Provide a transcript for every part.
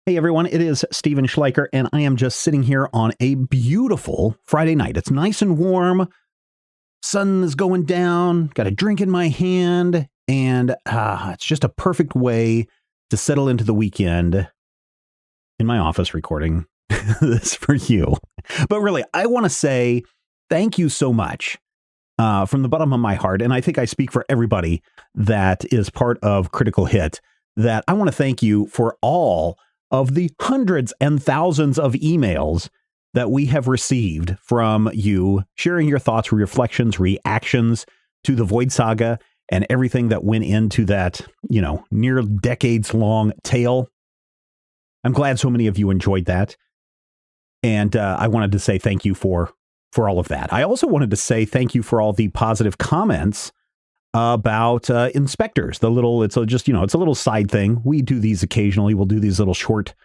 Hey everyone, it is Steven Schleicher, and I am just sitting here on a beautiful Friday night. It's nice and warm, sun is going down, got a drink in my hand, and it's just a perfect way to settle into the weekend in my office recording this for you. But really, I want to say thank you so much from the bottom of my heart, and I think I speak for everybody that is part of Critical Hit, that I want to thank you for all of the hundreds and thousands of emails that we have received from you, sharing your thoughts, reflections, reactions to the Void Saga and everything that went into that, near decades long tale. I'm glad so many of you enjoyed that. And I wanted to say thank you for all of that. I also wanted to say thank you for all the positive comments about inspectors. It's a little side thing. We do these occasionally. We'll do these little short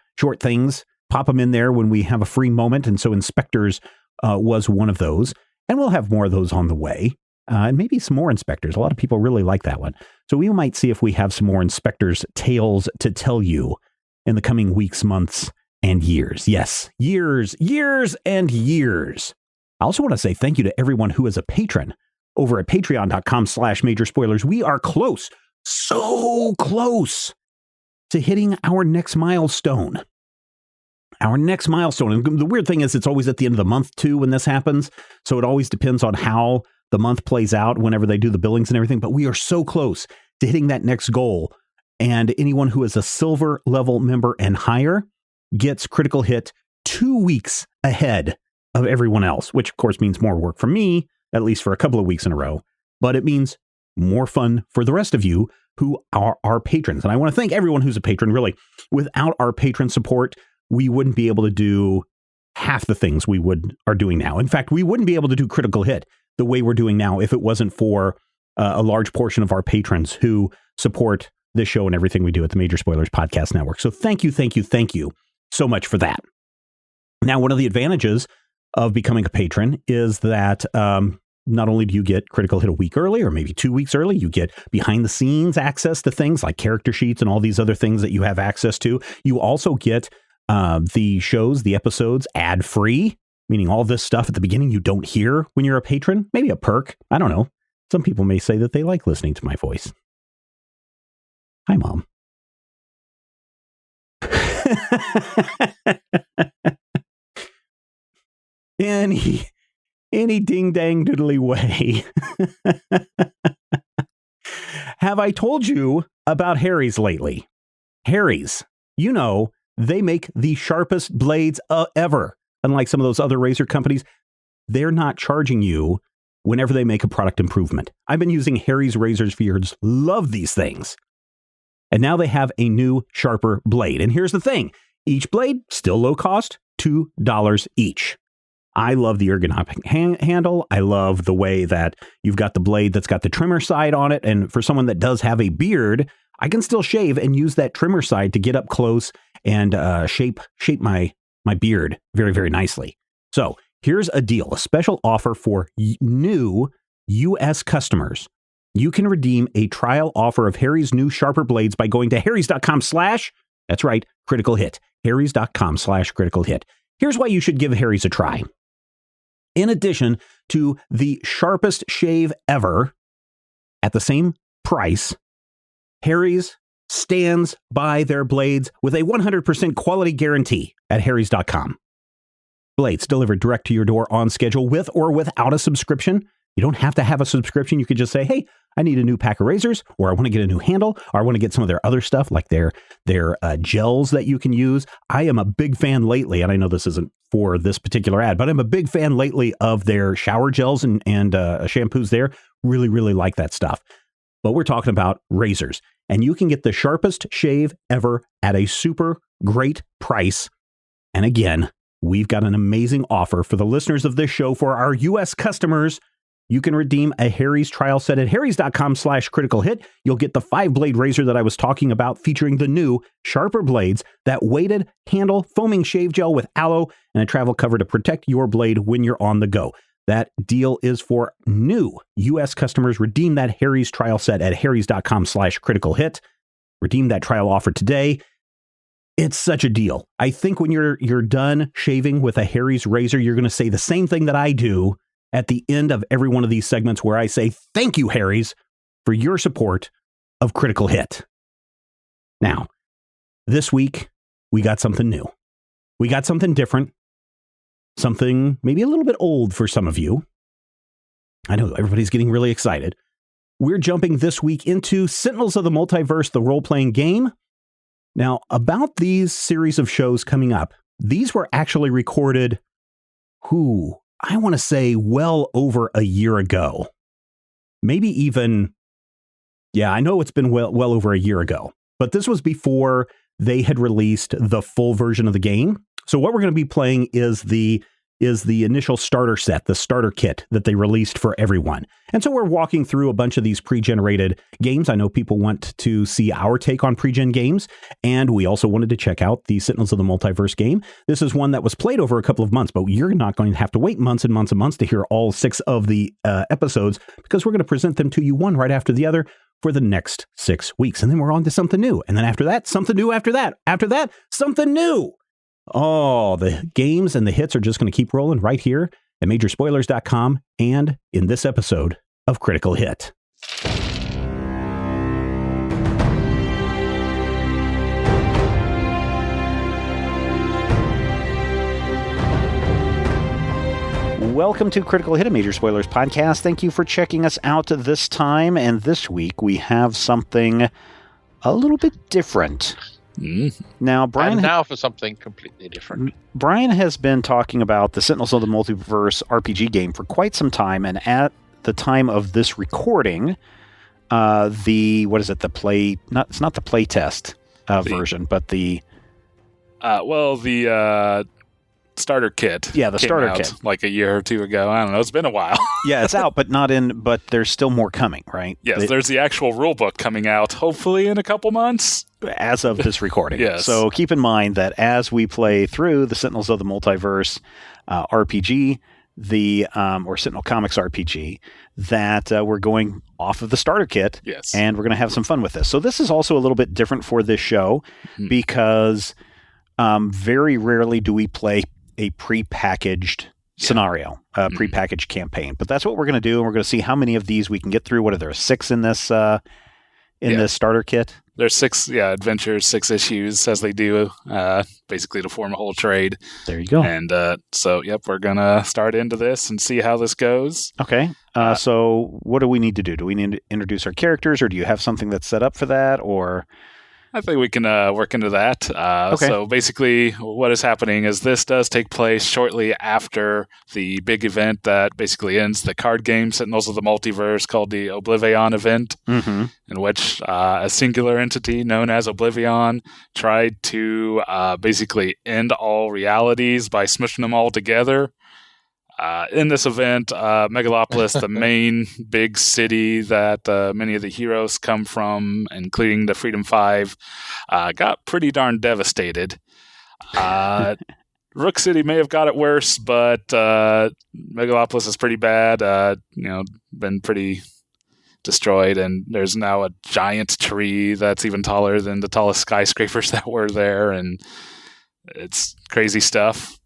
things, pop them in there when we have a free moment. And so inspectors was one of those. And we'll have more of those on the way. And maybe some more inspectors. A lot of people really like that one. So we might see if we have some more inspectors' tales to tell you in the coming weeks, months, and years. Yes, years and years. I also want to say thank you to everyone who is a patron over at patreon.com/major spoilers. We are close, so close to hitting our next milestone. And the weird thing is it's always at the end of the month too when this happens. So it always depends on how the month plays out whenever they do the billings and everything. But we are so close to hitting that next goal. And anyone who is a silver level member and higher gets Critical Hit 2 weeks ahead of everyone else, which of course means more work for me, at least for a couple of weeks in a row, but it means more fun for the rest of you who are our patrons. And I want to thank everyone who's a patron. Really, without our patron support, we wouldn't be able to do half the things we are doing now. In fact, we wouldn't be able to do Critical Hit the way we're doing now if it wasn't for a large portion of our patrons who support this show and everything we do at the Major Spoilers Podcast Network. So thank you so much for that. Now, one of the advantages of becoming a patron is that not only do you get Critical Hit a week early or maybe 2 weeks early, you get behind the scenes access to things like character sheets and all these other things that you have access to. You also get the shows, the episodes ad free, meaning all this stuff at the beginning you don't hear when you're a patron. Maybe a perk. I don't know. Some people may say that they like listening to my voice. Hi, Mom. Any ding dang doodly way. Have I told you about Harry's lately? Harry's, they make the sharpest blades ever. Unlike some of those other razor companies, they're not charging you whenever they make a product improvement. I've been using Harry's razors for years. Love these things. And now they have a new, sharper blade. And here's the thing. Each blade, still low cost, $2 each. I love the ergonomic handle. I love the way that you've got the blade that's got the trimmer side on it. And for someone that does have a beard, I can still shave and use that trimmer side to get up close and shape my beard very, very nicely. So here's a deal, a special offer for new U.S. customers. You can redeem a trial offer of Harry's new sharper blades by going to harrys.com/ that's right, Critical Hit. harrys.com/Critical Hit. Here's why you should give Harry's a try. In addition to the sharpest shave ever at the same price, Harry's stands by their blades with a 100% quality guarantee at harrys.com. Blades delivered direct to your door on schedule with or without a subscription. You don't have to have a subscription. You could just say, hey, I need a new pack of razors, or I want to get a new handle, or I want to get some of their other stuff like their gels that you can use. I am a big fan lately, and I know this isn't for this particular ad, but I'm a big fan lately of their shower gels and shampoos there. Really, really like that stuff. But we're talking about razors, and you can get the sharpest shave ever at a super great price. And again, we've got an amazing offer for the listeners of this show. For our U.S. customers, you can redeem a Harry's trial set at harrys.com/Critical Hit. You'll get the 5-blade razor that I was talking about, featuring the new sharper blades, that weighted handle, foaming shave gel with aloe, and a travel cover to protect your blade when you're on the go. That deal is for new U.S. customers. Redeem that Harry's trial set at harrys.com/Critical Hit. Redeem that trial offer today. It's such a deal. I think when you're done shaving with a Harry's razor, you're going to say the same thing that I do at the end of every one of these segments where I say, thank you, Harry's, for your support of Critical Hit. Now, this week, we got something new. We got something different. Something maybe a little bit old for some of you. I know everybody's getting really excited. We're jumping this week into Sentinels of the Multiverse, the role-playing game. Now, about these series of shows coming up, these were actually recorded, I want to say well over a year ago. Maybe even, I know it's been well over a year ago. But this was before they had released the full version of the game. So what we're going to be playing is the initial starter set, the starter kit that they released for everyone. And so we're walking through a bunch of these pre-generated games. I know people want to see our take on pre-gen games, and we also wanted to check out the Sentinels of the Multiverse game. This is one that was played over a couple of months, but you're not going to have to wait months and months and months to hear all 6 of the episodes, because we're going to present them to you one right after the other for the next 6 weeks. And then we're on to something new. And then after that, something new after that. After that, something new. Oh, the games and the hits are just going to keep rolling right here at majorspoilers.com and in this episode of Critical Hit. Welcome to Critical Hit, a Major Spoilers podcast. Thank you for checking us out this time. And this week we have something a little bit different. Now, Brian. And now for something completely different. Brian has been talking about the Sentinels of the Multiverse RPG game for quite some time, and at the time of this recording, it's not the play test version, but the starter kit. Yeah, the starter kit, like a year or two ago. I don't know. It's been a while. Yeah, it's out, but there's still more coming, right? Yes, there's the actual rule book coming out, hopefully in a couple months. As of this recording. Yes. So keep in mind that as we play through the Sentinels of the Multiverse RPG, or Sentinel Comics RPG, that we're going off of the starter kit. Yes. And we're going to have some fun with this. So this is also a little bit different for this show because very rarely do we play a prepackaged scenario, a prepackaged campaign. But that's what we're going to do, and we're going to see how many of these we can get through. What are there, 6 in this this starter kit? There's 6 adventures, 6 issues, as they do, basically to form a whole trade. There you go. And we're going to start into this and see how this goes. Okay. So what do we need to do? Do we need to introduce our characters, or do you have something that's set up for that, or... I think we can work into that. Okay. So basically what is happening is this does take place shortly after the big event that basically ends the card game Sentinels of the Multiverse called the Oblivion event, in which a singular entity known as Oblivion tried to basically end all realities by smushing them all together. In this event, Megalopolis, the main big city that many of the heroes come from, including the Freedom Five, got pretty darn devastated. Rook City may have got it worse, but Megalopolis is pretty bad. Been pretty destroyed, and there's now a giant tree that's even taller than the tallest skyscrapers that were there, and it's crazy stuff.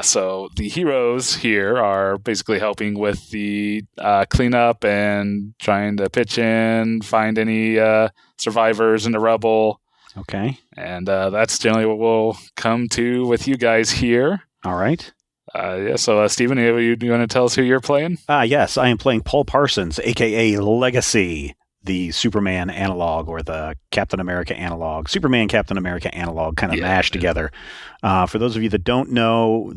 So the heroes here are basically helping with the cleanup and trying to pitch in, find any survivors in the rubble. Okay. And that's generally what we'll come to with you guys here. All right. So, Stephen, you want to tell us who you're playing? Yes, I am playing Paul Parsons, a.k.a. Legacy, the Superman analog, or the Captain America analog. Superman, Captain America analog kind of mashed together. For those of you that don't know,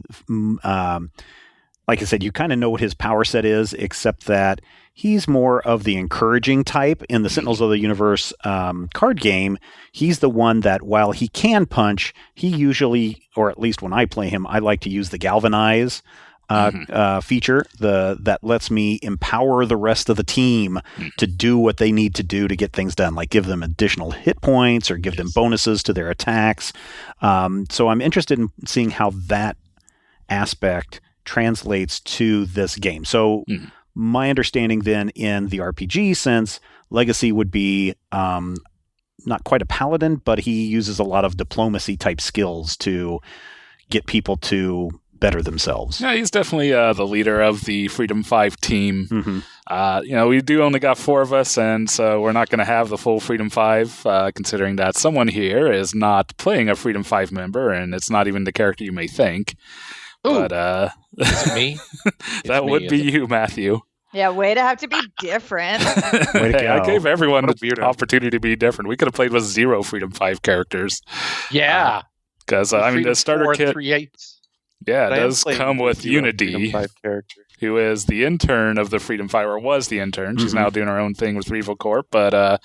like I said, you kind of know what his power set is, except that he's more of the encouraging type. In the Sentinels of the Universe card game, he's the one that, while he can punch, he usually, or at least when I play him, I like to use the galvanize feature that lets me empower the rest of the team to do what they need to do to get things done, like give them additional hit points or give them bonuses to their attacks. So I'm interested in seeing how that aspect translates to this game. So my understanding then in the RPG sense, Legacy would be not quite a paladin, but he uses a lot of diplomacy type skills to get people to better themselves. Yeah, he's definitely the leader of the Freedom 5 team. Mm-hmm. We do only got 4 of us, and so we're not going to have the full Freedom 5, considering that someone here is not playing a Freedom 5 member, and it's not even the character you may think. Ooh. But Is it me? that would be you, Matthew. Yeah, way to have to be different. Way to Hey, I go. gave everyone What a the weirdo. opportunity to be different. We could have played with 0 Freedom 5 characters. Yeah. Because, the starter kit, 3/8. yeah, it But I am does playing come with Freedom Unity, 5 character. who is the intern of the Freedom 5, or was the intern. She's now doing her own thing with Revo Corp. But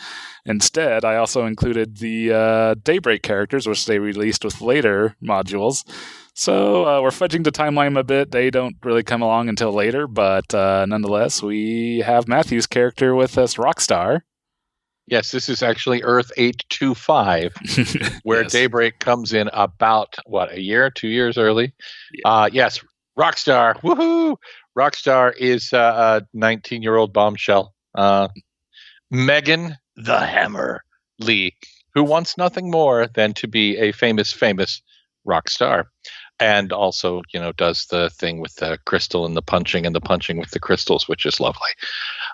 instead, I also included the Daybreak characters, which they released with later modules. So we're fudging the timeline a bit. They don't really come along until later, but nonetheless, we have Matthew's character with us, Rockstar. Yes, this is actually Earth 825, where Yes. Daybreak comes in about, 2 years early? Yes, Rockstar. Woohoo! Rockstar is a 19-year-old bombshell. Megan the Hammer Lee, who wants nothing more than to be a famous rock star. And also, does the thing with the crystal and the punching with the crystals, which is lovely.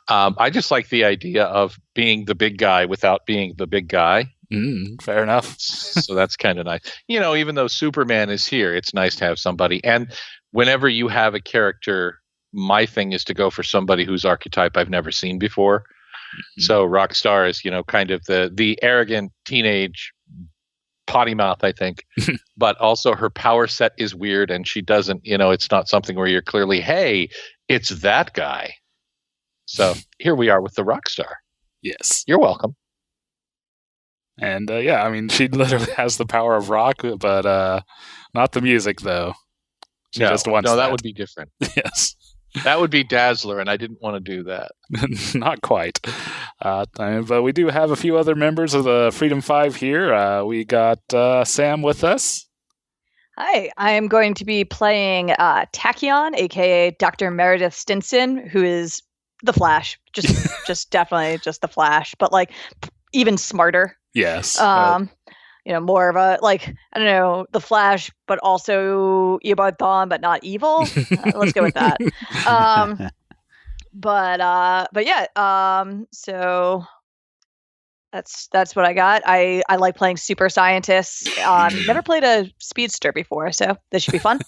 I just like the idea of being the big guy without being the big guy. Fair enough. So that's kind of nice. Even though Superman is here, it's nice to have somebody. And whenever you have a character, my thing is to go for somebody whose archetype I've never seen before. Mm-hmm. So Rockstar is, kind of the arrogant teenage potty mouth, I think. But also her power set is weird, and she doesn't, it's not something where you're clearly, hey, it's that guy. So here we are with the Rockstar. Yes. You're welcome. And she literally has the power of rock, but not the music, though. She just wants that would be different. Yes. That would be Dazzler, and I didn't want to do that. Not quite. But we do have a few other members of the Freedom 5 here. We got Sam with us. Hi, I am going to be playing Tachyon, aka Dr. Meredith Stinson, who is the Flash. Just definitely just the Flash, but even smarter. Yes. More of a I don't know, the Flash, but also Eobard Thawne, but not evil. Let's go with that. But yeah. So that's what I got. I like playing super scientists. Never played a speedster before, so this should be fun.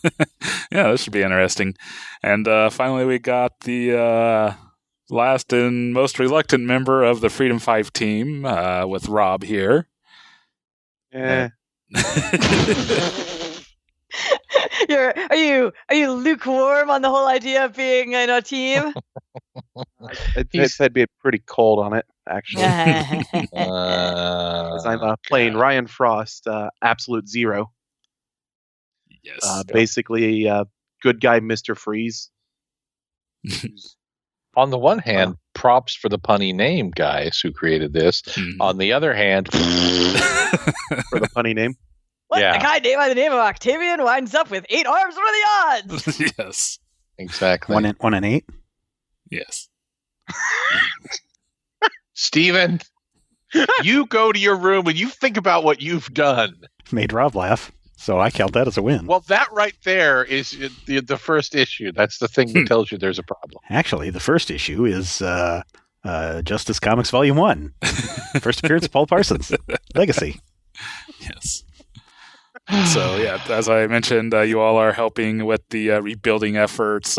Yeah, this should be interesting. And finally, we got the last and most reluctant member of the Freedom 5 team with Rob here. Yeah. Are you lukewarm on the whole idea of being in a team? I'd be pretty cold on it, actually. 'Cause I'm playing Ryan Frost, Absolute Zero. Yes. Basically, good guy, Mr. Freeze. On the one hand, props for the punny name guys who created this. On the other hand, For the funny name. What? Yeah. A guy named by the name of Octavian winds up with 8 arms. What are the odds? Yes. exactly. 1 and 8. Yes. Steven, you go to your room and you think about what you've done. Made Rob laugh, so I count that as a win. Well, that right there is the first issue. That's the thing that tells you there's a problem. Actually, the first issue is Justice Comics Volume 1. First appearance of Paul Parsons. Legacy. Yes. So, yeah, as I mentioned, you all are helping with the rebuilding efforts.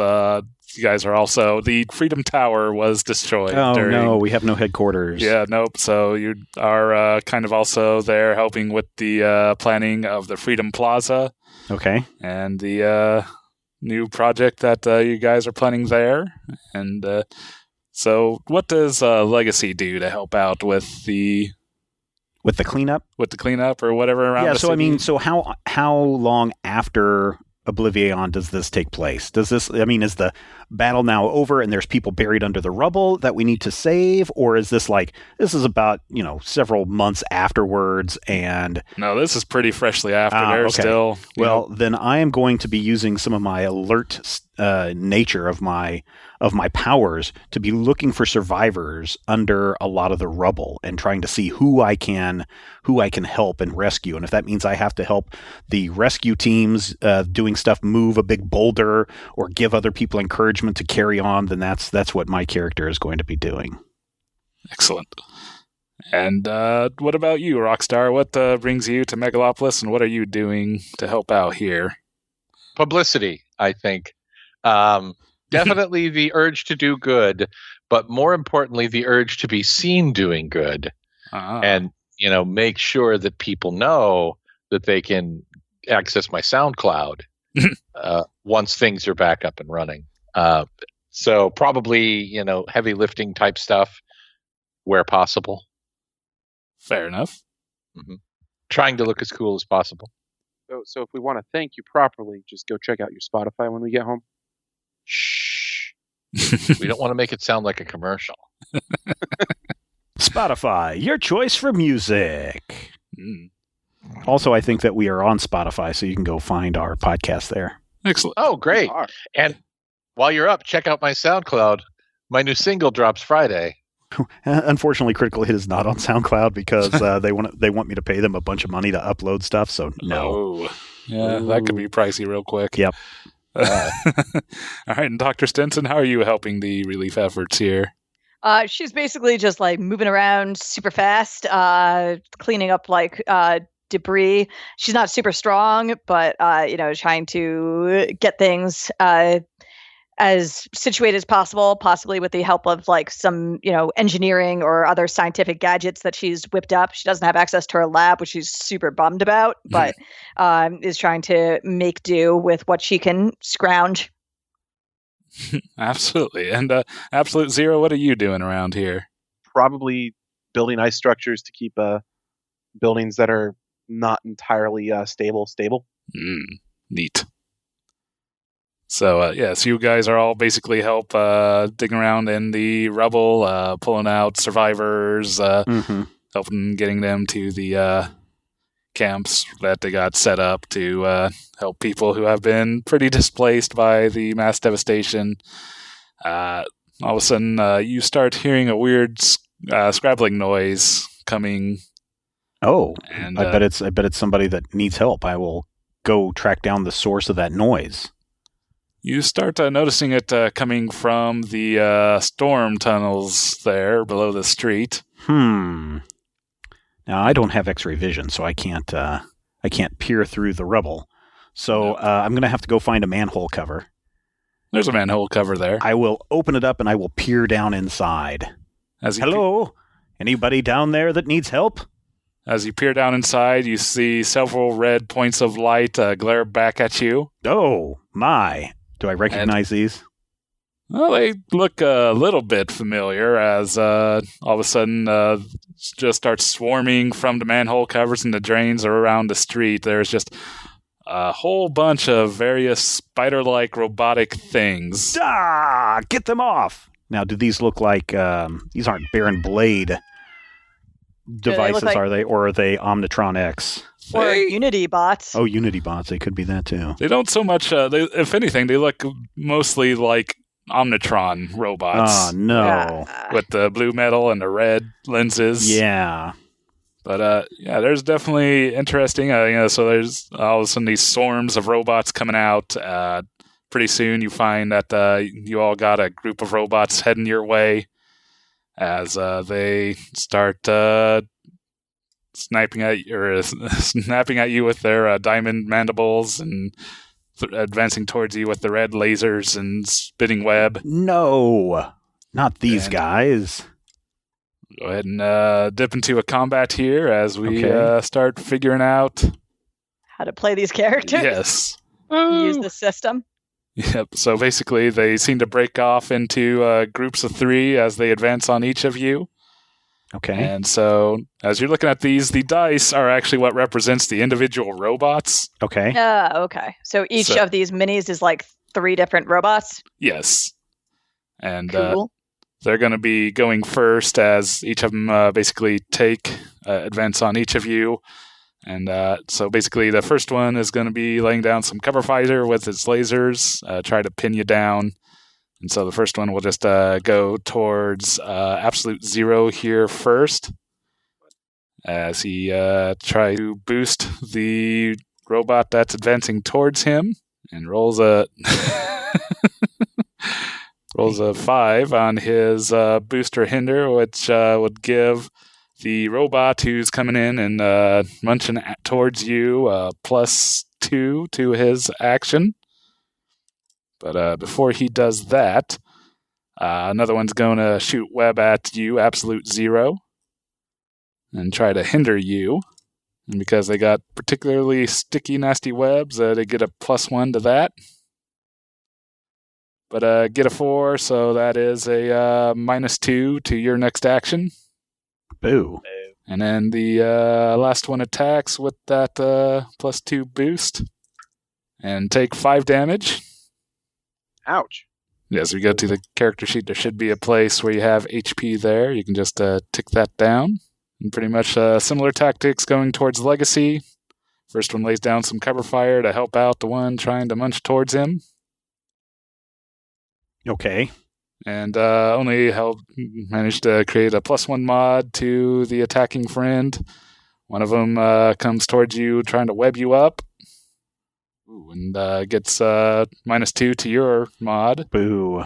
You guys are also... The Freedom Tower was destroyed. No, we have no headquarters. Yeah, nope. So you are kind of also there helping with the planning of the Freedom Plaza. Okay. And the new project that you guys are planning there. And so what does Legacy do to help out with the... With the cleanup? With the cleanup or whatever around Yeah, the so city? I mean, so how long after Oblivion does this take place? Is the battle now over and there's people buried under the rubble that we need to save? Or is this this is about, several months afterwards and... No, this is pretty freshly after. They're okay. still... Well, then I am going to be using some of my alert nature of my powers to be looking for survivors under a lot of the rubble and trying to see who I can help and rescue. And if that means I have to help the rescue teams doing stuff, move a big boulder, or give other people encouragement to carry on, then that's what my character is going to be doing. Excellent. And what about you, Rockstar? What brings you to Megalopolis, and what are you doing to help out here? Publicity, I think. Definitely the urge to do good, but more importantly, the urge to be seen doing good. And, make sure that people know that they can access my SoundCloud once things are back up and running. So probably, heavy lifting type stuff where possible. Fair enough. Mm-hmm. Trying to look as cool as possible. So if we want to thank you properly, just go check out your Spotify when we get home. Shh. We don't want to make it sound like a commercial. Spotify, your choice for music. Also, I think that we are on Spotify, so you can go find our podcast there. Excellent. Oh, great. And while you're up, check out my SoundCloud. My new single drops Friday. Unfortunately, Critical Hit is not on SoundCloud because they want me to pay them a bunch of money to upload stuff. So no. Oh. Yeah, that could be pricey real quick. Yep. All right, and Dr. Stinson, how are you helping the relief efforts here? She's basically just like moving around super fast, cleaning up like debris. She's not super strong, but trying to get things as situated as possible, possibly with the help of like some, engineering or other scientific gadgets that she's whipped up. She doesn't have access to her lab, which she's super bummed about, but is trying to make do with what she can scrounge. Absolutely. And Absolute Zero, what are you doing around here? Probably building ice structures to keep buildings that are not entirely stable. Neat. So, so you guys are all basically help digging around in the rubble, pulling out survivors, helping getting them to the camps that they got set up to help people who have been pretty displaced by the mass devastation. All of a sudden, you start hearing a weird scrabbling noise coming. Oh, and I bet it's somebody that needs help. I will go track down the source of that noise. You start noticing it coming from the storm tunnels there below the street. Now I don't have X-ray vision, so I can't peer through the rubble. So I'm going to have to go find a manhole cover. There's a manhole cover there. I will open it up and I will peer down inside. Hello? Anybody down there that needs help? As you peer down inside, you see several red points of light glare back at you. Oh, my. Do I recognize these? Well, they look a little bit familiar as all of a sudden just starts swarming from the manhole covers and the drains around the street. There's just a whole bunch of various spider-like robotic things. Get them off! Now, do these look like... these aren't Baron Blade devices, are they? Or are they Omnitron X? Or Unity bots. Oh, Unity bots. They could be that, too. They don't so much... if anything, they look mostly like Omnitron robots. Oh, no. With the blue metal and the red lenses. Yeah. But, there's definitely interesting. So there's all of a sudden these swarms of robots coming out. Pretty soon you find that you all got a group of robots heading your way as they start snapping at you with their diamond mandibles and advancing towards you with the red lasers and spinning web. No, not these guys. Go ahead and dip into a combat here as we start figuring out how to play these characters. Yes. Use the system. Yep. So basically, they seem to break off into groups of 3 as they advance on each of you. Okay. And so, as you're looking at these, the dice are actually what represents the individual robots. Okay. Okay. So each of these minis is like 3 different robots? Yes. And cool. They're going to be going first as each of them basically take advance on each of you. And so basically the first one is going to be laying down some cover fire with its lasers, try to pin you down. And so the first one will just go towards absolute zero here first, as he tries to boost the robot that's advancing towards him, and rolls a 5 on his booster hinder, which would give the robot who's coming in and munching towards you +2 to his action. But before he does that, another one's going to shoot web at you, absolute zero, and try to hinder you. And because they got particularly sticky, nasty webs, they get a +1 to that. But get a 4, so that is a -2 to your next action. Boo. And then the last one attacks with that +2 boost and take 5 damage. Ouch. As we go to the character sheet, there should be a place where you have HP there. You can just tick that down. And pretty much similar tactics going towards Legacy. First one lays down some cover fire to help out the one trying to munch towards him. Okay. And only managed to create a +1 mod to the attacking friend. One of them comes towards you trying to web you up. Ooh, and gets -2 to your mod. Boo.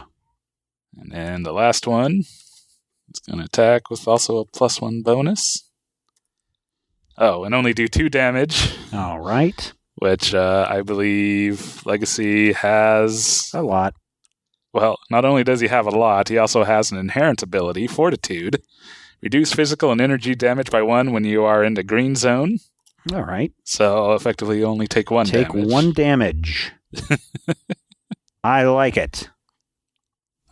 And then the last one is going to attack with also a +1 bonus. Oh, and only do 2 damage. All right. Which I believe Legacy has a lot. Well, not only does he have a lot, he also has an inherent ability, Fortitude. Reduce physical and energy damage by 1 when you are in the green zone. All right. So effectively you only take 1 damage. Take 1 damage. I like it.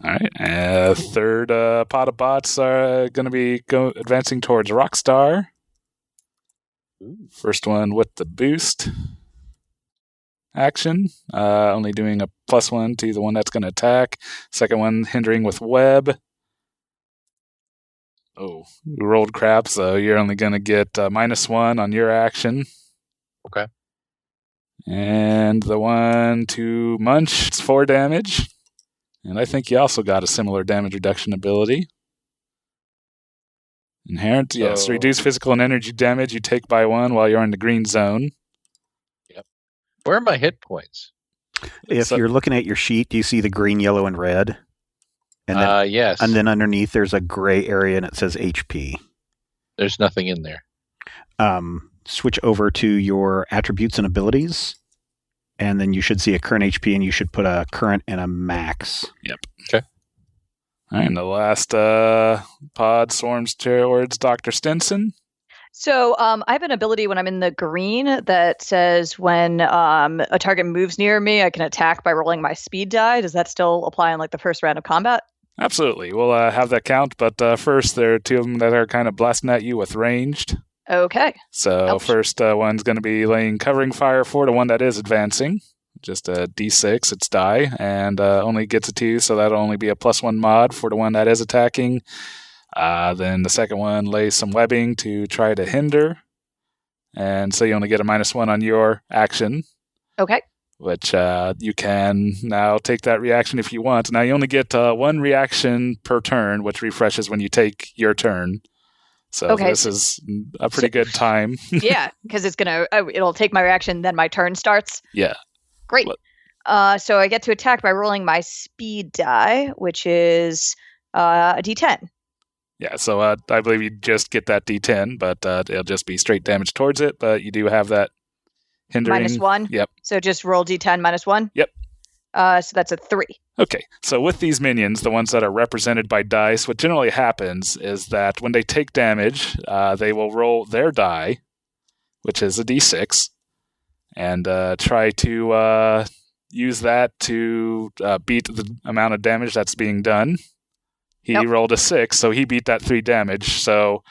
All right. Third pot of bots are going to be advancing towards Rockstar. First one with the boost action, only doing a +1 to the one that's going to attack. Second one hindering with web. Oh, you rolled crap, so you're only going to get -1 on your action. Okay. And the one to munch, it's 4 damage. And I think you also got a similar damage reduction ability. Inherent, yes. Reduce physical and energy damage you take by 1 while you're in the green zone. Yep. Where are my hit points? If you're looking at your sheet, do you see the green, yellow, and red? And then, yes. And then underneath, there's a gray area, and it says HP. There's nothing in there. Switch over to your attributes and abilities, and then you should see a current HP, and you should put a current and a max. Yep. Okay. All right, and the last pod swarms towards Dr. Stinson. So I have an ability when I'm in the green that says when a target moves near me, I can attack by rolling my speed die. Does that still apply in like the first round of combat? Absolutely. We'll have that count, but first there are 2 of them that are kind of blasting at you with ranged. Okay. So Ouch. First one's going to be laying covering fire for the one that is advancing. Just a D6, it's die, and only gets a 2, so that'll only be a +1 mod for the one that is attacking. Then the second one lays some webbing to try to hinder, and so you only get a -1 on your action. Okay. Which you can now take that reaction if you want. Now you only get 1 reaction per turn, which refreshes when you take your turn. So this is a pretty good time. Yeah, because it'll take my reaction, then my turn starts. Yeah. Great. So I get to attack by rolling my speed die, which is a D10. Yeah, so I believe you just get that D10, but it'll just be straight damage towards it, but you do have that hindering. -1? Yep. So just roll D10 -1? Yep. So that's a 3. Okay, so with these minions, the ones that are represented by dice, what generally happens is that when they take damage, they will roll their die, which is a D6, and try to use that to beat the amount of damage that's being done. He rolled a 6, so he beat that 3 damage. So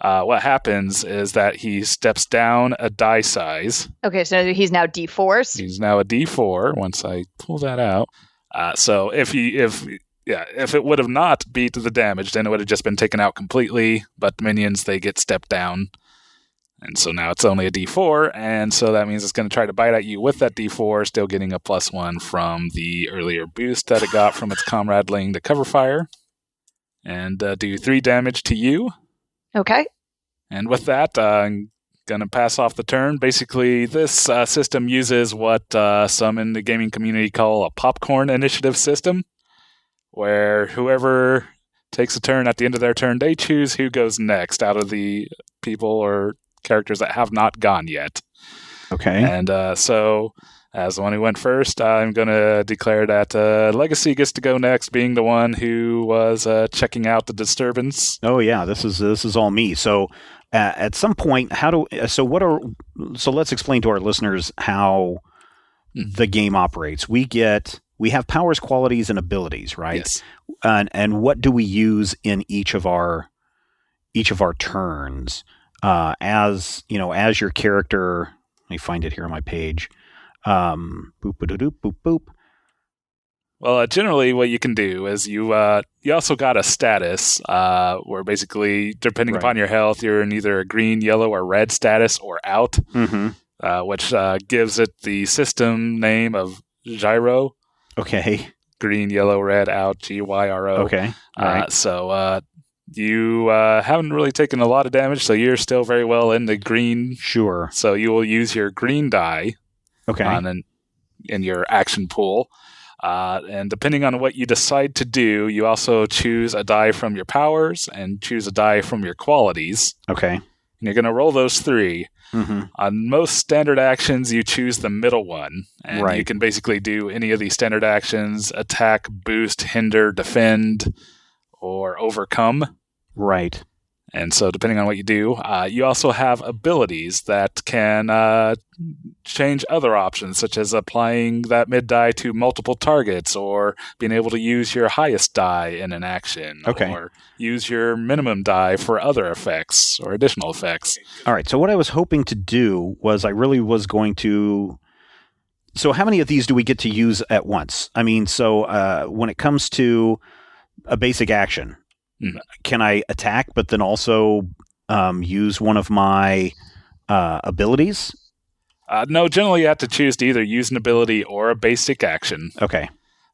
what happens is that he steps down a die size. Okay, so he's now D4s. He's now a D4 once I pull that out. So if it would have not beat the damage, then it would have just been taken out completely. But the minions, they get stepped down. And so now it's only a D4, and so that means it's going to try to bite at you with that D4, still getting a +1 from the earlier boost that it got from its comrade laying the cover fire. And do 3 damage to you. Okay. And with that, I'm going to pass off the turn. Basically, this system uses what some in the gaming community call a popcorn initiative system, where whoever takes a turn at the end of their turn, they choose who goes next out of the people or characters that have not gone yet. Okay. And so, as the one who went first, I'm going to declare that Legacy gets to go next, being the one who was checking out the disturbance. Oh yeah, this is all me. So at some point, so let's explain to our listeners how the game operates. We have powers, qualities, and abilities, right? Yes. And what do we use in each of our turns? As your character, let me find it here on my page. Boop, boop, boop, boop. Well, generally what you can do is you also got a status where basically, depending upon your health, you're in either a green, yellow, or red status or out, which gives it the system name of Gyro. Okay. Green, yellow, red, out, GYRO. Okay. Right. So you haven't really taken a lot of damage, so you're still very well in the green. Sure. So you will use your green die in your action pool. And depending on what you decide to do, you also choose a die from your powers and choose a die from your qualities. Okay. And you're going to roll those 3. Mm-hmm. On most standard actions, you choose the middle one. And you can basically do any of these standard actions: attack, boost, hinder, defend, or overcome. Right. And so depending on what you do, you also have abilities that can change other options, such as applying that mid die to multiple targets, or being able to use your highest die in an action, or use your minimum die for other effects or additional effects. All right. So what I was hoping to do was I really was going to... So how many of these do we get to use at once? I mean, so when it comes to a basic action, can I attack, but then also use one of my abilities? No, generally you have to choose to either use an ability or a basic action. Okay.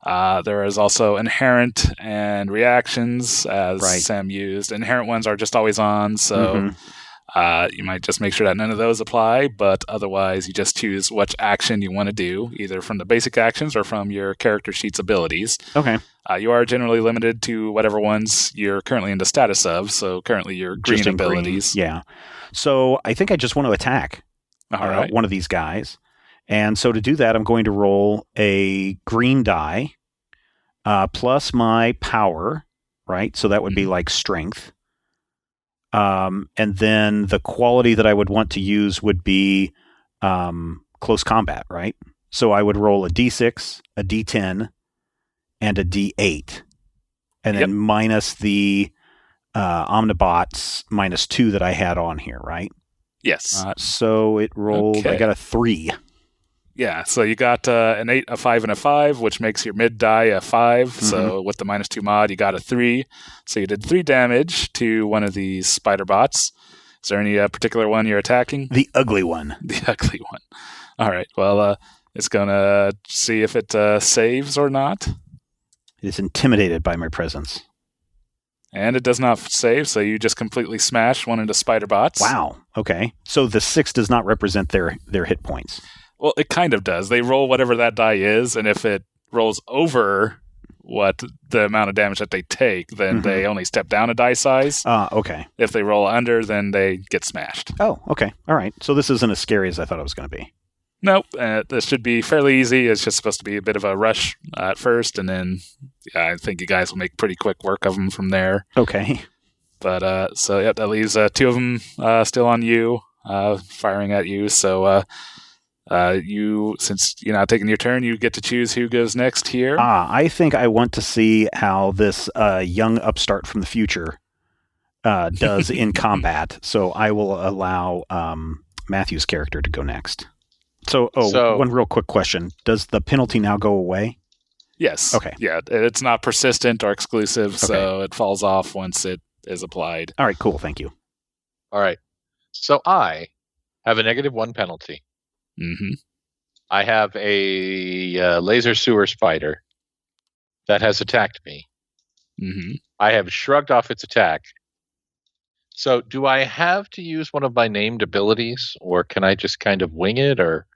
There is also inherent and reactions, as Sam used. Inherent ones are just always on, so you might just make sure that none of those apply, but otherwise you just choose which action you want to do, either from the basic actions or from your character sheet's abilities. Okay. You are generally limited to whatever ones you're currently in the status of, so currently your green abilities. Green. Yeah. So I think I just want to attack one of these guys. And so to do that, I'm going to roll a green die plus my power, right? So that would be like strength. And then the quality that I would want to use would be close combat, right? So I would roll a D6, a D10, and a D8. And then minus the Omnibots -2 that I had on here, right? Yes. So it rolled, I got a 3. Yeah, so you got an 8, a 5, and a 5, which makes your mid die a 5. So with the -2 mod, you got a 3. So you did 3 damage to one of these spider bots. Is there any particular one you're attacking? The ugly one. The ugly one. All right. Well, it's going to see if it saves or not. It is intimidated by my presence. And it does not save, so you just completely smash one of the spider bots. Wow. Okay. So the 6 does not represent their hit points. Well, it kind of does. They roll whatever that die is, and if it rolls over what the amount of damage that they take, then they only step down a die size. Okay. If they roll under, then they get smashed. Oh, okay. All right. So this isn't as scary as I thought it was going to be. Nope. This should be fairly easy. It's just supposed to be a bit of a rush at first, and then I think you guys will make pretty quick work of them from there. Okay. But so yeah, that leaves 2 of them still on you, firing at you. So you, since you're not taking your turn, you get to choose who goes next here. I think I want to see how this young upstart from the future does in combat. So I will allow Matthew's character to go next. So one real quick question. Does the penalty now go away? Yes. Okay. Yeah, it's not persistent or exclusive, so it falls off once it is applied. All right, cool. Thank you. All right. So I have a -1 penalty. Mm-hmm. I have a laser sewer spider that has attacked me. Mm-hmm. I have shrugged off its attack. So do I have to use one of my named abilities, or can I just kind of wing it? Or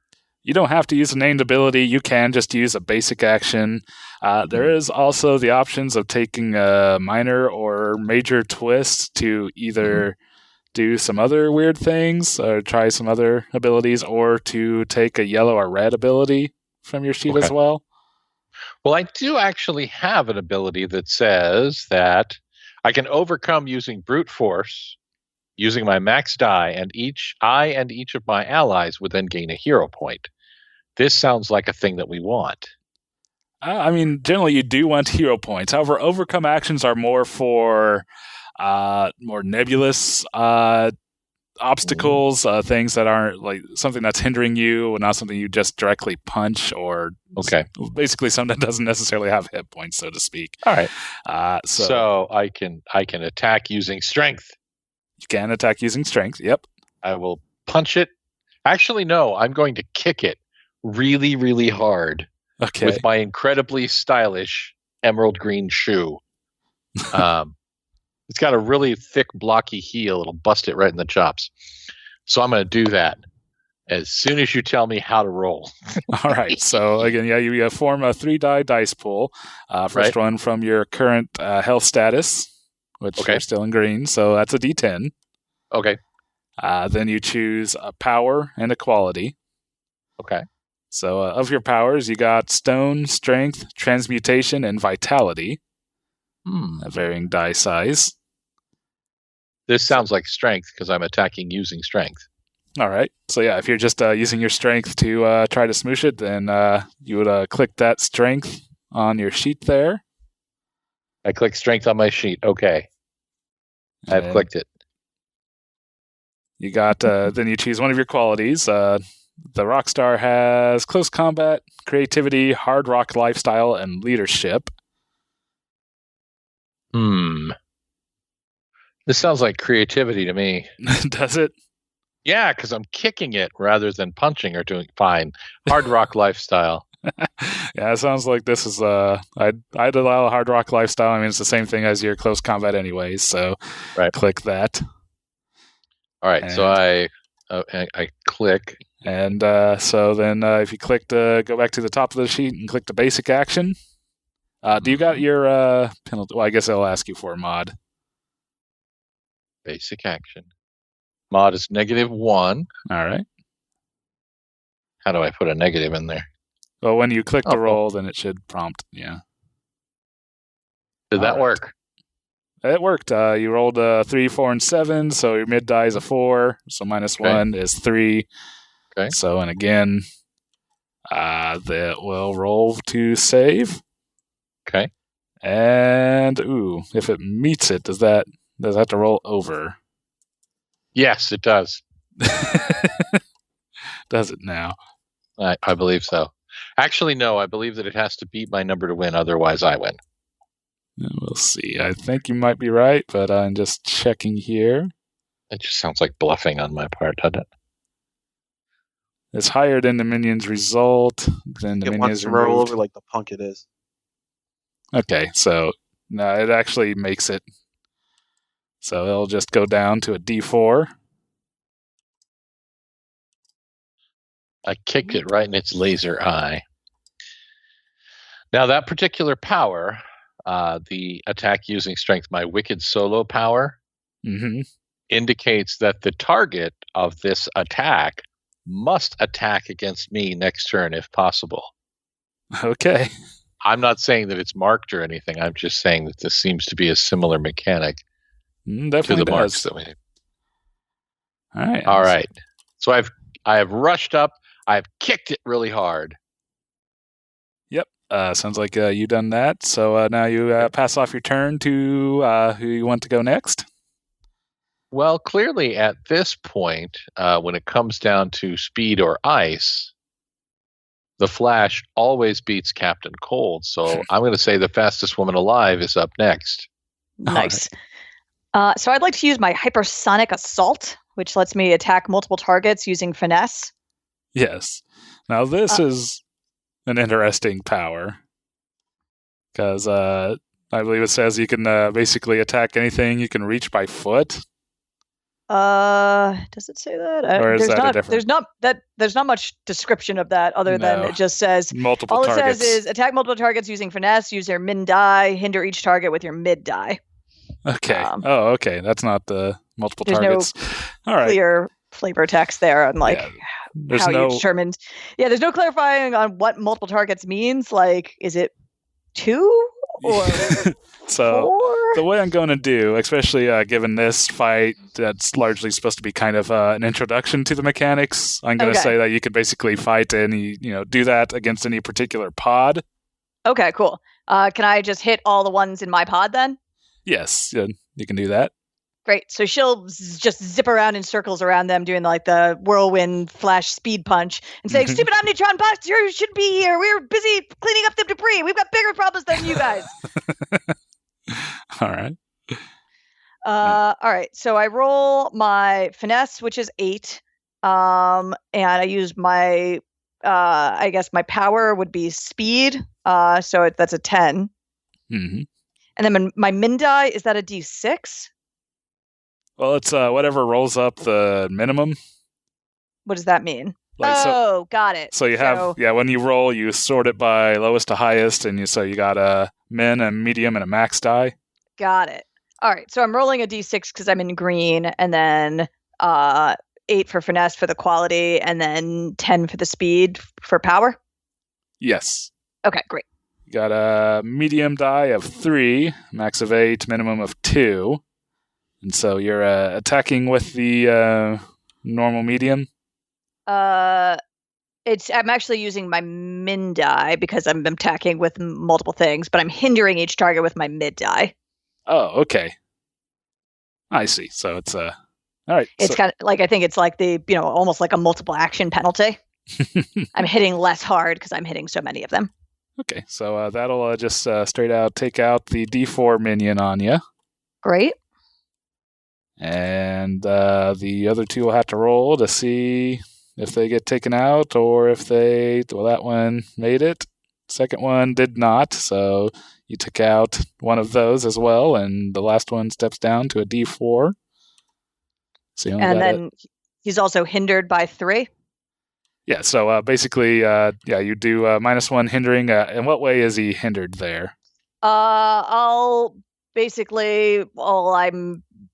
you don't have to use a named ability. You can just use a basic action. There is also the options of taking a minor or major twist to either do some other weird things or try some other abilities, or to take a yellow or red ability from your sheet as well. Well, I do actually have an ability that says that I can overcome using brute force, using my max die, and each of my allies would then gain a hero point. This sounds like a thing that we want. I mean, generally you do want hero points. However, overcome actions are more for more nebulous obstacles, things that aren't like something that's hindering you, not something you just directly punch, or basically something that doesn't necessarily have hit points, so to speak. All right. So I can attack using strength. You can attack using strength. Yep. I will punch it. Actually, no. I'm going to kick it really, really hard. Okay. With my incredibly stylish emerald green shoe. It's got a really thick, blocky heel. It'll bust it right in the chops. So I'm going to do that as soon as you tell me how to roll. All right. So again, you form a 3-die dice pool. First one from your current health status, which you're still in green. So that's a D10. Okay. Then you choose a power and a quality. Okay. So of your powers, you got stone, strength, transmutation, and vitality. A varying die size. This sounds like strength because I'm attacking using strength. All right. So yeah, if you're just using your strength to try to smoosh it, then you would click that strength on your sheet there. I click strength on my sheet. Okay. I've clicked it. You got, then you choose one of your qualities. The Rockstar has close combat, creativity, hard rock lifestyle, and leadership. This sounds like creativity to me. Does it? Yeah, because I'm kicking it rather than punching or doing fine. Hard rock lifestyle. Yeah, it sounds like this is I'd allow a hard rock lifestyle. I mean, it's the same thing as your close combat anyways, so click that. All right, so I click. And so then if you click go back to the top of the sheet and click the basic action, do you got your penalty? Well, I guess it'll ask you for a mod. Basic action. Mod is -1. All right. How do I put a negative in there? Well, when you click the roll, then it should prompt. Yeah. Did that work? It worked. You rolled 3, 4, and 7, so your mid die is a 4, so -1 is 3. Okay. So, and again, that will roll to save. Okay. And if it meets it, does that have to roll over? Yes, it does. Does it now? I believe so. Actually, no. I believe that it has to beat my number to win. Otherwise, I win. We'll see. I think you might be right, but I'm just checking here. It just sounds like bluffing on my part, doesn't it? It's higher than the minion's result. Then the minion's removed. Roll over like the punk it is. Okay, so no, it actually makes it. So it'll just go down to a D4. I kicked it right in its laser eye. Now, that particular power, the attack using strength, my wicked solo power, indicates that the target of this attack must attack against me next turn if possible. Okay. I'm not saying that it's marked or anything. I'm just saying that this seems to be a similar mechanic to the marks that we have. All right. So I have rushed up. I've kicked it really hard. Yep. Sounds like you done that. So now you pass off your turn to who you want to go next. Well, clearly at this point, when it comes down to speed or ice, the Flash always beats Captain Cold. So I'm going to say the fastest woman alive is up next. Nice. So I'd like to use my Hypersonic Assault which lets me attack multiple targets using finesse. Yes. Now this is an interesting power because I believe it says you can basically attack anything you can reach by foot. Does it say that? Or is that a different? There's not much description of that other than it just says multiple all targets. It says is attack multiple targets using finesse, use their min die, hinder each target with your mid die. Okay. Okay. That's not the multiple there's targets. No all right. Clear flavor text there on like how you determined. Yeah, there's no clarifying on what multiple targets means. Like, is it 2 or so 4? The way I'm going to do, especially given this fight that's largely supposed to be kind of an introduction to the mechanics, I'm going to say that you could basically fight any, do that against any particular pod. Okay, cool. Can I just hit all the ones in my pod then? Yes, you can do that. Great. So she'll just zip around in circles around them, doing like the whirlwind flash speed punch and saying, "Stupid Omnitron bots, you shouldn't be here. We're busy cleaning up the debris. We've got bigger problems than you guys." All right. All right. So I roll my finesse, which is 8. And I use my, I guess my power would be speed. So that's a 10. Mm-hmm. And then my min die, is that a D6? Well, it's whatever rolls up the minimum. What does that mean? Like, got it. So you have, when you roll, you sort it by lowest to highest, and you got a min, a medium, and a max die. Got it. All right, so I'm rolling a D6 because I'm in green, and then 8 for finesse for the quality, and then 10 for the speed for power? Yes. Okay, great. You got a medium die of 3, max of 8, minimum of 2. And so you're attacking with the normal medium? I'm actually using my min die because I'm attacking with multiple things, but I'm hindering each target with my mid die. Oh, okay. I see. So it's all right. It's kind of like, I think it's like the, almost like a multiple action penalty. I'm hitting less hard because I'm hitting so many of them. Okay, so that'll just straight out take out the D4 minion on you. Great. And the other two will have to roll to see if they get taken out or if that one made it. Second one did not, so you took out one of those as well, and the last one steps down to a D4. So and then he's also hindered by 3? Yeah, so basically, you do -1 hindering. In what way is he hindered there? I'm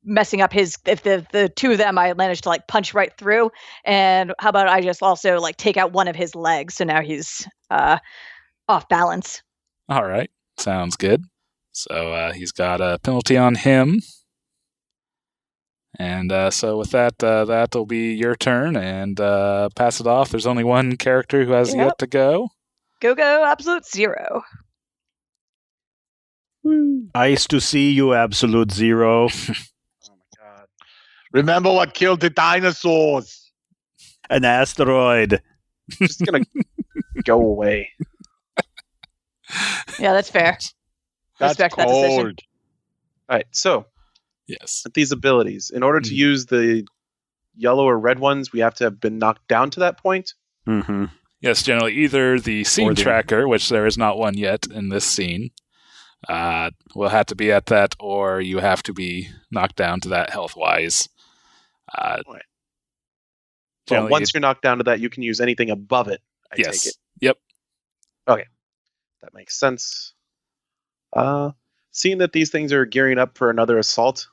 messing up his, if the two of them I managed to like punch right through, and how about I just also like take out one of his legs, so now he's off balance. All right, sounds good. So he's got a penalty on him, and so with that, that'll be your turn, and pass it off. There's only one character who has yet to go. Go Absolute Zero. Nice to see you, Absolute Zero. Oh my god! Remember what killed the dinosaurs? An asteroid. Just gonna go away. Yeah, that's fair. That's Respect cold. that decision. All right, so yes, with these abilities, in order to use the yellow or red ones, we have to have been knocked down to that point. Mm-hmm. Yes, generally either the scene tracker, which there is not one yet in this scene, will have to be at that, or you have to be knocked down to that health-wise. Well, once you're knocked down to that, you can use anything above it. I take it. Yep. Okay, that makes sense. Seeing that these things are gearing up for another assault,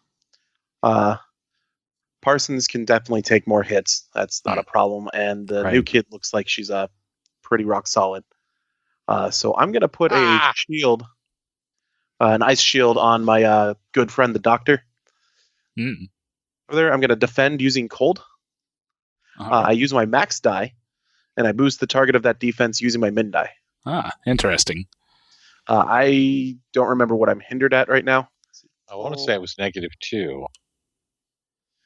Parsons can definitely take more hits. That's not a problem. And the new kid looks like she's pretty rock solid. So I'm going to put a shield, an ice shield on my good friend, the doctor. Further, I'm going to defend using cold. I use my max die, and I boost the target of that defense using my min die. Interesting. I don't remember what I'm hindered at right now. I want to say it was -2.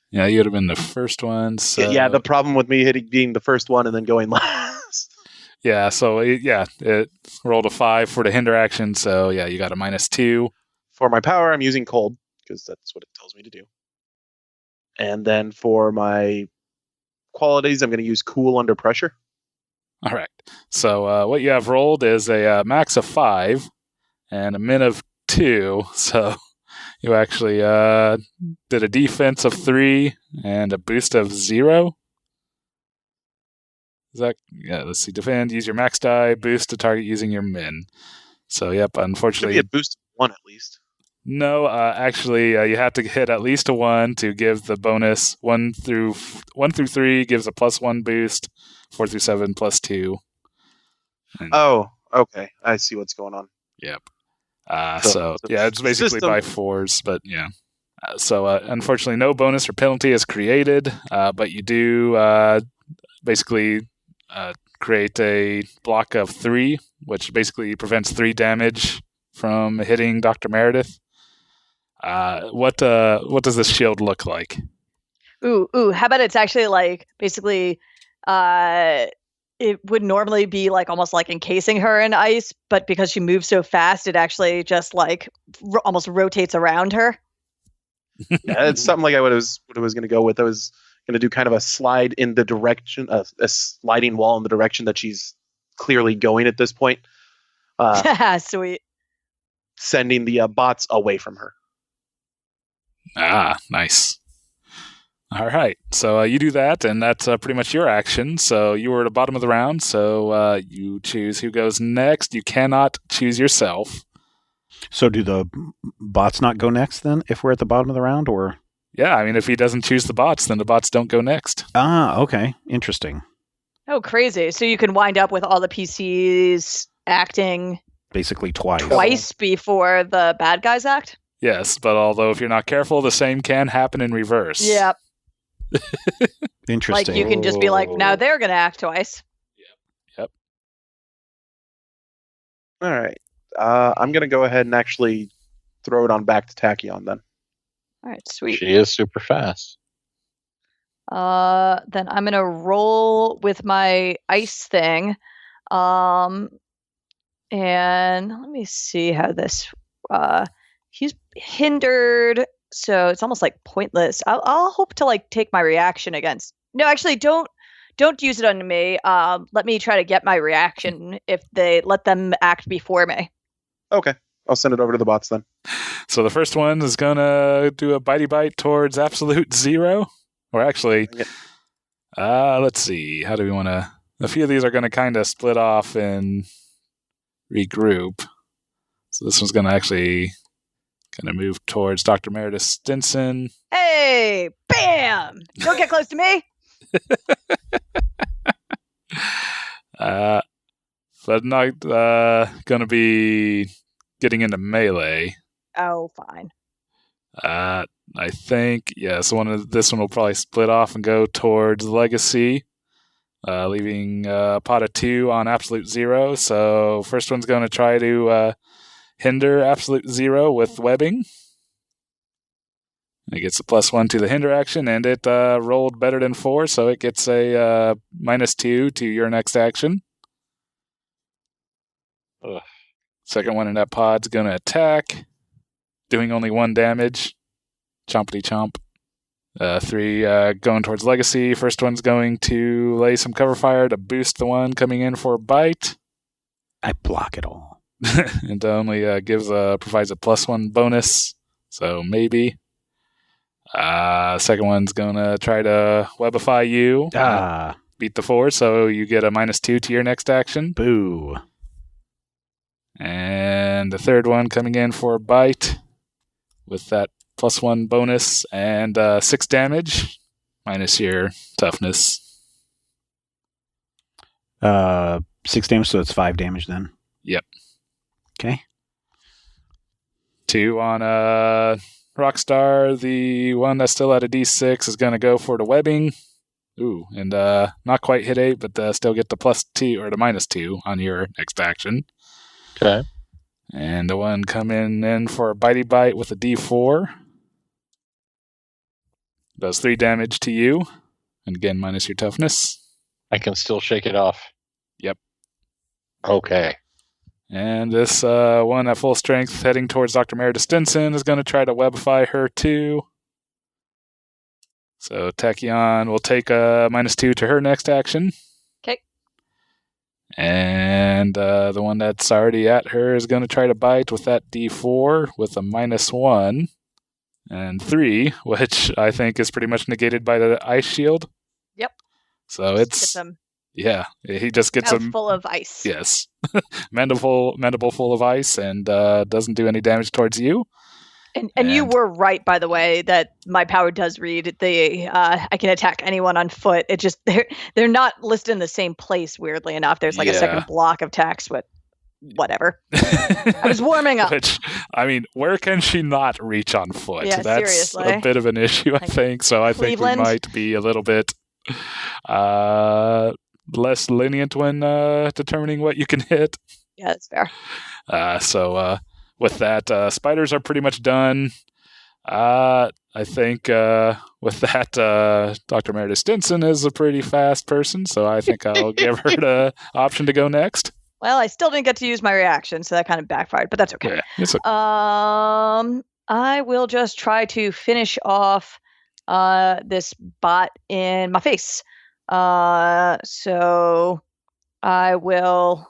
Yeah, you would have been the first one. So. Yeah, the problem with me being the first one and then going last. Yeah, so it rolled a 5 for the hinder action, so yeah, you got a -2. For my power, I'm using cold, because that's what it tells me to do. And then for my qualities, I'm going to use cool under pressure. All right. So what you have rolled is a max of 5 and a min of 2. So you actually did a defense of 3 and a boost of 0. Is that? Yeah, let's see. Defend, use your max die, boost to target using your min. So, yep, unfortunately. Should be a boost of 1 at least. No, actually, you have to hit at least a 1 to give the bonus. 1 through 3 gives a +1 boost. 4 through 7 +2. And, oh, okay. I see what's going on. Yep. So yeah, it's basically by 4s, but yeah. So unfortunately, no bonus or penalty is created, but you do basically create a block of 3, which basically prevents 3 damage from hitting Dr. Meredith. What does this shield look like? Ooh! How about it's actually like basically, it would normally be like almost like encasing her in ice, but because she moves so fast, it actually just like almost rotates around her. Yeah, it's something like what I was going to go with. I was going to do kind of a slide in the direction, a sliding wall in the direction that she's clearly going at this point. Sweet. Sending the bots away from her. Ah, nice. All right, so you do that, and that's pretty much your action. So you were at the bottom of the round, so you choose who goes next. You cannot choose yourself. So do the bots not go next then, if we're at the bottom of the round, or? Yeah, I mean, if he doesn't choose the bots, then the bots don't go next. Ah, okay. Interesting. Oh, crazy. So you can wind up with all the PCs acting basically twice before the bad guys act? Yes, but although if you're not careful, the same can happen in reverse. Yep. Interesting. Like you can just be like, now they're going to act twice. Yep. All right. I'm going to go ahead and actually throw it on back to Tachyon then. All right, sweet. She is super fast. Then I'm going to roll with my ice thing. And let me see how this, he's hindered, so it's almost like pointless. I'll hope to like take my reaction against. No, actually, don't use it on me. Let me try to get my reaction if they let them act before me. Okay, I'll send it over to the bots then. So the first one is gonna do a bitey bite towards absolute 0, or actually, let's see. How do we want to? A few of these are going to kind of split off and regroup. So this one's going to actually kind of move towards Dr. Meredith Stinson. Hey, bam! Don't get close to me. But not going to be getting into melee. Oh, fine. I think, yeah, so this one will probably split off and go towards Legacy, leaving a pot of 2 on Absolute 0. So first one's going to try to hinder Absolute 0 with webbing. It gets a +1 to the hinder action, and it rolled better than 4, so it gets a -2 to your next action. Ugh. Second one in that pod's going to attack, doing only 1 damage. Chompity chomp. 3 going towards Legacy. First one's going to lay some cover fire to boost the one coming in for a bite. I block it all. And only provides a +1 bonus, so maybe. Second one's going to try to webify you. Beat the 4, so you get a -2 to your next action. Boo. And the third one coming in for a bite with that +1 bonus and 6 damage minus your toughness. 6 damage, so it's 5 damage then. Yep. Okay. 2 on Rockstar. The one that's still at a D6 is going to go for the webbing. Ooh, and not quite hit 8, but still get the +2 or the -2 on your next action. Okay. And the one coming in for a bitey bite with a D4. Does 3 damage to you. And again, minus your toughness. I can still shake it off. Yep. Okay. And this one at full strength heading towards Dr. Meredith Stinson is going to try to webify her too. So Tachyon will take a -2 to her next action. Okay. And the one that's already at her is going to try to bite with that D4 with a -1 and 3, which I think is pretty much negated by the ice shield. Yep. So Just he just gets a full of ice. Yes. mandible full of ice and doesn't do any damage towards you. And you were right, by the way, that my power does read I can attack anyone on foot. It just they're not listed in the same place. Weirdly enough, there's like a second block of text, but whatever. I was warming up. Which, I mean, where can she not reach on foot? Yeah, That's seriously. a bit of an issue, I think. So I think we might be a little bit less lenient when determining what you can hit. Yeah, that's fair. So with that, spiders are pretty much done. I think with that, Dr. Meredith Stinson is a pretty fast person, so I think I'll give her the option to go next. Well, I still didn't get to use my reaction, so that kind of backfired, but that's okay. Yeah, it's okay. I will just try to finish off this bot in my face. So I will.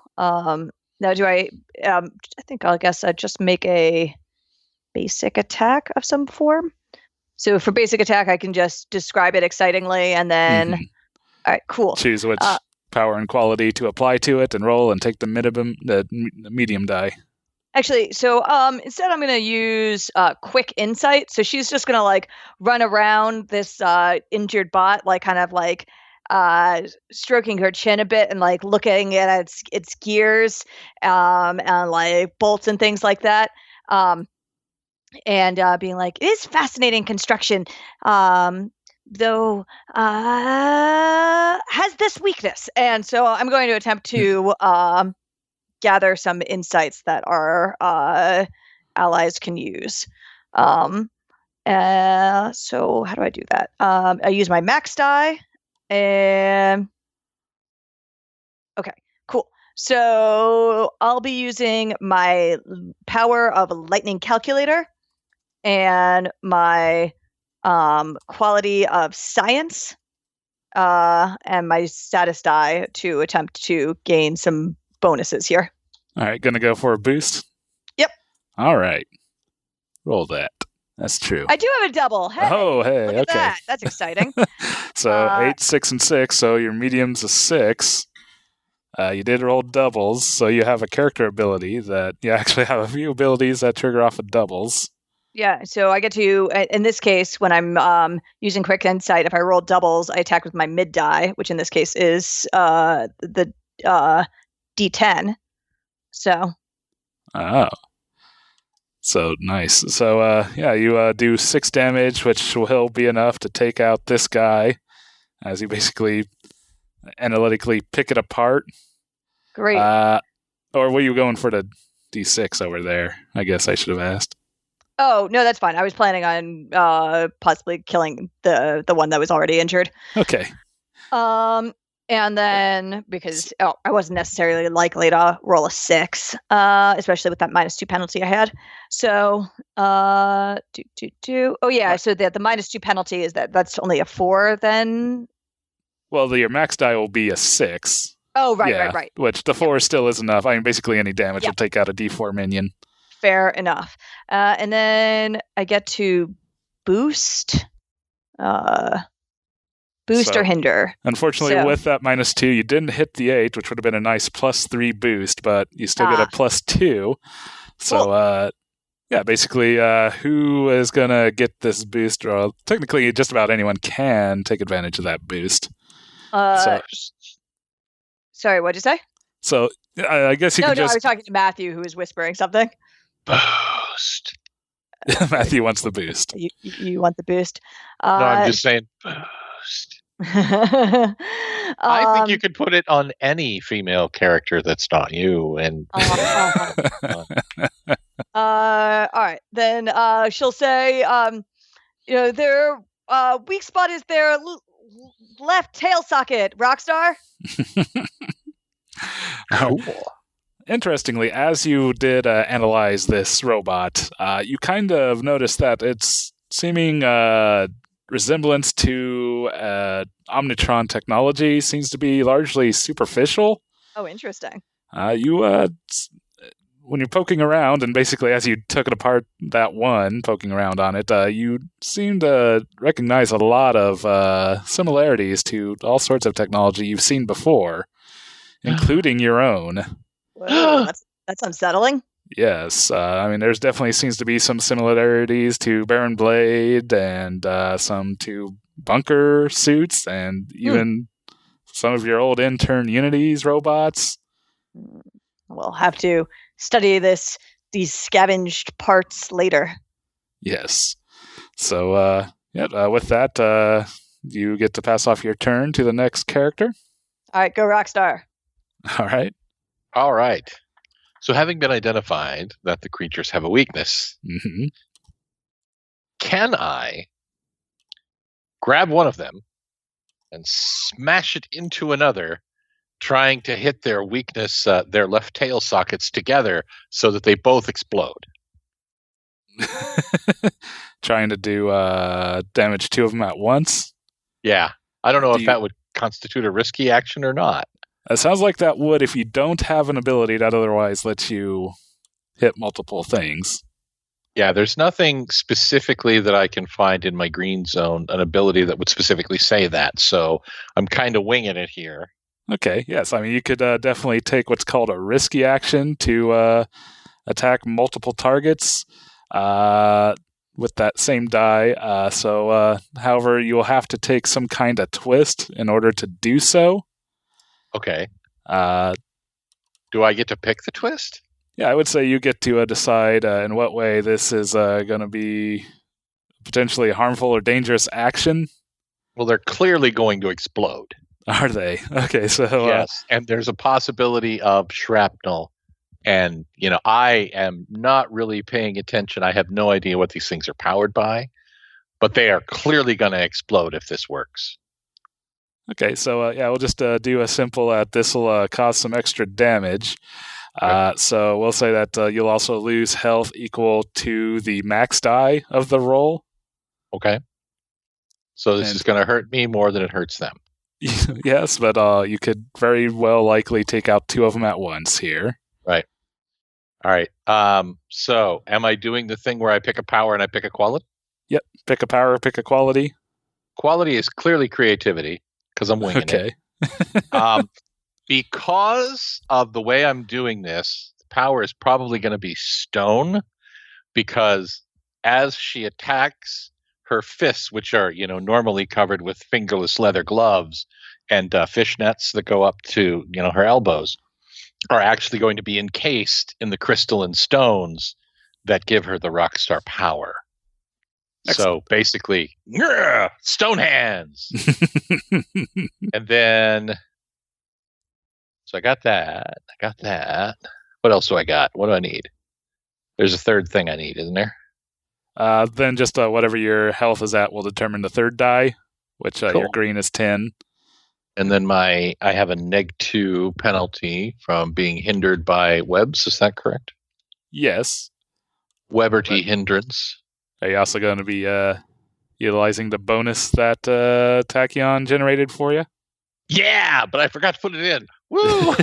Now, I think I guess I'd just make a basic attack of some form. So for basic attack, I can just describe it excitingly, and then all right, cool. Choose which power and quality to apply to it, and roll, and take the medium die. Actually, so instead I'm going to use quick insight. So she's just going to like run around this injured bot, like kind of like stroking her chin a bit and like looking at its gears and like bolts and things like that. And being like, it is fascinating construction, though has this weakness. And so I'm going to attempt to gather some insights that our allies can use. So how do I do that? I use my max die. And okay, cool. So I'll be using my power of a lightning calculator and my quality of science and my status die to attempt to gain some bonuses here. All right, gonna go for a boost? Yep. All right. Roll that. That's true. I do have a double. Hey, look at okay. that. That's exciting. So 8, 6, and 6. So your medium's a 6. You did roll doubles, so you have a character ability that you actually have a few abilities that trigger off of doubles. Yeah, so I get to, in this case, when I'm using quick insight, if I roll doubles, I attack with my mid die, which in this case is the D10. So. Oh. So nice. So you do 6 damage, which will be enough to take out this guy as you basically analytically pick it apart. Great. Or were you going for the D6 over there? I guess I should have asked. Oh, no, that's fine. I was planning on possibly killing the one that was already injured. Okay. And then, because I wasn't necessarily likely to roll a 6, especially with that -2 penalty I had. So, Oh, yeah. So the -2 penalty is that's only a 4 then? Well, your max die will be a 6. Oh, right. Which the 4 still is enough. I mean, basically any damage will take out a D4 minion. Fair enough. And then I get to boost. Boost or hinder. Unfortunately, with that -2, you didn't hit the 8, which would have been a nice +3 boost, but you still get a +2. So, cool. Basically, who is going to get this boost? Well, technically, just about anyone can take advantage of that boost. Sorry, what'd you say? So, I guess you could just... No, I was talking to Matthew, who was whispering something. Boost. Matthew wants the boost. You want the boost? No, I'm just saying boost. I think you could put it on any female character that's not you. And all right, then she'll say, their weak spot is their left tail socket. Rockstar. Cool. Interestingly, as you did analyze this robot, you kind of noticed that it's seeming resemblance to Omnitron technology seems to be largely superficial. Oh, interesting. When you're poking around, and basically as you took it apart, that one, poking around on it, you seem to recognize a lot of similarities to all sorts of technology you've seen before, including your own. Whoa, that's unsettling. Yes, I mean, there's definitely seems to be some similarities to Baron Blade and some to bunker suits and even some of your old intern Unity's robots. We'll have to study these scavenged parts later. Yes. So, with that, you get to pass off your turn to the next character. All right, go Rockstar. All right. All right. So having been identified that the creatures have a weakness, can I grab one of them and smash it into another, trying to hit their weakness, their left tail sockets together so that they both explode? Trying to do damage two of them at once? Yeah. I don't know if that would constitute a risky action or not. It sounds like that would if you don't have an ability that otherwise lets you hit multiple things. Yeah, there's nothing specifically that I can find in my green zone, an ability that would specifically say that. So I'm kind of winging it here. Okay, yes. I mean, you could definitely take what's called a risky action to attack multiple targets with that same die. However, you'll have to take some kind of twist in order to do so. Okay. Do I get to pick the twist? Yeah, I would say you get to decide in what way this is going to be potentially a harmful or dangerous action. Well, they're clearly going to explode. Are they? Okay, so... yes, and there's a possibility of shrapnel. And, I am not really paying attention. I have no idea what these things are powered by. But they are clearly going to explode if this works. Okay, so we'll just do a simple, this will cause some extra damage. Okay. So we'll say that you'll also lose health equal to the max die of the roll. Okay. So this is going to hurt me more than it hurts them. Yes, but you could very well likely take out two of them at once here. Right. All right. So am I doing the thing where I pick a power and I pick a quality? Yep. Pick a power, pick a quality. Quality is clearly creativity. Because I'm winging it. Because of the way I'm doing this, the power is probably going to be stone. Because as she attacks, her fists, which are normally covered with fingerless leather gloves and fishnets that go up to her elbows, are actually going to be encased in the crystalline stones that give her the Rockstar power. Excellent. So basically, stone hands. And then, so I got that. What else do I got? What do I need? There's a third thing I need, isn't there? Then just whatever your health is at will determine the third die, which cool. Your green is 10. And then I have a -2 penalty from being hindered by webs. Is that correct? Yes. Weberty hindrance. Are you also going to be utilizing the bonus that Tachyon generated for you? Yeah, but I forgot to put it in. Woo!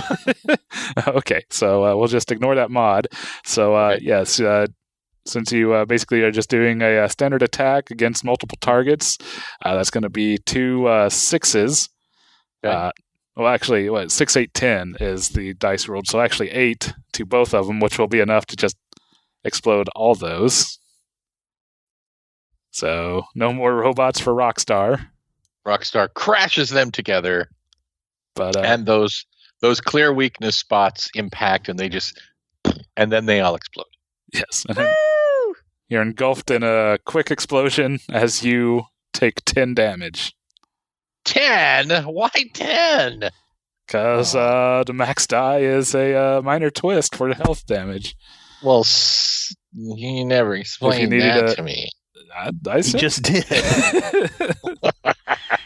Okay, so we'll just ignore that mod. So, okay. Yes, since you basically are just doing a standard attack against multiple targets, that's going to be 2 6s. Okay. Well, actually, 6, 8, 10 is the dice rolled. So actually 8 to both of them, which will be enough to just explode all those. So, no more robots for Rockstar. Rockstar crashes them together, and those clear weakness spots impact, and then they all explode. Yes, and then you're engulfed in a quick explosion as you take 10 damage. 10? Why 10? Because the max die is a minor twist for the health damage. Well, you never explained that to me. I just did.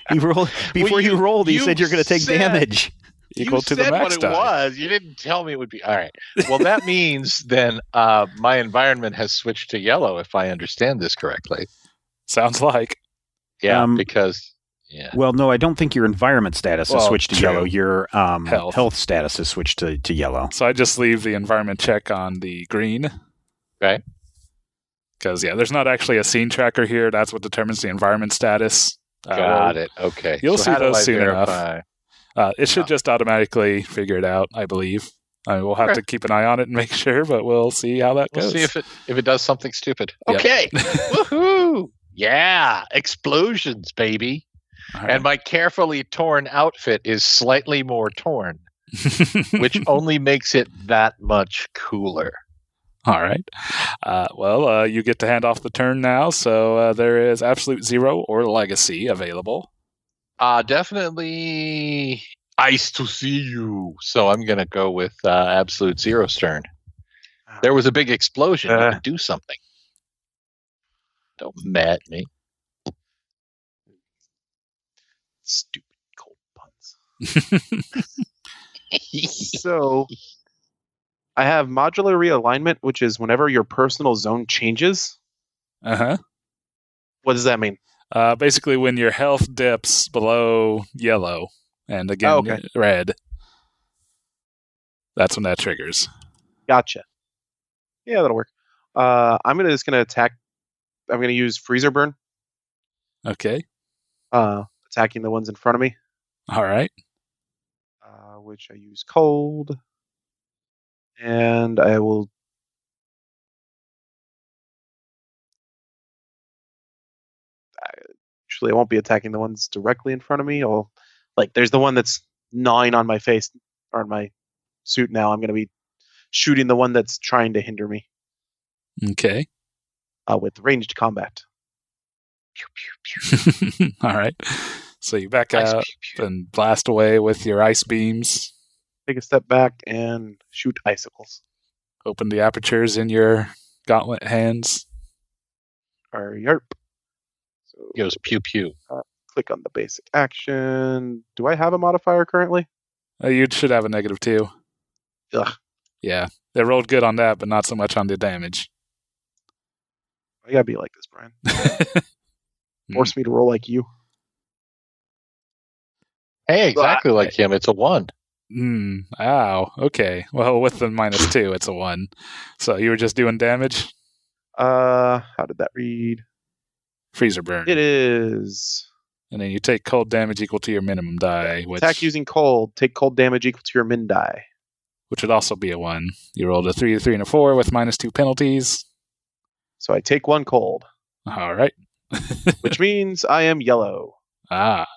He rolled before you rolled. He said you're going to take damage equal to the max die. You said what it was. You didn't tell me it would be. All right. Well, that means then my environment has switched to yellow. If I understand this correctly. Sounds like. Yeah, because... Yeah. Well, no, I don't think your environment status has switched to yellow. Your health status has switched to yellow. So I just leave the environment check on the green. Okay. Because, there's not actually a scene tracker here. That's what determines the environment status. Got it. Okay. You'll see those soon verify? enough. It should just automatically figure it out, I believe. We'll have to keep an eye on it and make sure, but we'll see how that goes. We'll see if it does something stupid. Yep. Okay. Woohoo! Yeah. Explosions, baby. Right. And my carefully torn outfit is slightly more torn, which only makes it that much cooler. All right. You get to hand off the turn now, so there is Absolute Zero or Legacy available. Definitely Ice to see you. So I'm going to go with Absolute Zero's turn. There was a big explosion. You could do something. Don't mad me. Stupid cold puns. So, I have modular realignment, which is whenever your personal zone changes. Uh-huh. What does that mean? Basically, when your health dips below yellow, and again, red, that's when that triggers. Gotcha. Yeah, that'll work. I'm just going to attack. I'm going to use Freezer Burn. Okay. Attacking the ones in front of me. All right. Which I use cold. And I will... Actually, I won't be attacking the ones directly in front of me. There's the one that's gnawing on my face, or on my suit now. I'm going to be shooting the one that's trying to hinder me. Okay. With ranged combat. Pew, pew, pew. All right. So you back out and blast away with your ice beams. Take a step back and shoot icicles. Open the apertures in your gauntlet hands. Yarp. So it goes pew pew. Click on the basic action. Do I have a modifier currently? You should have a -2. Ugh. Yeah. They rolled good on that, but not so much on the damage. I gotta be like this, Brian. Force me to roll like you. Hey, exactly like him. It's a 1. Ow. Okay. Well, with the -2, it's a 1. So you were just doing damage? How did that read? Freezer burn. It is. And then you take cold damage equal to your minimum die. Which, attack using cold. Take cold damage equal to your min die. Which would also be a 1. You rolled a 3, a 3, and a 4 with -2 penalties. So I take 1 cold. All right. Which means I am yellow. Nice.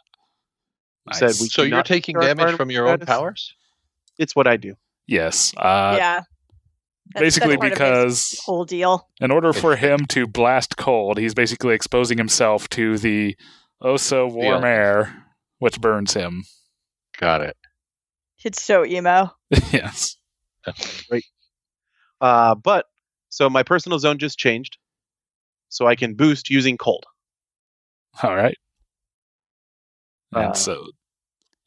So you're taking damage from your own powers? It's what I do. Yes. Yeah. Basically that's because whole deal. In order for him to blast cold, he's basically exposing himself to the warm air, which burns him. Got it. It's so emo. Yes. Great. So my personal zone just changed. So I can boost using cold. All right. And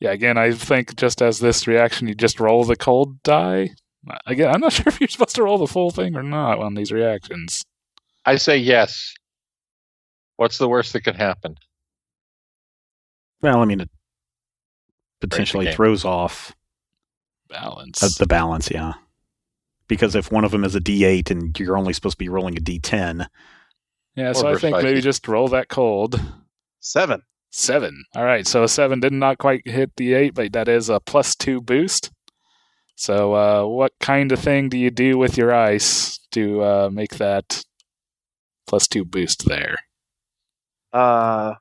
again, I think just as this reaction, you just roll the cold die. Again, I'm not sure if you're supposed to roll the full thing or not on these reactions. I say yes. What's the worst that could happen? Well, I mean, it potentially throws off balance. The balance, yeah. Because if one of them is a D8 and you're only supposed to be rolling a D10. Yeah, so I think maybe just roll that cold. 7. 7. All right, so a 7 did not quite hit the 8, but that is a +2 boost. So what kind of thing do you do with your ice to make that +2 boost there? Is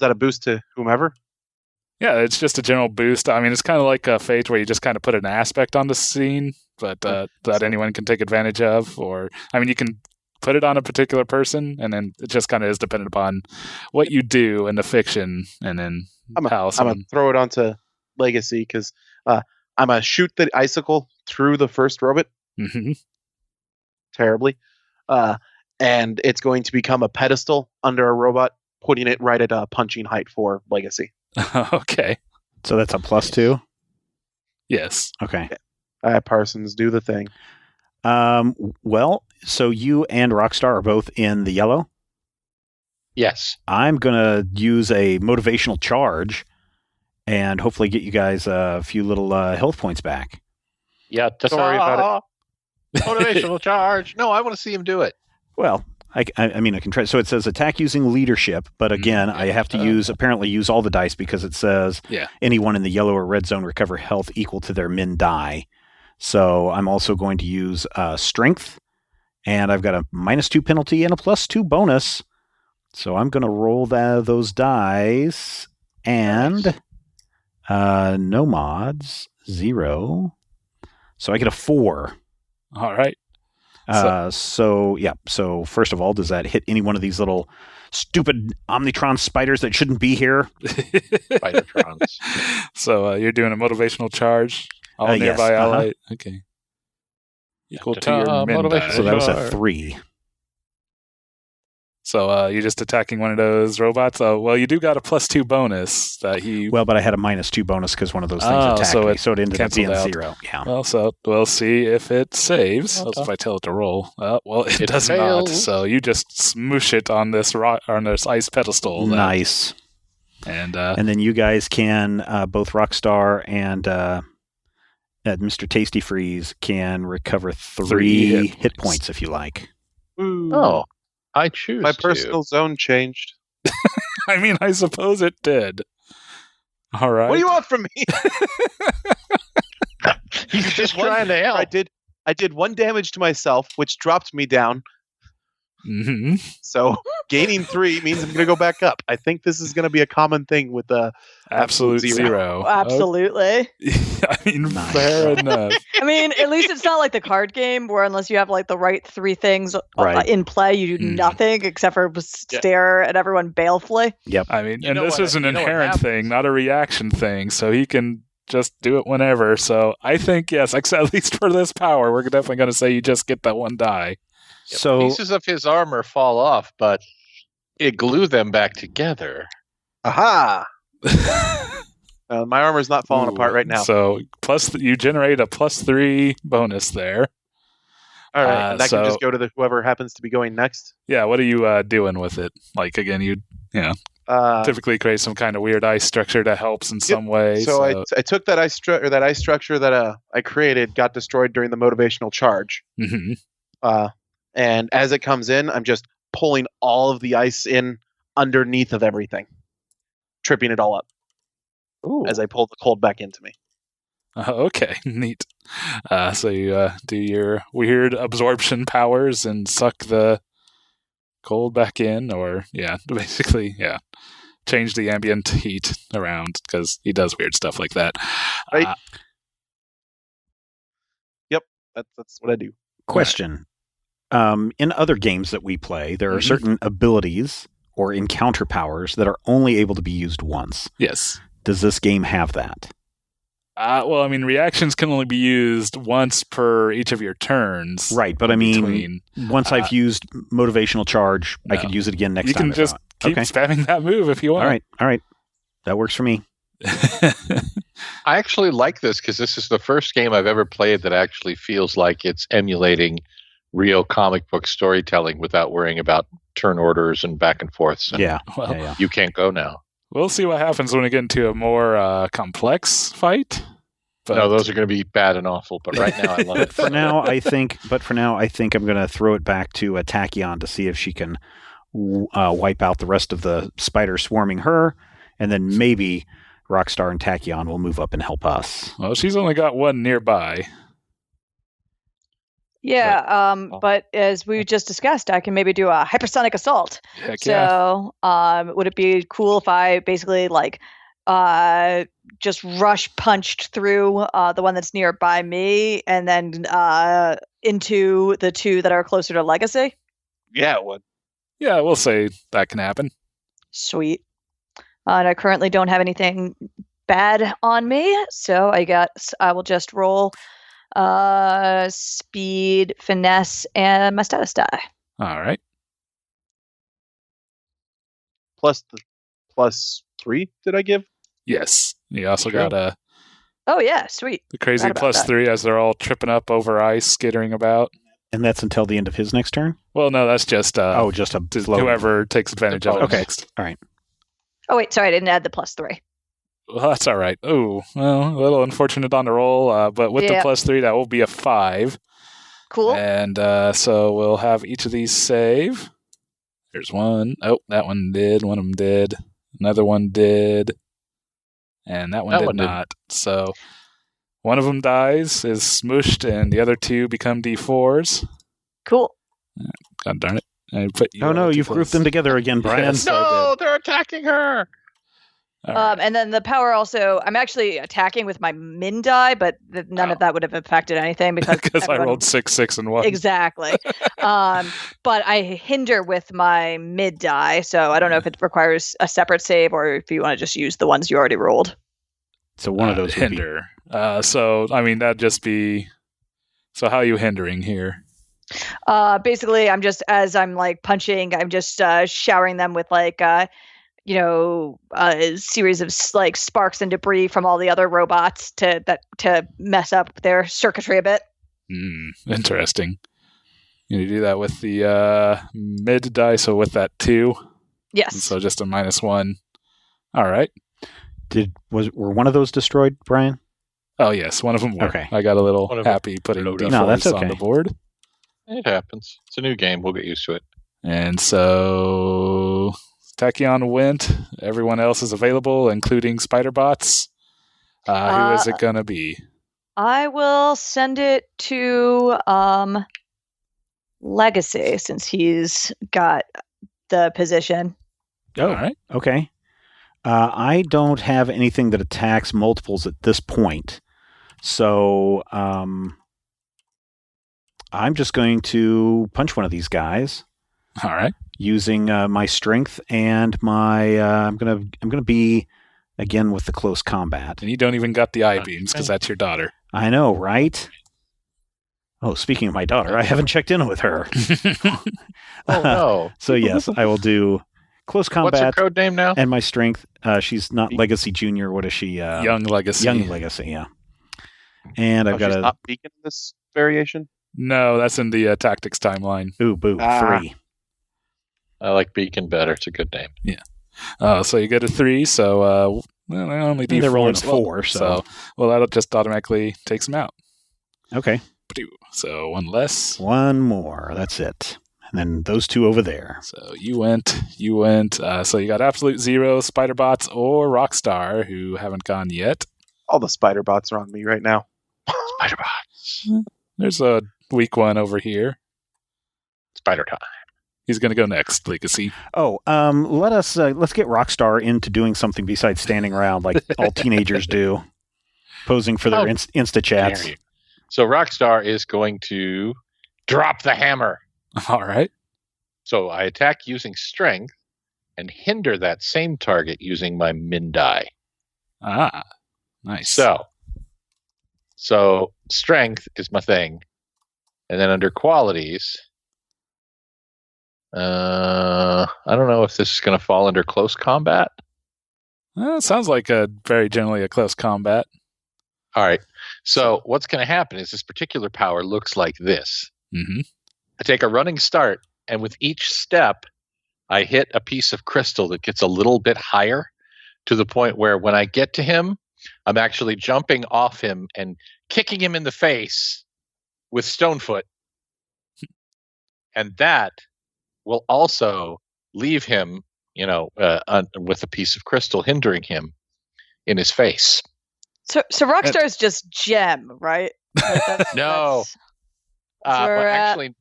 that a boost to whomever? Yeah, it's just a general boost. I mean, it's kind of like a Fate where you just kind of put an aspect on the scene, but that anyone can take advantage of. Or, I mean, you can put it on a particular person, and then it just kind of is dependent upon what you do in the fiction, and then I'm going to throw it onto Legacy, because I'm going to shoot the icicle through the first robot. Mm-hmm. Terribly. And it's going to become a pedestal under a robot, putting it right at a punching height for Legacy. Okay. So that's a +2? Yes. Okay. All right, Parsons, do the thing. Well, so you and Rockstar are both in the yellow? Yes. I'm going to use a motivational charge and hopefully get you guys a few little health points back. Yeah, Don't worry about it. Motivational charge. No, I want to see him do it. Well, I mean, I can try. So it says attack using leadership, but again, I have to apparently use all the dice because it says anyone in the yellow or red zone recover health equal to their min die. So I'm also going to use strength, and I've got a -2 penalty and a +2 bonus. So I'm going to roll those dice, and no mods, 0. So I get a 4. All right. So first of all, does that hit any one of these little stupid Omnitron spiders that shouldn't be here? Spidertrons. So you're doing a motivational charge? All nearby ally? Okay. Equal to your min die. So that was a 3. So you're just attacking one of those robots? Oh, well, you do got a +2 bonus that he... Well, but I had a -2 bonus because one of those things attacked me, so it ended up being 0. Yeah. Well, so we'll see if it saves. If I tell it to roll. Well, it does not. So you just smoosh it on this ice pedestal. Nice. And then you guys can, both Rockstar and Mr. Tasty Freeze can recover 3 hit points if you like. Ooh. Oh. I choose My personal zone changed. I mean, I suppose it did. All right. What do you want from me? He's just trying to help. I did 1 damage to myself, which dropped me down. Mm-hmm. So gaining 3 means I'm going to go back up. I think this is going to be a common thing with the absolute zero. Absolutely. I mean, fair enough. I mean, at least it's not like the card game where unless you have like the right 3 things in play, you do nothing except for stare at everyone balefully. Yep. I mean, and this is an inherent thing, not a reaction thing. So he can just do it whenever. So I think, yes, at least for this power, we're definitely going to say you just get that 1 die. So pieces of his armor fall off, but it glued them back together. Aha! My armor's not falling apart right now. So you generate a +3 bonus there. All right, and that can just go to whoever happens to be going next. Yeah, what are you doing with it? Like again, you typically create some kind of weird ice structure that helps in some way. So I took that ice structure that I created, got destroyed during the motivational charge. Mm-hmm. And as it comes in, I'm just pulling all of the ice in underneath of everything, tripping it all up. Ooh. As I pull the cold back into me. Okay, neat. So you do your weird absorption powers and suck the cold back in, or basically change the ambient heat around because he does weird stuff like that. Right. Yep, that's what I do. Question. In other games that we play, there are certain abilities or encounter powers that are only able to be used once. Yes. Does this game have that? Well, I mean, reactions can only be used once per each of your turns. Right, but I mean, once I've used motivational charge, I could use it again next time. You can just keep spamming that move if you want. All right. That works for me. I actually like this because this is the first game I've ever played that actually feels like it's emulating real comic book storytelling without worrying about turn orders and back and forths. And you can't go now. We'll see what happens when we get into a more complex fight. But no, those are going to be bad and awful. But right now, I love it. For now, I think I'm going to throw it back to Tachyon to see if she can wipe out the rest of the spiders swarming her, and then maybe Rockstar and Tachyon will move up and help us. Well, she's only got one nearby. Yeah, but as we just discussed, I can maybe do a hypersonic assault. Heck yeah. So, would it be cool if I basically just rush punched through the one that's nearby me, and then into the 2 that are closer to Legacy? Yeah, it would. Yeah, we'll say that can happen. Sweet. And I currently don't have anything bad on me, so I will just roll speed, finesse, and my status die. All right. Plus 3 did I give? Yes. You also got a... Oh, yeah, sweet. The crazy +3 as they're all tripping up over ice, skittering about. And that's until the end of his next turn? Well, no, that's just just a whoever takes advantage of it Okay. next. All right. Oh, wait, sorry, I didn't add the +3. Well, that's all right. Oh, well, a little unfortunate on the roll, but with the +3, that will be a 5. Cool. And so we'll have each of these save. There's one. Oh, that one did. One of them did. Another one did. And that one did not. So one of them dies, is smooshed, and the other 2 become D4s. Cool. God darn it. You've grouped them together again, Brian. Yes, No, they're attacking her. Right. And then the power also, I'm actually attacking with my min die, but none of that would have affected anything because I rolled 6, 6, and 1. Exactly. But I hinder with my mid die, so I don't know if it requires a separate save or if you want to just use the ones you already rolled. So one of those would hinder. So I mean that'd just be. So how are you hindering here? Basically, I'm just as I'm like punching, I'm just showering them with like a series of like sparks and debris from all the other robots to mess up their circuitry a bit. Interesting. You do that with the mid die, so with that 2. Yes. And so just a -1. All right. Were one of those destroyed, Brian? Oh yes, one of them were. Okay. I got a little happy putting D4s on the board. It happens. It's a new game. We'll get used to it. And so Tachyon went. Everyone else is available, including Spiderbots. Who is it going to be? I will send it to Legacy since he's got the position. Oh, all right. Okay. I don't have anything that attacks multiples at this point. So I'm just going to punch one of these guys. All right. Using my strength and my I'm gonna be again with the close combat. And you don't even got the eye beams because that's your daughter. I know, right? Oh, speaking of my daughter, I haven't checked in with her. Oh no! So yes, I will do close combat. What's her code name now? And my strength. She's not Legacy Junior. What is she? Young Legacy. Young Legacy. Yeah. And I've got she's not Beacon in this variation. No, that's in the tactics timeline. Ooh, boo! 3. I like Beacon better. It's a good name. Yeah. So you get a 3. So only D4. They're rolling 4. So that'll just automatically takes them out. Okay. So one less. One more. That's it. And then those 2 over there. So you went. So you got Absolute Zero, Spiderbots, or Rockstar, who haven't gone yet. All the Spiderbots are on me right now. Spiderbots. There's a weak one over here. Spider time. He's going to go next, Legacy. Oh, let's get Rockstar into doing something besides standing around like all teenagers do, posing for their Insta chats. So Rockstar is going to drop the hammer. All right. So I attack using strength and hinder that same target using my min die. Ah, nice. So strength is my thing. And then under qualities, I don't know if this is going to fall under close combat. It sounds like very generally a close combat. All right. So what's going to happen is this particular power looks like this. Mm-hmm. I take a running start, and with each step, I hit a piece of crystal that gets a little bit higher to the point where when I get to him, I'm actually jumping off him and kicking him in the face with Stonefoot. And that will also leave him, with a piece of crystal hindering him in his face. So Rockstar's just Gem, right? Like no. Well, actually,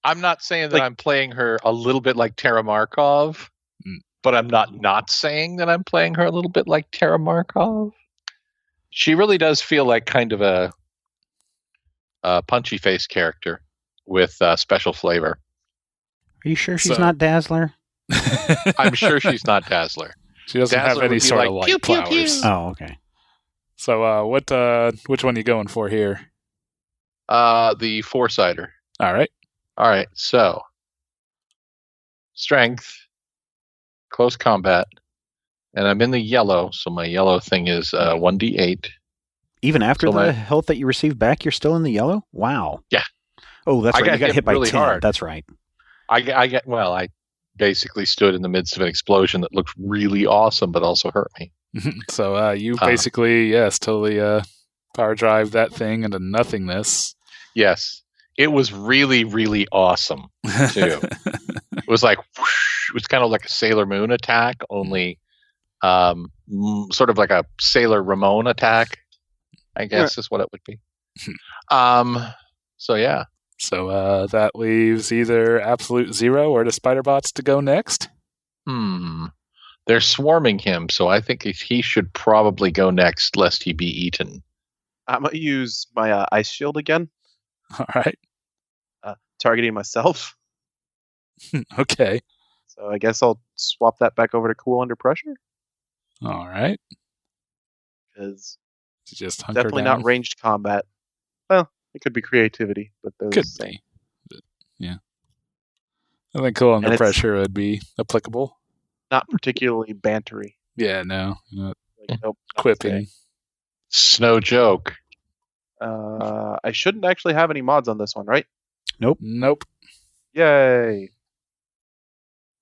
I'm not saying that I'm playing her a little bit like Tara Markov, but I'm not saying that I'm playing her a little bit like Tara Markov. She really does feel like kind of a punchy face character with special flavor. Are you sure she's not Dazzler? I'm sure she's not Dazzler. She doesn't Dazzler have any sort of light pew, pew, powers. pew. Oh, okay. So which one are you going for here? The 4-sider. All right. So strength, close combat, and I'm in the yellow, so my yellow thing is 1d8. Even after the health that you received back, you're still in the yellow? Wow. Yeah. Oh, that's right. You got hit by really 10. hard. That's right. I basically stood in the midst of an explosion that looked really awesome, but also hurt me. So you basically, totally power drive that thing into nothingness. Yes. It was really, really awesome, too. It was like, whoosh, it was kind of like a Sailor Moon attack, only sort of like a Sailor Ramon attack, I guess is what it would be. So, yeah. So that leaves either Absolute Zero or the Spider Bots to go next. They're swarming him, so I think he should probably go next, lest he be eaten. I'm going to use my ice shield again. All right. Targeting myself. Okay. So I guess I'll swap that back over to cool under pressure. All right. Because just definitely not ranged combat. Well, it could be creativity, but those could be. But, yeah. I think cool under pressure would be applicable. Not particularly bantery. Yeah, no. Not nope. Quipping. Snow joke. I shouldn't actually have any mods on this one, right? Nope. Yay.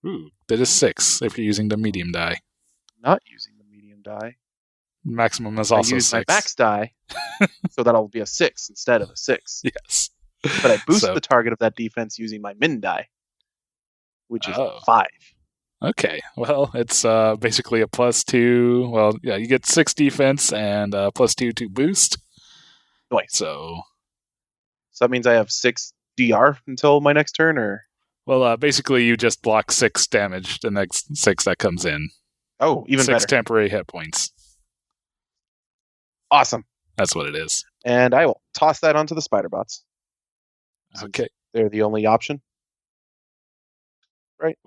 Ooh, that is 6 if you're using the medium die. Not using the medium die. Maximum is also 6. I use my max die, so that'll be a 6 instead of a 6. Yes. But I boost the target of that defense using my min die, which is a 5. Okay, well, it's basically a +2. Well, yeah, you get 6 defense and +2 to boost. Nice. So that means I have 6 DR until my next turn, or? Well, basically you just block 6 damage the next 6 that comes in. Oh, even 6 better. Temporary hit points. Awesome. That's what it is. And I will toss that onto the spider bots. Okay. They're the only option. Right?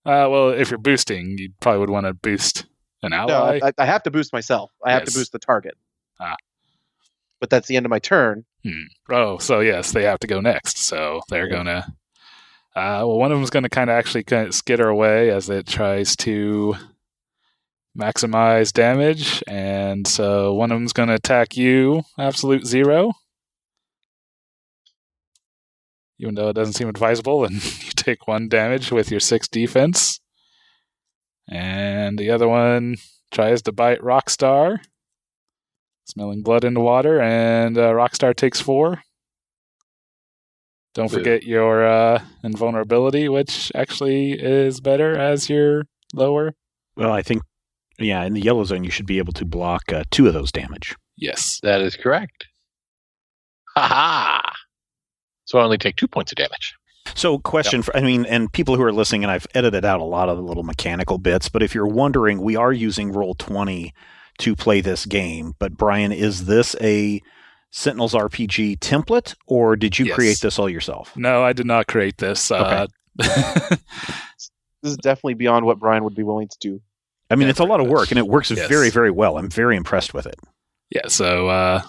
Well, if you're boosting, you probably would want to boost an ally. No, I have to boost myself. I have to boost the target. But that's the end of my turn. Oh, so yes, they have to go next. So they're going to... well, one of them is going to kind of skitter away as it tries to maximize damage. And so one of them is going to attack you, Absolute Zero. Even though it doesn't seem advisable, and you take 1 damage with your 6 defense. And the other one tries to bite Rockstar, smelling blood in the water, and Rockstar takes 4. Don't forget your invulnerability, which actually is better as you're lower. Well, I think, in the yellow zone, you should be able to block 2 of those damage. Yes. That is correct. Ha-ha! So I only take 2 points of damage. So question and people who are listening, and I've edited out a lot of the little mechanical bits, but if you're wondering, we are using Roll20 to play this game. But Brian, is this a Sentinel's RPG template, or did you create this all yourself? No, I did not create this. Okay. This is definitely beyond what Brian would be willing to do. I mean, it's a lot of work, and it works very, very well. I'm very impressed with it. Yeah, so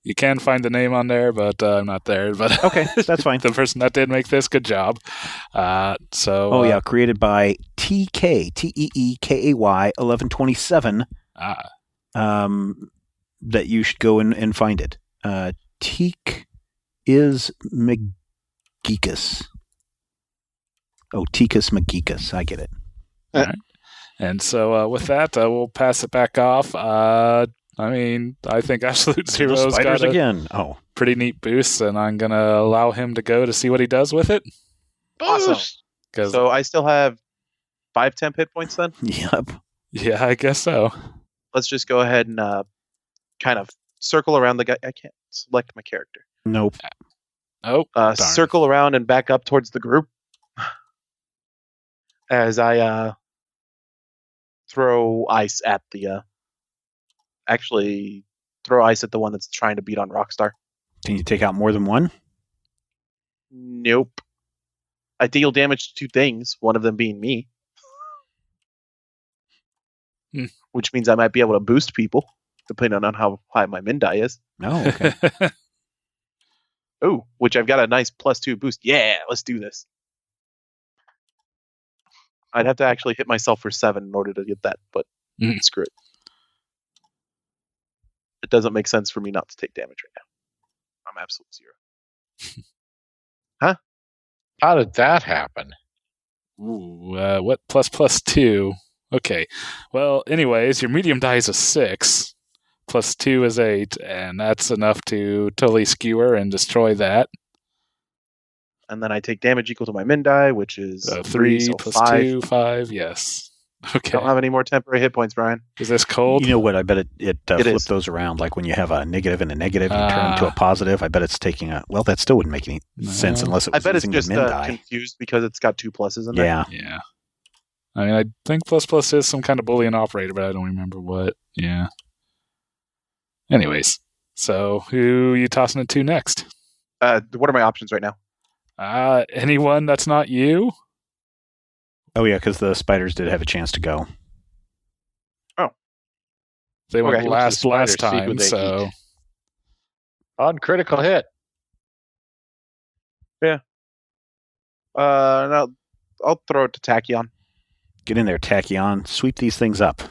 you can find the name on there, but I'm not there. But okay, that's fine. The person that did make this, good job. Created by Teekay 1127. That you should go and find it. Teek is McGeekus. Oh, Teekus McGeekus. I get it. All right. And so with that, we'll pass it back off. I think Absolute Zero's got a pretty neat boost, and I'm going to allow him to go to see what he does with it. Awesome. So I still have 5 temp hit points then? Yep. Yeah, I guess so. Let's just go ahead and kind of circle around the guy. I can't select my character. Nope. Oh, circle around and back up towards the group as I throw ice at the... throw ice at the one that's trying to beat on Rockstar. Can you take out more than one? Nope. I deal damage to 2 things, one of them being me. Which means I might be able to boost people, depending on how high my min die is. Oh, okay. Oh, which I've got a nice +2 boost. Yeah, let's do this. I'd have to actually hit myself for 7 in order to get that, but screw it. It doesn't make sense for me not to take damage right now. I'm Absolute Zero. Huh? How did that happen? Ooh, what ++2? Okay. Well, anyways, your medium die is a 6. +2 is 8, and that's enough to totally skewer and destroy that. And then I take damage equal to my min die, which is 3 so plus 5. 2, 5, yes. Okay. I don't have any more temporary hit points, Brian. Is this cold? You know what? I bet it flipped is. those around. Like when you have a negative and a negative, you turn them to a positive. I bet it's taking a... Well, that still wouldn't make any sense unless it was I bet it's using just the min die. confused because it's got 2 pluses in there. Yeah. I mean, I think ++ is some kind of Boolean operator, but I don't remember what. Yeah. Anyways, so who are you tossing it to next? What are my options right now? Anyone that's not you? Oh, yeah, because the spiders did have a chance to go. They went Okay, last spider seed time, would they so... eat? On critical hit. No, I'll throw it to Tachyon. Get in there, Tachyon. Sweep these things up.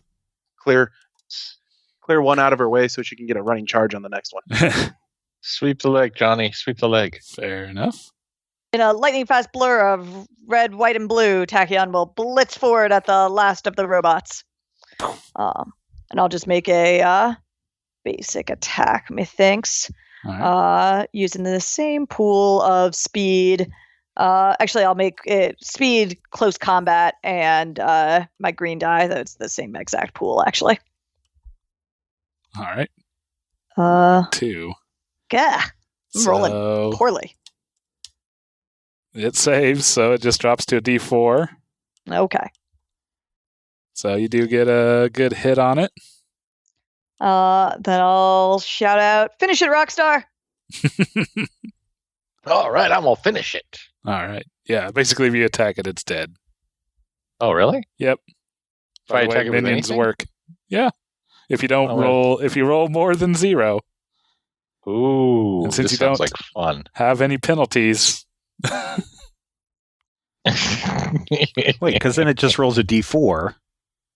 Clear one out of her way so she can get a running charge on the next one. Sweep the leg, Johnny. Sweep the leg. Fair enough. In a lightning fast blur of red, white, and blue, Tachyon will blitz forward at the last of the robots. And I'll just make a basic attack, methinks. Right. Using the same pool of speed. Actually, I'll make it speed, close combat, and my green die. That's the same exact pool, actually. All right. 2. Yeah. I'm rolling poorly. It saves, so it just drops to a D4. Okay. So you do get a good hit on it. Then I'll shout out, "Finish it, Rockstar!" All right, I'm going to finish it. All right. Yeah, basically if you attack it, it's dead. Oh, really? Yep. If I By the way attack it with minions anything? work. Yeah. If you don't if you roll more than 0. Ooh, And since this you sounds don't like fun. have any penalties. Wait, because then it just rolls a D4.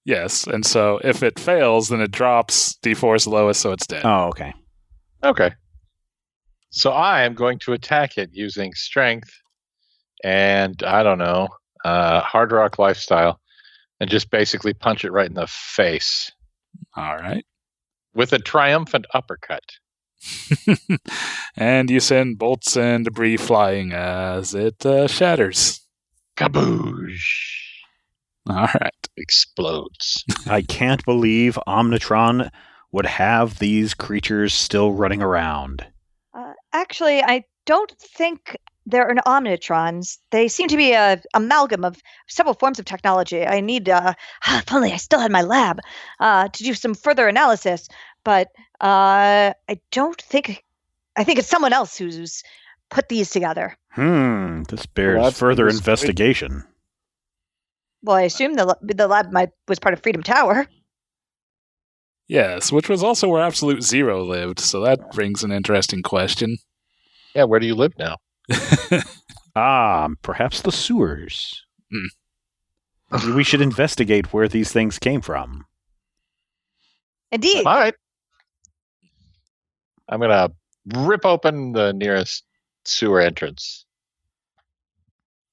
Yes, and so if it fails, then it drops. D4 is the lowest, so it's dead. Oh, okay. Okay. So I am going to attack it using strength and, I don't know, hard rock lifestyle, and just basically punch it right in the face. All right. With a triumphant uppercut. And you send bolts and debris flying as it shatters. Kaboosh. All right. Explodes. I can't believe Omnitron would have these creatures still running around. Actually, I don't think they're an Omnitrons. They seem to be an amalgam of several forms of technology. I need, if only I still had my lab, to do some further analysis. But I don't think, I think it's someone else who's put these together. This bears further investigation. Well, I assume the lab was part of Freedom Tower. Yes, which was also where Absolute Zero lived, so that brings an interesting question. Yeah, where do you live now? Perhaps the sewers. Maybe we should investigate where these things came from. Indeed. All right. I'm going to rip open the nearest sewer entrance.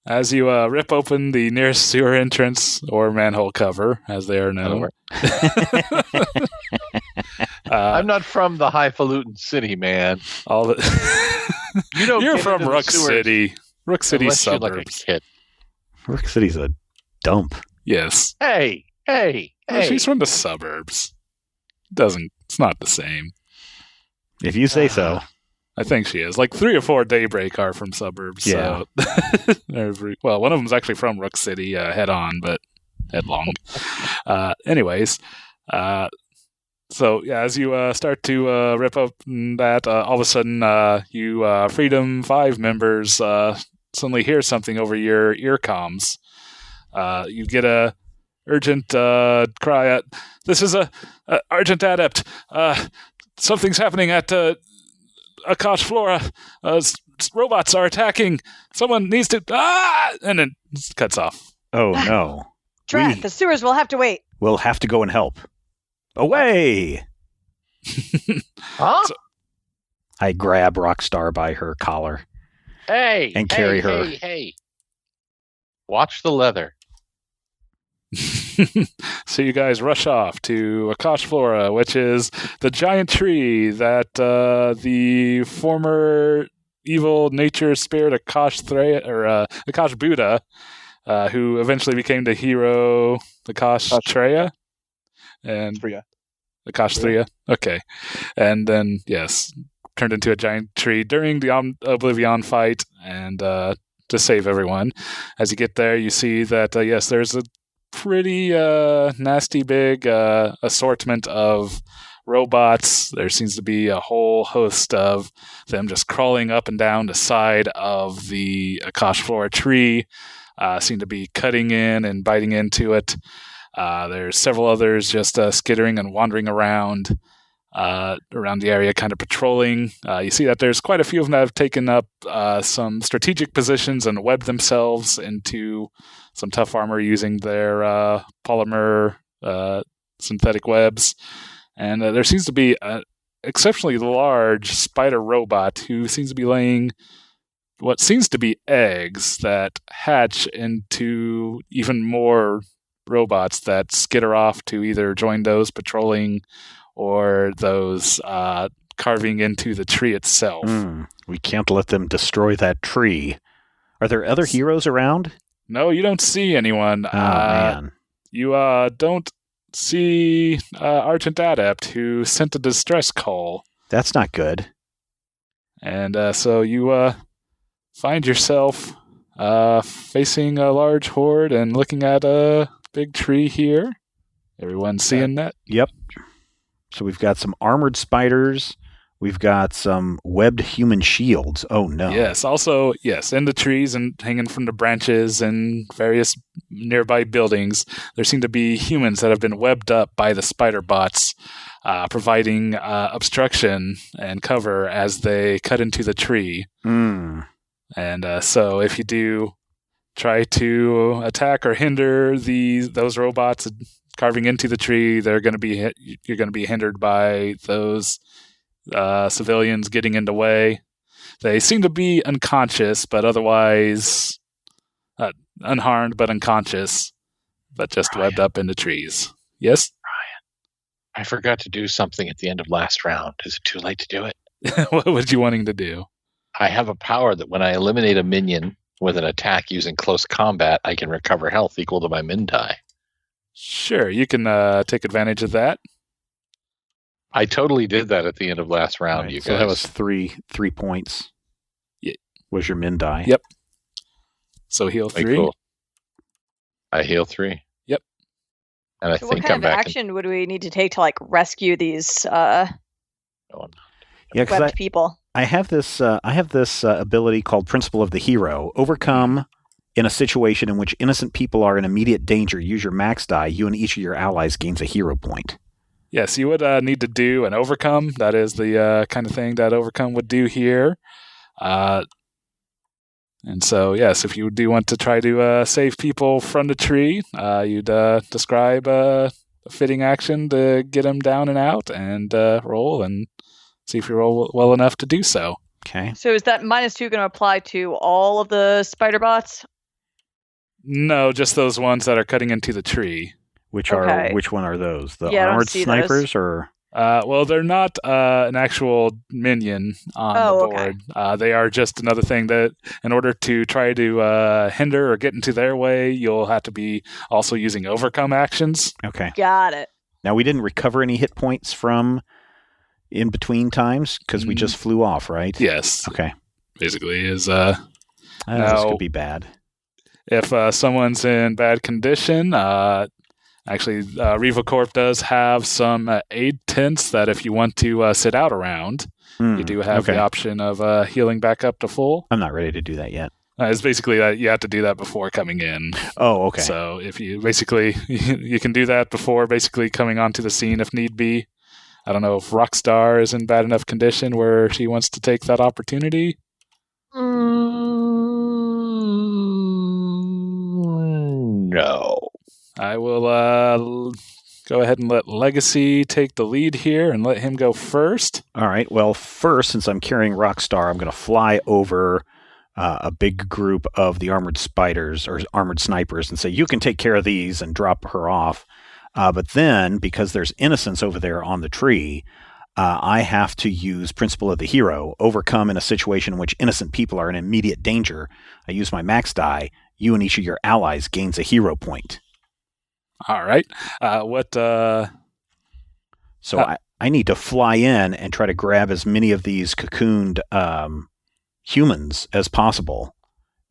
As you rip open the nearest sewer entrance, or manhole cover, as they are known. I'm not from the highfalutin city, man. You're from Rook City. Rook City suburbs. Like a kid. Rook City's a dump. Yes. Hey. Well, she's from the suburbs. It's not the same. If you say so. I think she is. Like 3 or 4 Daybreak are from suburbs. Yeah. So well, one of them's actually from Rook City, head on, but headlong. Anyways, so yeah, as you start to rip open that, all of a sudden, you Freedom 5 members suddenly hear something over your ear comms. You get a urgent cry out. This is a Argent Adept. Something's happening at Akash Flora. Robots are attacking. Someone needs to... And then it cuts off. Oh, no. Drat, the sewers will have to wait. We'll have to go and help. Away! Huh? I grab Rockstar by her collar. Hey! And carry her. Hey! Watch the leather. So you guys rush off to Akash Flora, which is the giant tree that the former evil nature spirit Akash Buddha, who eventually became the hero Akash Treya, and Akash Thriya. Okay, and then turned into a giant tree during the Oblivion fight, and to save everyone. As you get there, you see that there's a pretty nasty big assortment of robots. There seems to be a whole host of them just crawling up and down the side of the Akash Flora tree, seem to be cutting in and biting into it. There's several others just skittering and wandering around the area, kind of patrolling. You see that there's quite a few of them that have taken up some strategic positions and webbed themselves into some tough armor using their polymer synthetic webs. And there seems to be an exceptionally large spider robot who seems to be laying what seems to be eggs that hatch into even more robots that skitter off to either join those patrolling or those carving into the tree itself. We can't let them destroy that tree. Are there other heroes around? No, you don't see anyone. Oh, man. You don't see Argent Adept, who sent a distress call. That's not good. And so you find yourself facing a large horde and looking at a big tree here. Everyone seeing that? Yep. So we've got some armored spiders. We've got some webbed human shields. Oh, no. Yes. Also, in the trees and hanging from the branches and various nearby buildings, there seem to be humans that have been webbed up by the spider bots, providing obstruction and cover as they cut into the tree. And so if you do try to attack or hinder those robots carving into the tree, you're going to be hindered by those civilians getting in the way. They seem to be unconscious, but otherwise unharmed, but unconscious, but just webbed up in the trees. Yes? Ryan, I forgot to do something at the end of last round. Is it too late to do it? What was you wanting to do? I have a power that when I eliminate a minion with an attack using close combat, I can recover health equal to my min die. Sure, you can take advantage of that. I totally did that at the end of last round, right, you guys. So that was three points. Yeah. Was your min die? Yep. So heal 3. Cool. I heal 3. Yep. And I so think what kind I'm of back action would we need to take to rescue these webbed people? I have this ability called Principle of the Hero. Overcome in a situation in which innocent people are in immediate danger. Use your max die. You and each of your allies gains a hero point. Yes, you would need to do an overcome. That is the kind of thing that overcome would do here. And so, yes, if you do want to try to save people from the tree, you'd describe a fitting action to get them down and out and roll and see if you roll well enough to do so. Okay. So is that -2 going to apply to all of the spider bots? No, just those ones that are cutting into the tree. Which one are those? The Yeah, armored snipers or? Well, they're not an actual minion on the board. Okay. They are just another thing that, in order to try to hinder or get into their way, you'll have to be also using overcome actions. Okay. Got it. Now, we didn't recover any hit points from in between times because we just flew off, right? Yes. Okay. Basically, is this could be bad. If someone's in bad condition, actually, RevoCorp does have some aid tents that if you want to sit out around, you do have the option of healing back up to full. I'm not ready to do that yet. It's basically that you have to do that before coming in. Oh, okay. So if you basically, you can do that before basically coming onto the scene if need be. I don't know if Rockstar is in bad enough condition where she wants to take that opportunity. No. I will go ahead and let Legacy take the lead here and let him go first. All right. Well, first, since I'm carrying Rockstar, I'm going to fly over a big group of the armored spiders or armored snipers and say, you can take care of these, and drop her off. But then, because there's innocents over there on the tree, I have to use Principle of the Hero, overcome in a situation in which innocent people are in immediate danger. I use my max die. You and each of your allies gains a hero point. All right. So I need to fly in and try to grab as many of these cocooned humans as possible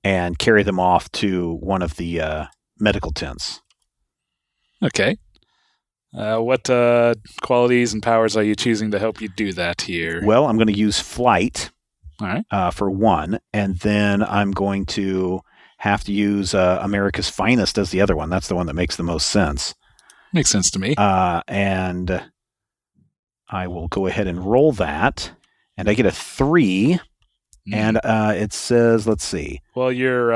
and carry them off to one of the medical tents. Okay. What qualities and powers are you choosing to help you do that here? Well, I'm going to use flight All right. For one, and then I'm going to have to use America's Finest as the other one. That's the one that makes the most sense. Makes sense to me. And I will go ahead and roll that, and I get a 3. And it says, let's see. Well, you're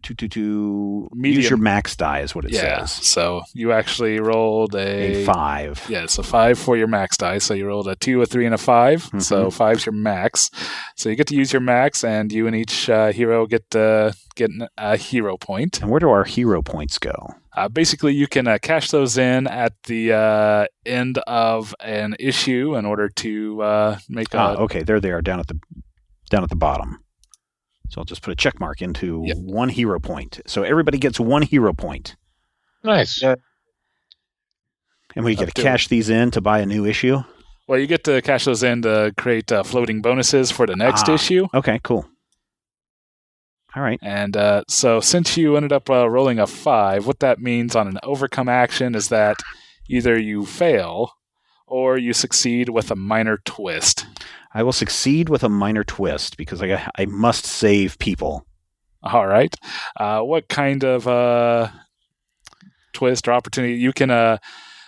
use your max die is what it says. So you actually rolled a 5. Yeah, it's a 5 for your max die. So you rolled a 2, a 3, and a 5. Mm-hmm. So 5's your max. So you get to use your max, and you and each hero get a hero point. And where do our hero points go? Basically, you can cash those in at the end of an issue in order to make a... okay, there they are down at the bottom. So I'll just put a check mark into 1 hero point. So everybody gets 1 hero point. Nice. And we get to cash these in to buy a new issue? Well, you get to cash those in to create floating bonuses for the next issue. Okay, cool. All right. And so since you ended up rolling a 5, what that means on an overcome action is that either you fail or you succeed with a minor twist. I will succeed with a minor twist because I must save people. All right. What kind of twist or opportunity? You can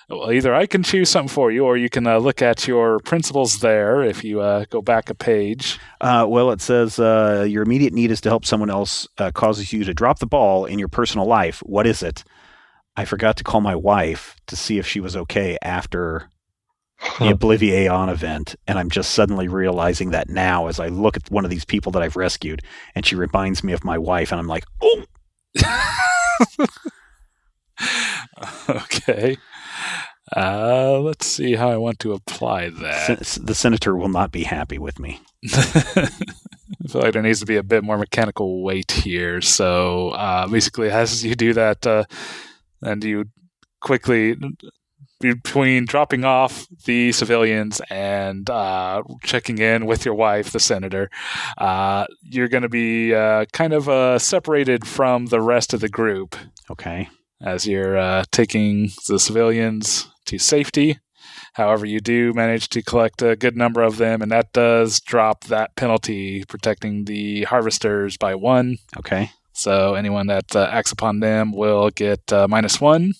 either I can choose something for you, or you can look at your principles there if you go back a page. Well, it says your immediate need is to help someone else causes you to drop the ball in your personal life. What is it? I forgot to call my wife to see if she was okay after the Oblivion event, and I'm just suddenly realizing that now as I look at one of these people that I've rescued, and she reminds me of my wife, and I'm like, oh! Okay. Let's see how I want to apply that. The senator will not be happy with me. I feel like there needs to be a bit more mechanical weight here. So basically, as you do that, and you quickly... between dropping off the civilians and checking in with your wife, the senator, you're going to be kind of separated from the rest of the group. Okay. As you're taking the civilians to safety. However, you do manage to collect a good number of them, and that does drop that penalty, protecting the harvesters by 1. Okay. So anyone that acts upon them will get -1.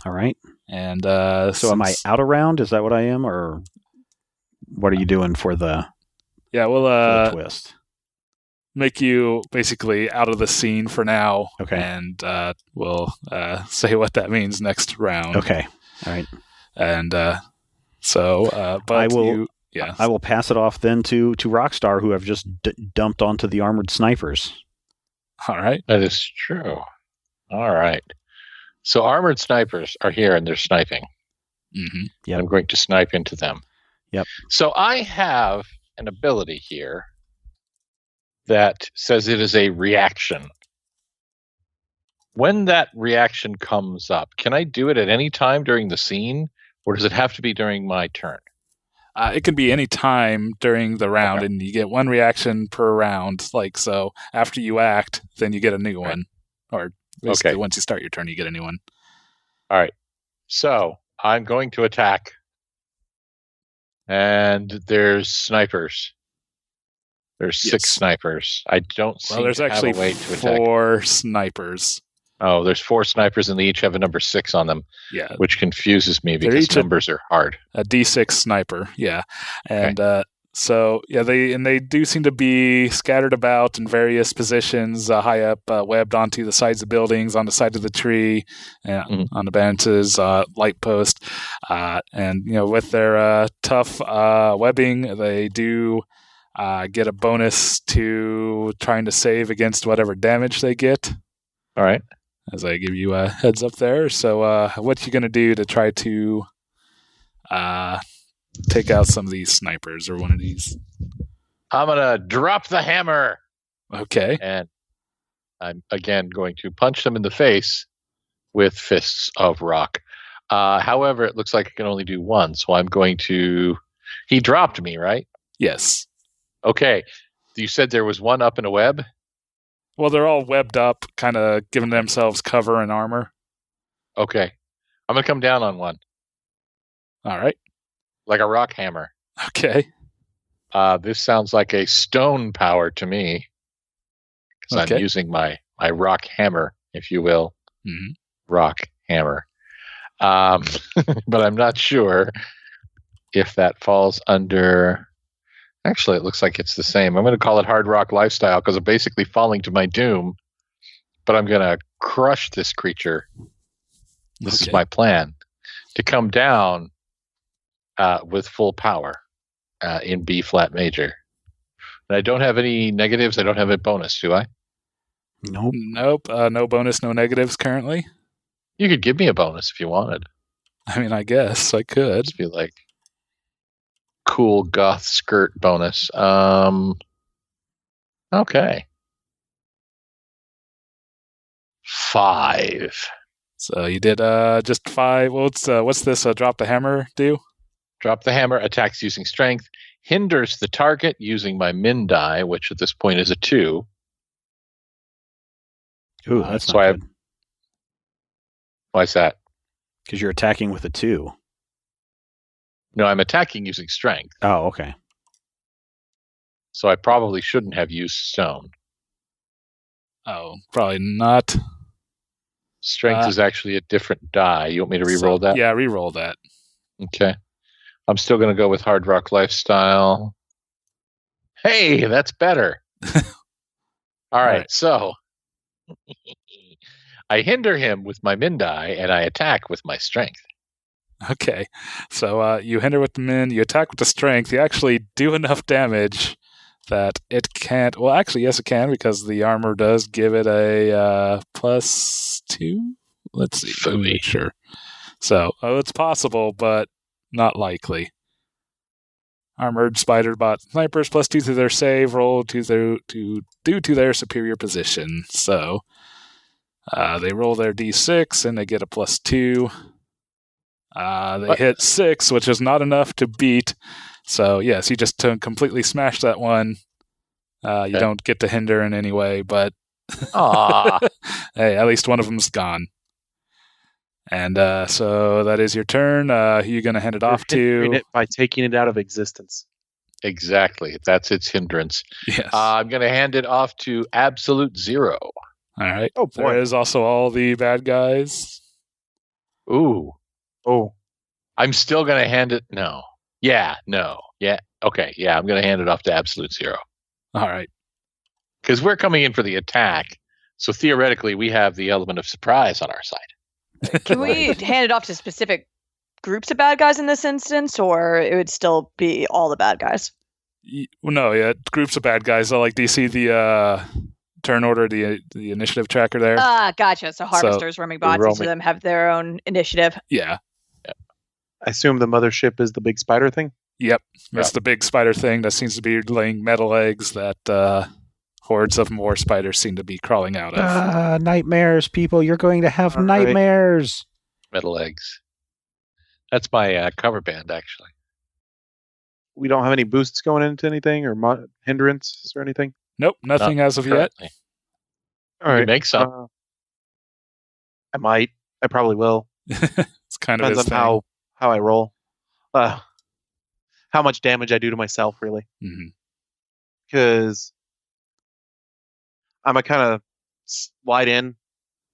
All right. And so am I out around? Is that what I am? Or what are you doing for the we'll for the twist? Make you basically out of the scene for now. Okay. And we'll say what that means next round. Okay. All right. And but I will I will pass it off then to Rockstar, who have just dumped onto the armored snipers. All right. That is true. All right. So armored snipers are here and they're sniping. Mm-hmm. Yep. I'm going to snipe into them. Yep. So I have an ability here that says it is a reaction. When that reaction comes up, can I do it at any time during the scene, or does it have to be during my turn? It can be any time during the round, and you get 1 reaction per round. Like, so after you act, then you get a new one. Or basically, once you start your turn, you get a new one. All right. So I'm going to attack. And there's snipers. There's 6 snipers. I don't see there's actually a way to attack. 4 snipers. Oh, there's 4 snipers, and they each have a number 6 on them. Yeah. Which confuses me because numbers are hard. A D6 sniper, yeah. And they do seem to be scattered about in various positions, high up, webbed onto the sides of buildings, on the side of the tree, on the benches, light post. And with their tough webbing, they do get a bonus to trying to save against whatever damage they get. All right. As I give you a heads up there. So what you going to do to try to take out some of these snipers or one of these? I'm going to drop the hammer. Okay. And I'm, again, going to punch them in the face with fists of rock. However, it looks like I can only do one, so I'm going to... He dropped me, right? Yes. Okay. You said there was one up in a web? Well, they're all webbed up, kind of giving themselves cover and armor. Okay. I'm going to come down on one. All right. Like a rock hammer. Okay. This sounds like a stone power to me. Because I'm using my rock hammer, if you will. Mm-hmm. Rock hammer. But I'm not sure if that falls under... Actually, it looks like it's the same. I'm going to call it Hard Rock Lifestyle because I'm basically falling to my doom. But I'm going to crush this creature. This is my plan. To come down with full power in B flat major. And I don't have any negatives. I don't have a bonus, do I? Nope. Nope. No bonus, no negatives currently. You could give me a bonus if you wanted. I mean, I guess I could. Just be like... cool goth skirt bonus. Okay. 5. So you did just 5. What's this drop the hammer do? Drop the hammer, attacks using strength, hinders the target using my min die, which at this point is a 2. Ooh, that's so not good. Why's that? Because you're attacking with a 2. No, I'm attacking using strength. Oh, okay. So I probably shouldn't have used stone. Oh, probably not. Strength is actually a different die. You want me to re-roll that? Yeah, re-roll that. Okay. I'm still going to go with Hard Rock Lifestyle. Hey, that's better. All right, so I hinder him with my min die, and I attack with my strength. Okay, so you hinder with the min, you attack with the strength. You actually do enough damage that it can't... Well, actually, yes, it can, because the armor does give it a +2. Let's see, let me make sure. So, it's possible, but not likely. Armored spider bot snipers +2 to their save roll due to their superior position. So, they roll their d6, and they get a +2. They hit 6, which is not enough to beat. So, yes, you just completely smash that one. You don't get to hinder in any way, but hey, at least one of them's gone. And so that is your turn. You're going to hand it off to... it by taking it out of existence. Exactly. That's its hindrance. Yes. I'm going to hand it off to Absolute Zero. All right. Oh, boy. There is also all the bad guys. Ooh. Oh. I'm still going to hand it... No. Yeah. No. Yeah. Okay. Yeah, I'm going to hand it off to Absolute Zero. All right. Because we're coming in for the attack. So theoretically, we have the element of surprise on our side. Can we hand it off to specific groups of bad guys in this instance, or it would still be all the bad guys? No, yeah, groups of bad guys. So, do you see the turn order, the initiative tracker there? Gotcha. So harvesters, roaming bots, each of them have their own initiative. Yeah. I assume the mothership is the big spider thing? Yep. That's the big spider thing that seems to be laying metal eggs that hordes of more spiders seem to be crawling out of. Nightmares, people. You're going to have nightmares. Metal eggs. That's my cover band, actually. We don't have any boosts going into anything or hindrance or anything? Nope, nothing as of currently. yet. All right. Make some. I might. I probably will. It's kind of depends his on thing. how I roll. How much damage I do to myself, really. Because I'm a kind of slide in,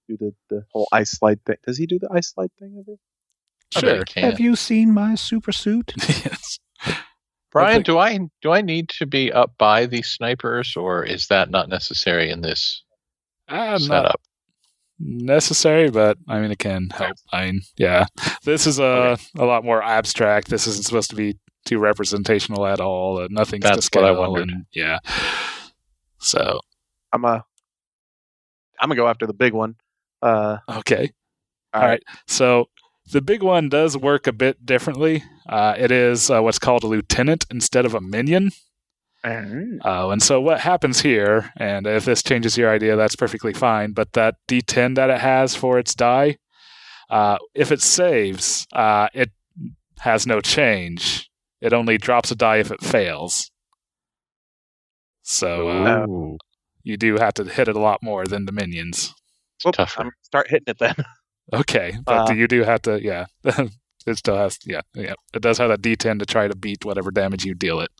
do the whole ice slide thing. Does he do the ice slide thing ever? Sure. Have you seen my super suit? Yes. Brian, do I need to be up by these snipers, or is that not necessary in this setup? Not necessary, but I mean it can help. This is a lot more abstract. This isn't supposed to be too representational at all. Nothing's to That's scale. what I wondered. Yeah. So I'm gonna go after the big one. okay. All right. So the big one does work a bit differently. It is what's called a lieutenant instead of a minion. And so what happens here, and if this changes your idea, that's perfectly fine, but that D10 that it has for its die, if it saves, it has no change. It only drops a die if it fails. So you do have to hit it a lot more than the minions. Tougher. I'm gonna start hitting it then. Okay, but you do have to, yeah. It still has, yeah. It does have that D10 to try to beat whatever damage you deal it.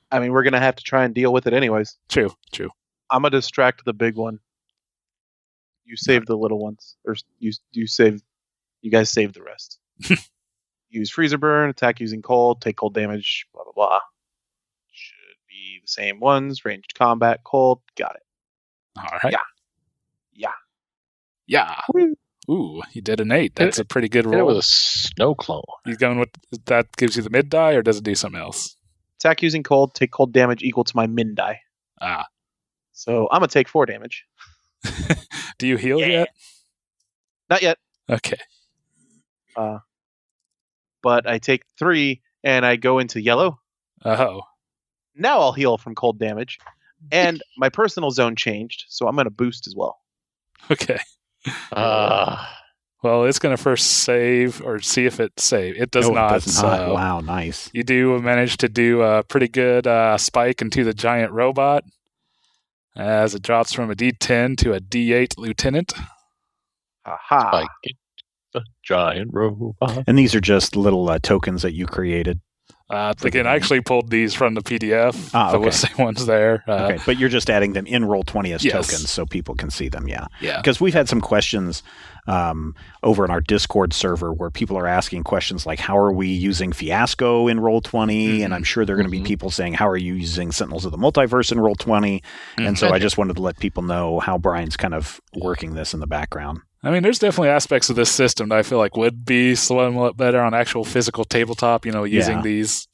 I mean, we're gonna have to try and deal with it anyways. True. I'm gonna distract the big one. You save the little ones, or you save. You guys save the rest. Use freezer burn, attack using cold, take cold damage. Blah blah blah. Should be the same ones. Ranged combat, cold. Got it. All right. Yeah. Ooh, you did an 8. That's a pretty good It roll. was a snow clone. You going with that? Gives you the mid die, or does it do something else? Attack using cold, take cold damage equal to my min die. So I'm gonna take 4 damage. Do you heal yet? Not yet. Okay. But I take 3 and I go into yellow. Oh. Now I'll heal from cold damage. And my personal zone changed, so I'm going to boost as well. Okay. Well, it's going to first save or see if it saves. It does not. It does not. So Wow, nice. you do manage to do a pretty good spike into the giant robot as it drops from a D10 to a D8 lieutenant. Aha. Spike the giant robot. And these are just little tokens that you created. Again, I actually pulled these from the PDF. Okay. The same ones there. Okay, but you're just adding them in Roll20 as yes. tokens so people can see them, yeah. Yeah. Because we've had some questions over in our Discord server where people are asking questions like, how are we using Fiasco in Roll20? Mm-hmm. And I'm sure there are going to be people saying, how are you using Sentinels of the Multiverse in Roll20? And so I just wanted to let people know how Brian's kind of working this in the background. I mean, there's definitely aspects of this system that I feel like would be somewhat better on actual physical tabletop, using these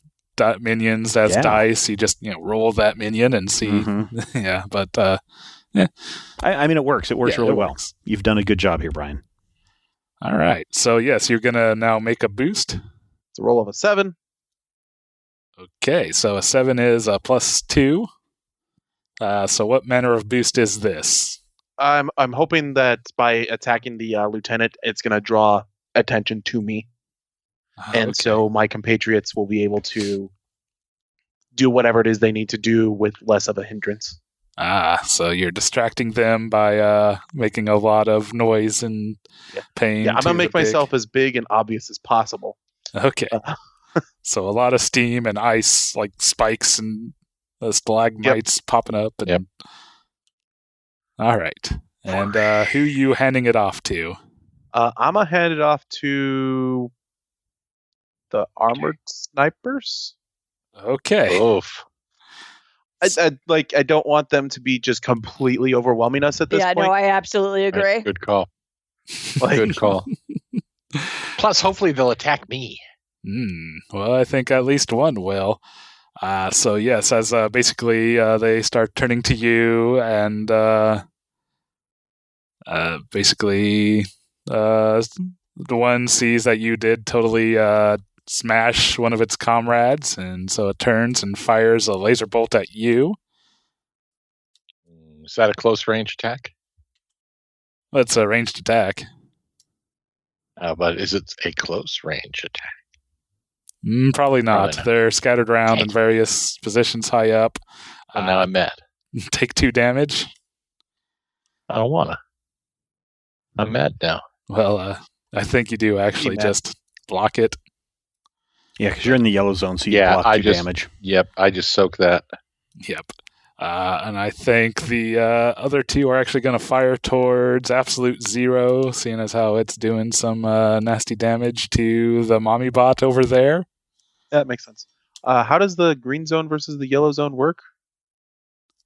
minions as dice. You just, roll that minion and see. Mm-hmm. Yeah, but, yeah. I mean, it works. It works really well. Works. You've done a good job here, Brian. All right. So, yes, you're going to now make a boost. It's a roll of a 7. Okay, so a 7 is a +2. So what manner of boost is this? I'm hoping that by attacking the lieutenant, it's going to draw attention to me. And so my compatriots will be able to do whatever it is they need to do with less of a hindrance. So you're distracting them by making a lot of noise and pain. Yeah, I'm going to make myself as big and obvious as possible. Okay. So a lot of steam and ice, like spikes and stalagmites popping up. And, all right. And who you handing it off to? I'm going to hand it off to the armored snipers. Okay. Oof. I don't want them to be just completely overwhelming us at this point. Yeah, no, I absolutely agree. Good call. Good call. Plus, hopefully they'll attack me. Well, I think at least one will. So yes, as basically they start turning to you, and basically the one sees that you did totally smash one of its comrades, and so it turns and fires a laser bolt at you. Is that a close range attack? Well, it's a ranged attack. But is it a close range attack? Probably not. They're scattered around in various positions high up. And now I'm mad. Take 2 damage. I don't wanna. I'm mad now. Well, I think you do actually just block it. Yeah, because you're in the yellow zone, so you block 2 damage. Yep, I just soak that. Yep. And I think the other 2 are actually going to fire towards Absolute Zero, seeing as how it's doing some nasty damage to the mommy bot over there. That makes sense. How does the green zone versus the yellow zone work?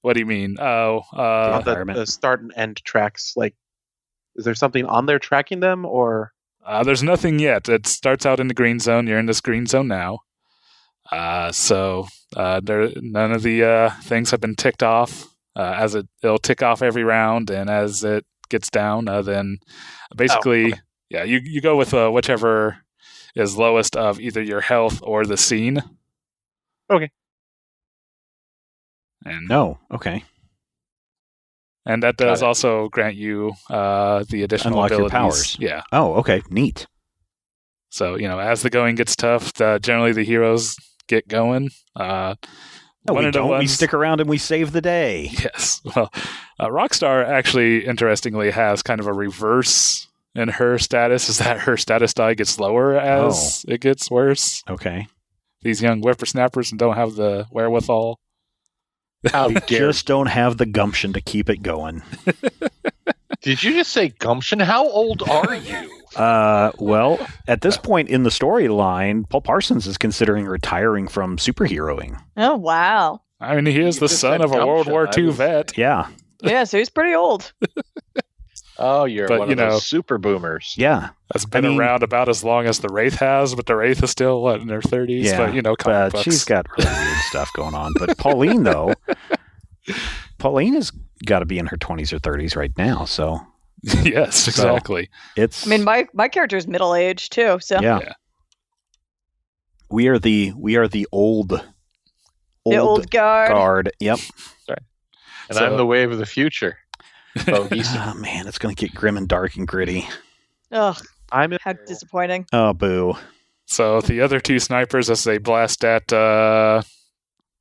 What do you mean? The start and end tracks. Like, is there something on there tracking them, or? There's nothing yet. It starts out in the green zone. You're in this green zone now. So none of the things have been ticked off. It'll tick off every round, and as it gets down, then basically, you go with whichever is lowest of either your health or the scene. Okay. And okay. And that does also grant you the additional unlock abilities. Your powers. Yeah. Oh, okay. Neat. So, as the going gets tough, generally the heroes get going. We stick around and we save the day. Yes. Well, Rockstar actually, interestingly, has kind of a reverse in her status, is that her status die gets lower as it gets worse. Okay. These young whippersnappers don't have the wherewithal. Just don't have the gumption to keep it going. Did you just say gumption? How old are you? Well, at this point in the storyline, Paul Parsons is considering retiring from superheroing. Oh, wow. I mean, he is the son of a World War II vet. Yeah. Yeah, so he's pretty old. Oh, you're one of those super boomers. Yeah. That's been around about as long as the Wraith has, but the Wraith is still, in their 30s? Yeah, but she's got really weird stuff going on. But Pauline, though, has got to be in her 20s or 30s right now, so... Yes, exactly. It's. I mean, my character is middle-aged, too, so... Yeah. We are the old guard. Yep. Sorry. And I'm the wave of the future. Oh, man, it's going to get grim and dark and gritty. Ugh, how disappointing. Oh, boo. So the other two snipers, as they blast at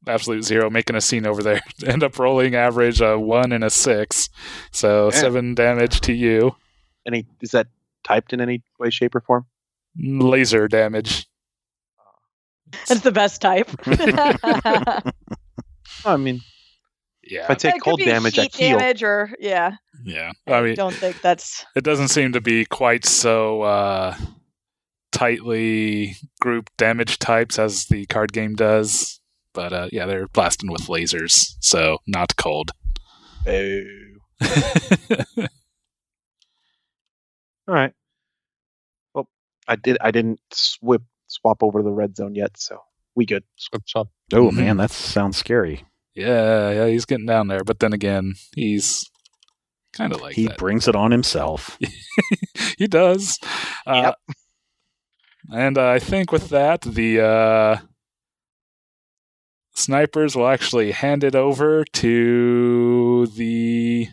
Absolute Zero, making a scene over there, end up rolling average 1 and a 6. So 7 damage to you. Is that typed in any way, shape, or form? Laser damage. That's the best type. I mean... Yeah, if I take cold damage, I heal. Yeah. I mean, don't think that's. It doesn't seem to be quite so tightly grouped damage types as the card game does, but they're blasting with lasers, so not cold. Boo. All right. Well, I didn't swap over to the red zone yet, so we good. Swap. Oh man, that sounds scary. Yeah, he's getting down there. But then again, he's kind of like he that. Brings it on himself. He does. Yep. And I think with that, the snipers will actually hand it over to the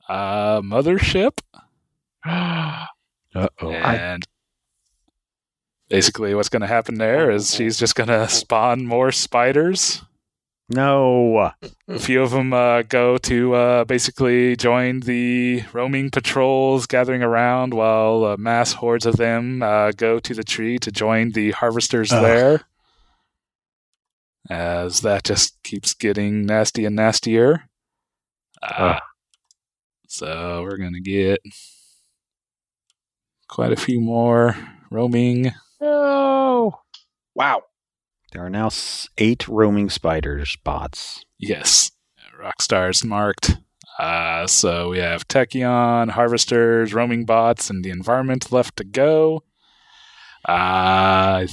mothership. Uh-oh. And basically what's going to happen there is she's just going to spawn more spiders. No. A few of them go to basically join the roaming patrols gathering around, while mass hordes of them go to the tree to join the harvesters there. As that just keeps getting nasty and nastier. So we're going to get quite a few more roaming. Oh, wow. There are now 8 roaming spiders bots. Yes. Rockstar's marked. So we have Tachyon, harvesters, roaming bots, and the environment left to go. I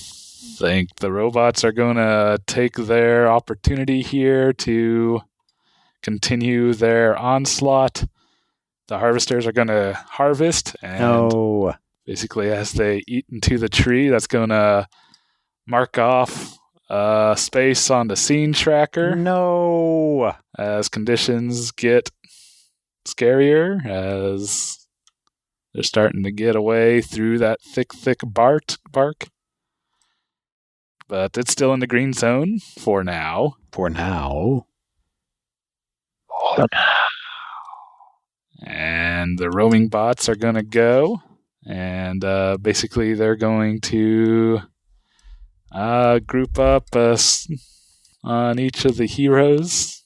think the robots are going to take their opportunity here to continue their onslaught. The harvesters are going to harvest, and basically as they eat into the tree, that's going to mark off space on the scene tracker. No. As conditions get scarier, as they're starting to get away through that thick bark. But it's still in the green zone for now. And the roaming bots are going to go. And basically they're going to group up on each of the heroes,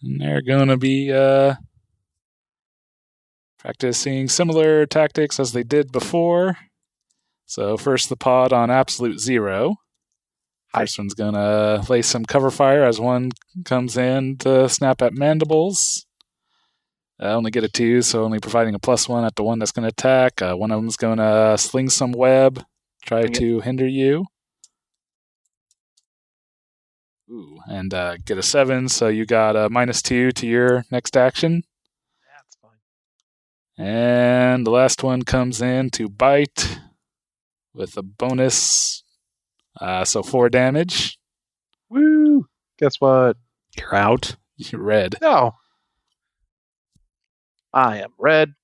and they're going to be practicing similar tactics as they did before. So first the pod on Absolute Zero. First one's going to lay some cover fire as one comes in to snap at mandibles. Only get a 2, so only providing a +1 at the one that's going to attack. One of them's going to sling some web, try to hinder you. Ooh, and get a 7, so you got a -2 to your next action. That's fine. And the last one comes in to bite with a bonus, so 4 damage. Woo! Guess what? You're out. You're red. No. I am red,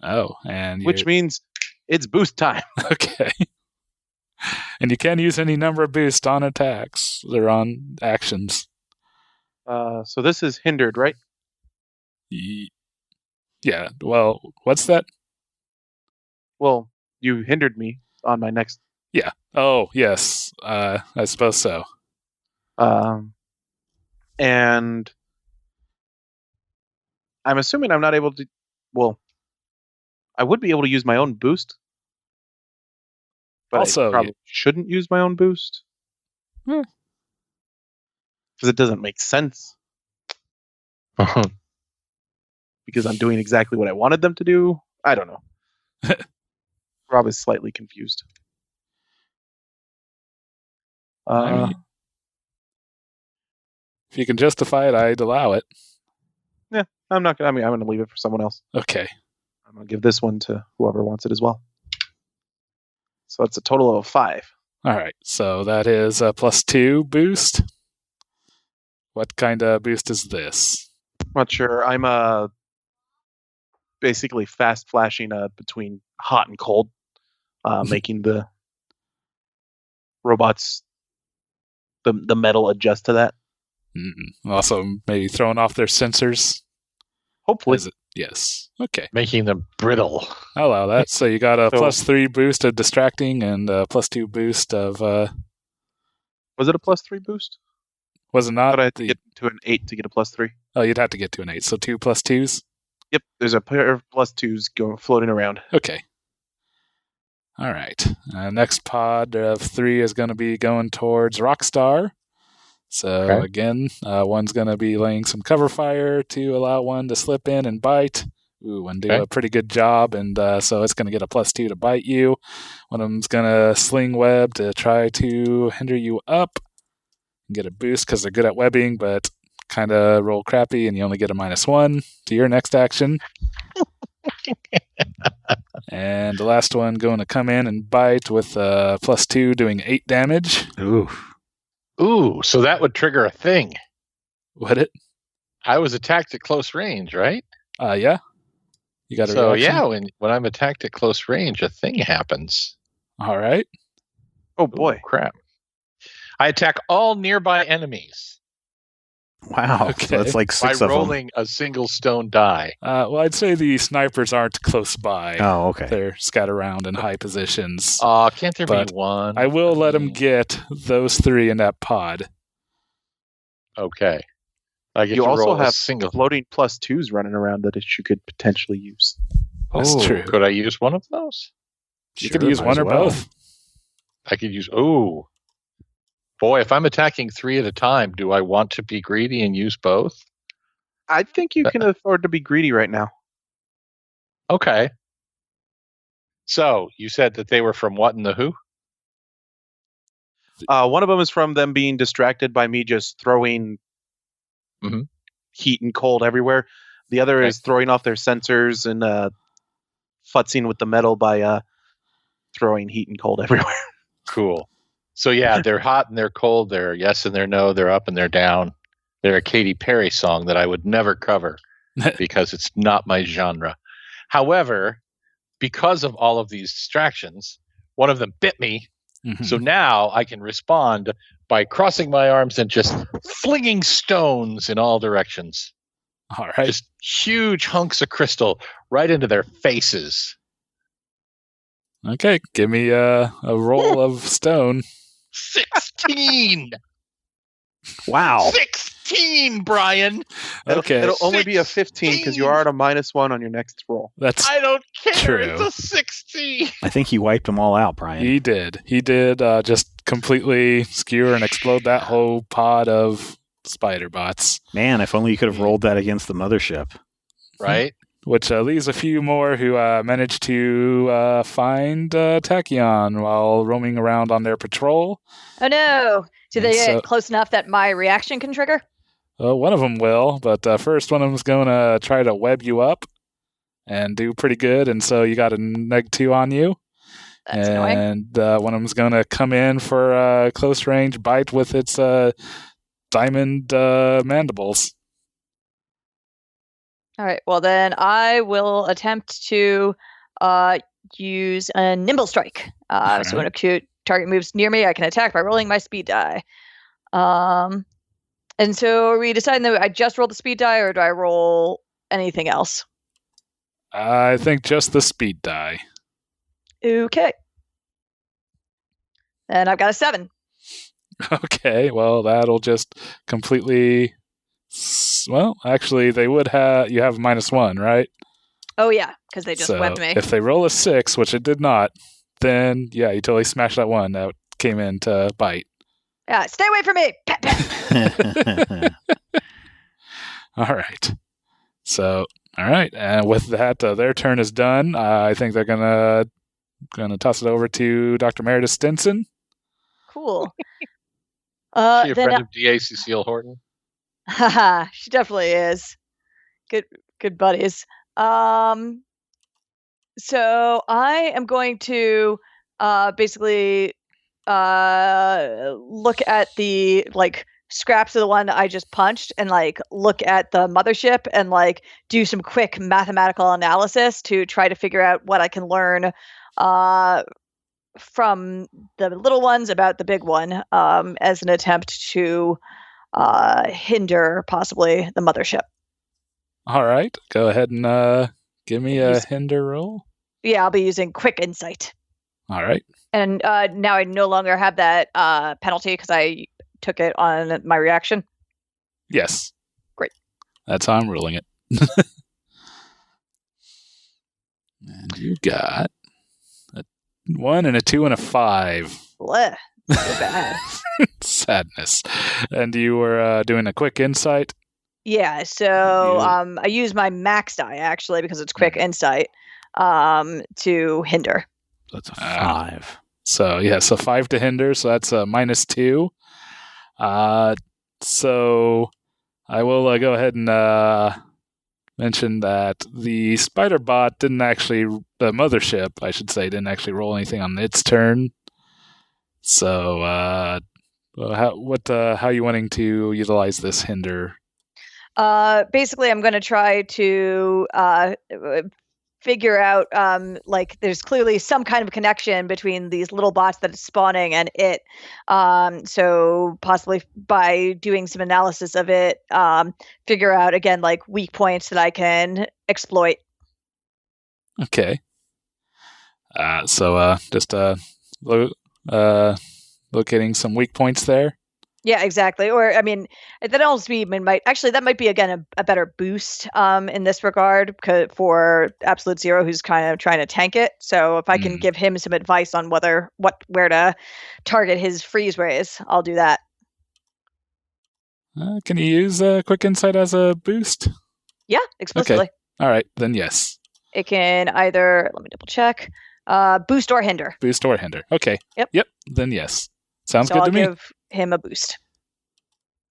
Oh, and which means it's boost time. okay. And you can use any number of boosts on attacks or on actions. So this is hindered, right? Yeah. Well, what's that? Well, you hindered me on my next. Yeah. Oh, yes. I suppose so. And I'm assuming I'm not able to. Well, I would be able to use my own boost, but Also, I probably shouldn't use my own boost because it doesn't make sense. Because I'm doing exactly what I wanted them to do. I don't know. Rob is slightly confused. I mean, if you can justify it, I'd allow it. Yeah, I'm not. I'm going to leave it for someone else. Okay. I'm going to give this one to whoever wants it as well. So it's a total of 5. All right. So that is a +2 boost. What kind of boost is this? Not sure. I'm basically fast flashing between hot and cold, making the robots, the metal adjust to that. Also, maybe throwing off their sensors. Hopefully. Yes. Okay. Making them brittle. I'll allow that. So you got a So- +3 boost of distracting and a +2 boost of. Was it a +3 boost? Was it not? But I had to get to an 8 to get a +3. Oh, you'd have to get to an 8. So 2 +2s? Yep, there's a pair of +2s floating around. Okay. All right. Next pod of 3 is going to be going towards Rockstar. So Okay. again, one's going to be laying some cover fire to allow one to slip in and bite. Ooh, and do Okay. a pretty good job. And so it's going to get a +2 to bite you. One of them's going to sling web to try to hinder you up and get a boost because they're good at webbing, but kind of roll crappy, and you only get a -1 to your next action. And the last one going to come in and bite with a +2, doing 8 damage. Ooh. Ooh, so that would trigger a thing. Would it? I was attacked at close range, right? Yeah. You got a So reaction? yeah, when I'm attacked at close range, a thing happens. All right. Oh boy. Ooh, crap. I attack all nearby enemies Wow. Okay. So that's like by 6 of them. rolling a single stone die. Well, I'd say the snipers aren't close by. Oh, okay. They're scattered around in high positions. Can't there But be one? I will let them get those 3 in that pod. Okay. I get You to also roll a have single. floating +2s running around that you could potentially use. That's Oh, true. Could I use one of those? You could Sure, use might one as or well. both. I could use. Oh, boy! If I'm attacking 3 at a time, do I want to be greedy and use both? I think you can afford to be greedy right now. Okay. So you said that they were from what and the who? One of them is from them being distracted by me just throwing Mhm. heat and cold everywhere. The other Okay. is throwing off their sensors and futzing with the metal by throwing heat and cold everywhere. Cool. So yeah, they're hot and they're cold. They're yes and they're no. They're up and they're down. They're a Katy Perry song that I would never cover because it's not my genre. However, because of all of these distractions, one of them bit me. Mhm. So now I can respond by crossing my arms and just flinging stones in all directions. All right. Just huge hunks of crystal right into their faces. Okay. Give me a roll of stone. 16! Wow. 16, Brian! Okay. It'll only be a 15 because you are at a -1 on your next roll. That's I don't care. True. It's a 16. I think he wiped them all out, Brian. He did. He did just completely skewer and explode that whole pod of spider bots. Man, if only you could have rolled that against the mothership. Right? which leaves a few more who managed to find Tachyon while roaming around on their patrol. Oh no! Did they get close enough that my reaction can trigger? One of them will, but first one of them's going to try to web you up and do pretty good, and so you got a -2 on you. That's annoying. And one of them's going to come in for a close range bite with its diamond mandibles. All right. Well, then I will attempt to use a nimble strike. So when a cute target moves near me, I can attack by rolling my speed die. And so are we deciding that I just roll the speed die, or do I roll anything else? I think just the speed die. Okay. And I've got a 7. Okay, well, that'll just completely... Well, actually, they would have... You have -1, right? Oh, yeah, because they just webbed me. If they roll a 6, which it did not, then, yeah, you totally smashed that one that came in to bite. Yeah, stay away from me! Pat, pat. All right. So, all right, and with that, their turn is done. I think they're gonna toss it over to Dr. Meredith Stinson. Cool. She a friend of D.A. Cecile Horton? Haha, she definitely is. Good buddies. So I am going to basically look at the scraps of the one I just punched and look at the mothership and do some quick mathematical analysis to try to figure out what I can learn from the little ones about the big one as an attempt to hinder possibly the mothership. All right, go ahead and give me a hinder roll. Yeah, I'll be using quick insight. All right. And now I no longer have that penalty because I took it on my reaction. Yes. Great. That's how I'm ruling it. And you got a 1 and a 2 and a 5. Blech. So bad. Sadness. And you were doing a quick insight? Yeah, so I use my max die, actually, because it's quick insight, to hinder. That's a 5. So 5 to hinder, so that's a -2. So I will go ahead and mention that the spider bot the mothership, I should say, didn't actually roll anything on its turn. So how are you wanting to utilize this hinder? Basically, I'm going to try to figure out, there's clearly some kind of connection between these little bots that it's spawning and it. So possibly by doing some analysis of it, figure out, again, weak points that I can exploit. Okay. So just locating some weak points there. Yeah, exactly. Or, I mean, that might be, again, a better boost in this regard for Absolute Zero, who's kind of trying to tank it. So if I can give him some advice on where to target his freeze rays, I'll do that. Can you use Quick Insight as a boost? Yeah, explicitly. Okay. All right, then yes. It can either, let me double check, boost or hinder. Boost or hinder. Okay. Yep. Then yes. Sounds good to me. I'll give him a boost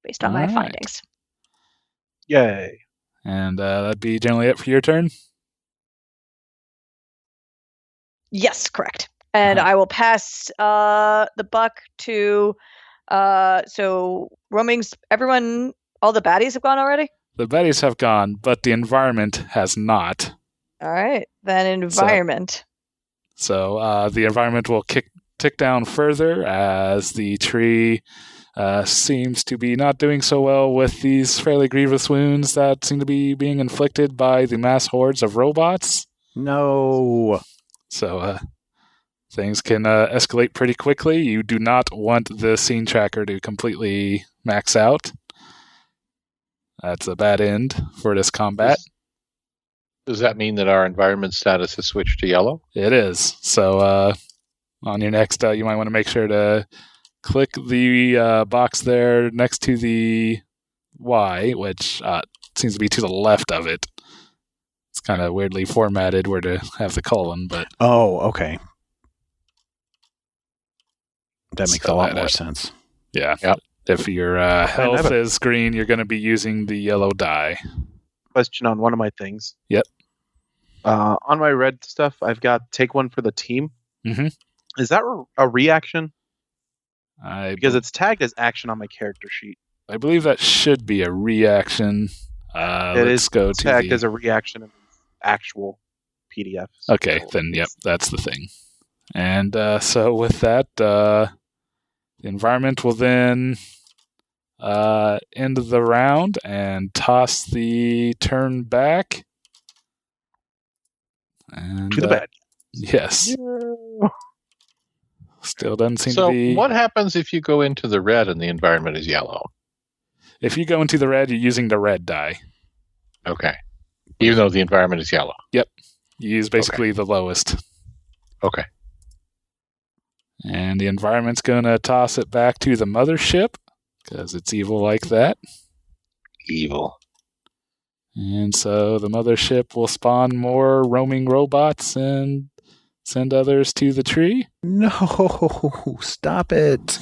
based on my findings. Yay. And that'd be generally it for your turn? Yes, correct. And I will pass the buck to so roaming's everyone, all the baddies have gone already? The baddies have gone, but the environment has not. All right. Then environment. So the environment will tick down further as the tree seems to be not doing so well with these fairly grievous wounds that seem to be being inflicted by the mass hordes of robots. No. So things can escalate pretty quickly. You do not want the scene tracker to completely max out. That's a bad end for this combat. Does that mean that our environment status has switched to yellow? It is. So on your next, you might want to make sure to click the box there next to the Y, which seems to be to the left of it. It's kind of weirdly formatted where to have the colon, but... Oh, okay. That makes a lot more sense. Yeah. Yep. If your health is green, you're going to be using the yellow die. Question on one of my things. Yep. On my red stuff, I've got take one for the team. Mm-hmm. Is that a reaction? Because it's it's tagged as action on my character sheet. I believe that should be a reaction. Let's go to tagged as a reaction in the actual PDF. Okay, then yep, that's the thing. And so with that, the environment will then end the round and toss the turn back. And, to the bad. Yes. Yeah. Still doesn't seem so to be... what happens if you go into the red and the environment is yellow? If you go into the red, you're using the red die. Okay. Even though the environment is yellow? Yep. You use basically the lowest. Okay. And the environment's going to toss it back to the mothership, because it's evil like that. Evil. And so the mothership will spawn more roaming robots and send others to the tree. No, stop it.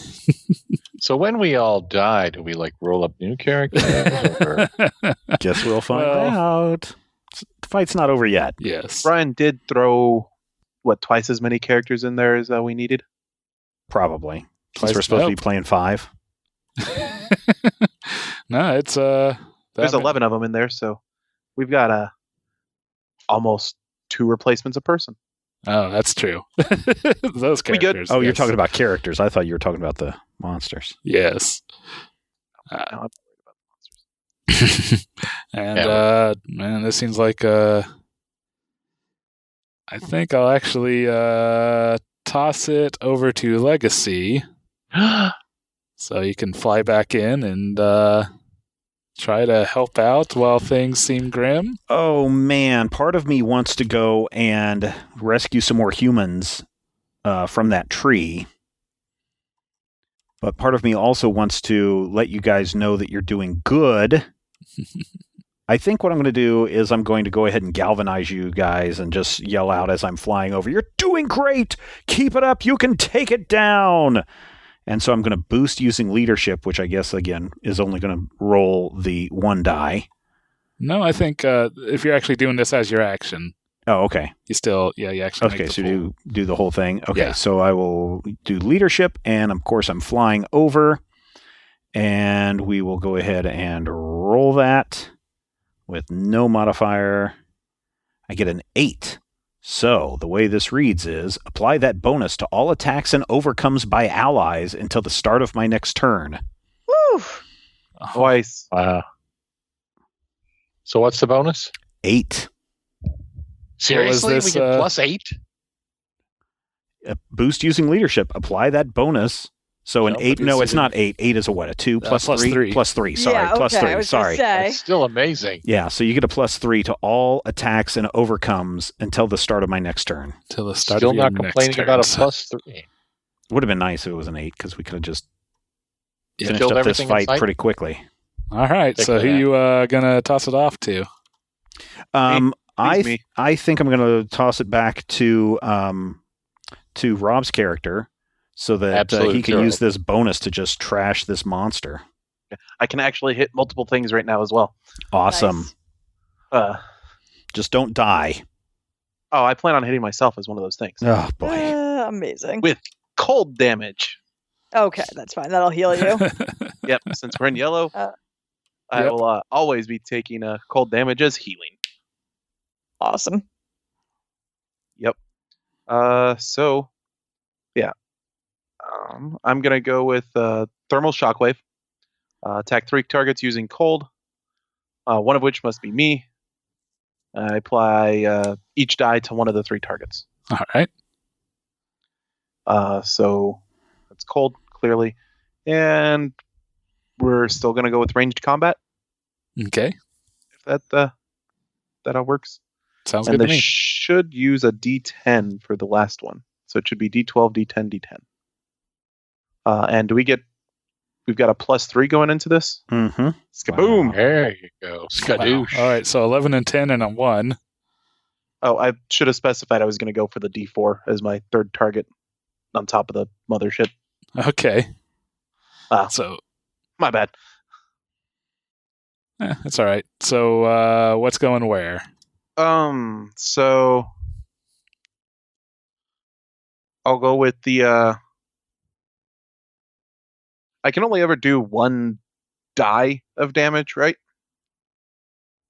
So when we all die, do we roll up new characters? Or? Guess we'll find out. The fight's not over yet. Yes. Brian did throw, twice as many characters in there as we needed? Probably. Since we're supposed to be playing 5. No, it's... There's 11 of them in there, so we've got almost 2 replacements a person. Oh, that's true. Those characters. Good. Oh, you're talking about characters. I thought you were talking about the monsters. Yes. No, I'm worried about the monsters. And, man, this seems like... I think I'll actually toss it over to Legacy. So you can fly back in and try to help out while things seem grim. Oh, man. Part of me wants to go and rescue some more humans from that tree. But part of me also wants to let you guys know that you're doing good. I think what I'm going to do is I'm going to go ahead and galvanize you guys and just yell out as I'm flying over, "You're doing great! Keep it up! You can take it down!" And so I'm going to boost using leadership, which I guess, again, is only going to roll the 1 die. No, I think if you're actually doing this as your action. Oh, okay. You still, you actually make the so full... do the whole thing. Okay, Yeah. So I will do leadership, and of course I'm flying over, and we will go ahead and roll that with no modifier. I get an 8. So, the way this reads is, apply that bonus to all attacks and overcomes by allies until the start of my next turn. Woo! Twice. Wow. So what's the bonus? 8. Seriously? this, we get plus 8? Boost using leadership. Apply that bonus. So an 8, no, it's not 8. 8 is a 2 plus 3? Plus 3, sorry. Yeah, plus okay, 3, I was sorry. Say. That's still amazing. Yeah, so you get a plus 3 to all attacks and overcomes until the start of my next turn. Till the start Still of your not next complaining turn. about a plus 3. Would have been nice if it was an 8, because we could have just finished killed up this everything in fight sight? pretty quickly. All right, Stick so with who that. you going to toss it off to? Me. I think I'm going to toss it back to Rob's character so that Absolute he can zero. use this bonus to just trash this monster. I can actually hit multiple things right now as well. Awesome. Nice. Just don't die. Oh, I plan on hitting myself as one of those things. Oh, boy. Amazing. With cold damage. Okay, that's fine. That'll heal you. Yep, since we're in yellow, I Yep. will always be taking cold damage as healing. Awesome. Yep. So, yeah. I'm going to go with Thermal Shockwave. Attack 3 targets using cold, one of which must be me. I apply each die to one of the 3 targets. All right. So that's cold, clearly. And we're still going to go with ranged combat, Okay. if that all works. Sounds And good to they me. should use a D10 for the last one. So it should be D12, D10, D10. And we've got a plus 3 going into Mm-hmm. Skaboom! There you go. Skadoosh. Wow. All right, so 11 and 10 and a 1. Oh, I should have specified I was going to go for the D4 as my third target on top of the mothership. Okay. So, my bad. That's all right. So, what's going where? So I'll go with the. I can only ever do one die of damage, right?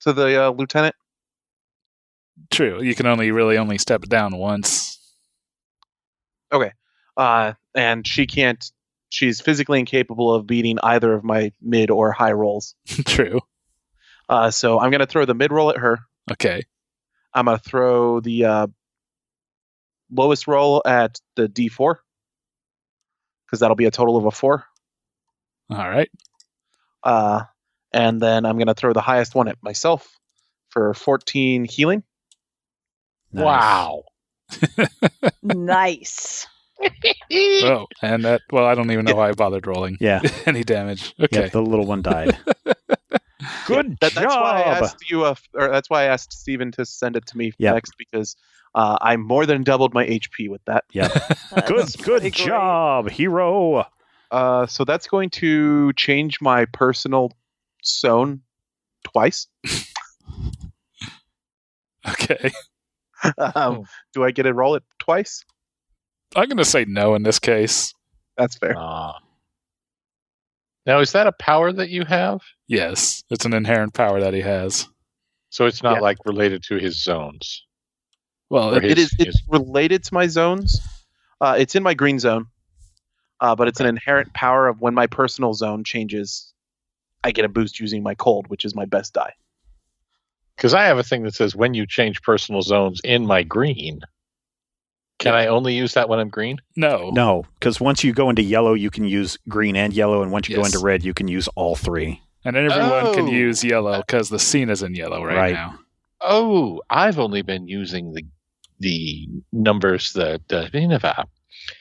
To the lieutenant. True. You can only step it down once. Okay. And she can't. She's physically incapable of beating either of my mid or high rolls. True. So I'm going to throw the mid roll at her. Okay. I'm going to throw the lowest roll at the D4 because that'll be a total of a 4. All right. And then I'm going to throw the highest one at myself for 14 healing. Nice. Wow. Nice. Oh, and that. Well, I don't even know why I bothered rolling. Yeah. Any damage? Okay. Yeah, the little one died. Good job. That's why I asked you, or that's why I asked Steven to send it to me next, because I more than doubled my HP with that. Yeah. Good job, hero. So that's going to change my personal zone twice. Okay. Do I get to roll it twice? I'm going to say no in this case. That's fair. Now, is that a power that you have? Yes, it's an inherent power that he has. So it's not like related to his zones. Well, It's related to my zones. It's in my green zone, but it's an inherent power of when my personal zone changes, I get a boost using my cold, which is my best die. Because I have a thing that says when you change personal zones in my green. Can I only use that when I'm green? No, because once you go into yellow, you can use green and yellow, and once you go into red, you can use all three. And everyone can use yellow because the scene is in yellow right now. Oh, I've only been using the numbers that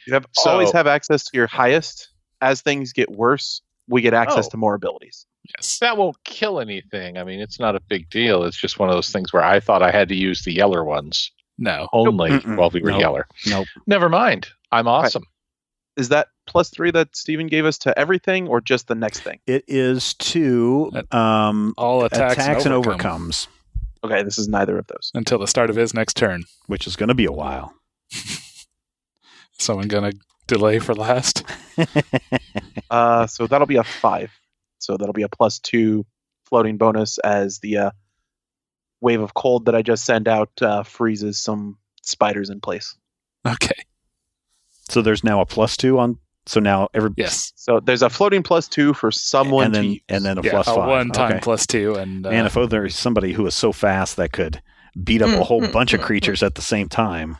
You always have access to your highest. As things get worse, we get access to more abilities. Yes. That won't kill anything. I mean, it's not a big deal. It's just one of those things where I thought I had to use the yeller ones. No. Only while we were yeller. Nope. Never mind. I'm awesome. Right. Is that +3 that Steven gave us to everything, or just the next thing? It is to all attacks and overcomes. Okay, this is neither of those. Until the start of his next turn. Which is going to be a while. Someone going to delay for last? So that'll be a 5. So that'll be a +2 floating bonus as the wave of cold that I just sent out freezes some spiders in place. Okay. So there's now a +2 on. So now yes. So there's a floating +2 for someone to use. And then a +5. A one-time +2. And man, if there's somebody who is so fast that could beat up a whole bunch of creatures at the same time.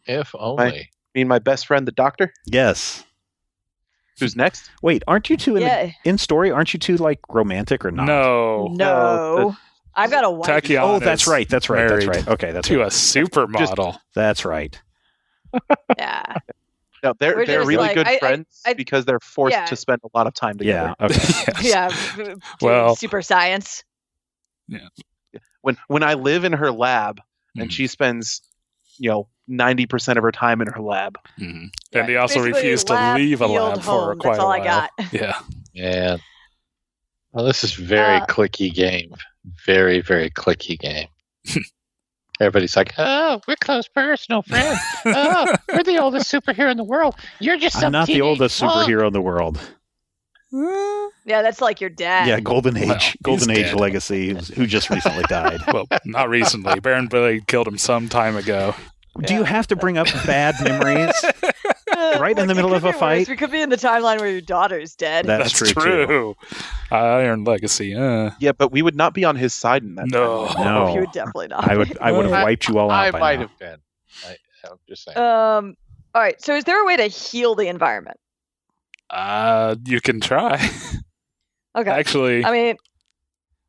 If only. My best friend, the doctor? Yes. Who's next? Wait, aren't you two in story? Aren't you two like romantic or not? No. I've got a wife. Tachyon that's right. Okay, that's to right. a supermodel. That's right. Yeah. No, they're really good friends because they're forced to spend a lot of time together. Yeah. Okay. Yes. Well, super science. Yeah. When I live in her lab and she spends 90% of her time in her lab. Mm-hmm. And they also refuse to leave a lab for quite a while. That's all I got. Yeah. Yeah. Well, this is very clicky game. Very, very clicky game. Everybody's like, oh, we're close personal friends. Oh, we're the oldest superhero in the world. You're just some I'm not the oldest superhero in the world. Yeah, that's like your dad. Yeah, Golden Age. Golden Age legacy, who just recently died. Well, not recently. Baron Blade killed him some time ago. Do you have to bring up bad memories right in the middle of a fight? We could be in the timeline where your daughter's dead. That's true. Too. Iron Legacy. Yeah, but we would not be on his side in that. No, you would definitely not. I would have wiped you all out. I by might now. have been. I'm just saying. All right. So, is there a way to heal the environment? You can try. Okay. Actually, I mean,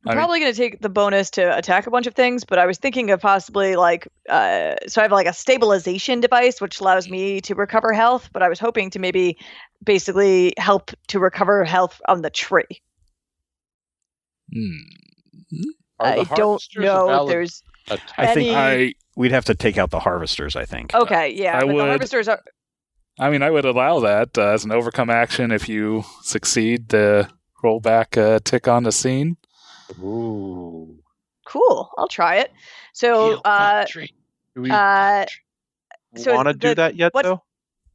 I'm probably going to take the bonus to attack a bunch of things, but I was thinking of possibly so I have like a stabilization device, which allows me to recover health, but I was hoping to maybe basically help to recover health on the tree. I don't know if there's I think We'd have to take out the harvesters, I think. Okay, yeah. I but would- the harvesters are. I mean, I would allow that as an overcome action if you succeed to roll back a tick on the scene. Ooh. Cool. I'll try it. So, Do we so want to do that yet, though?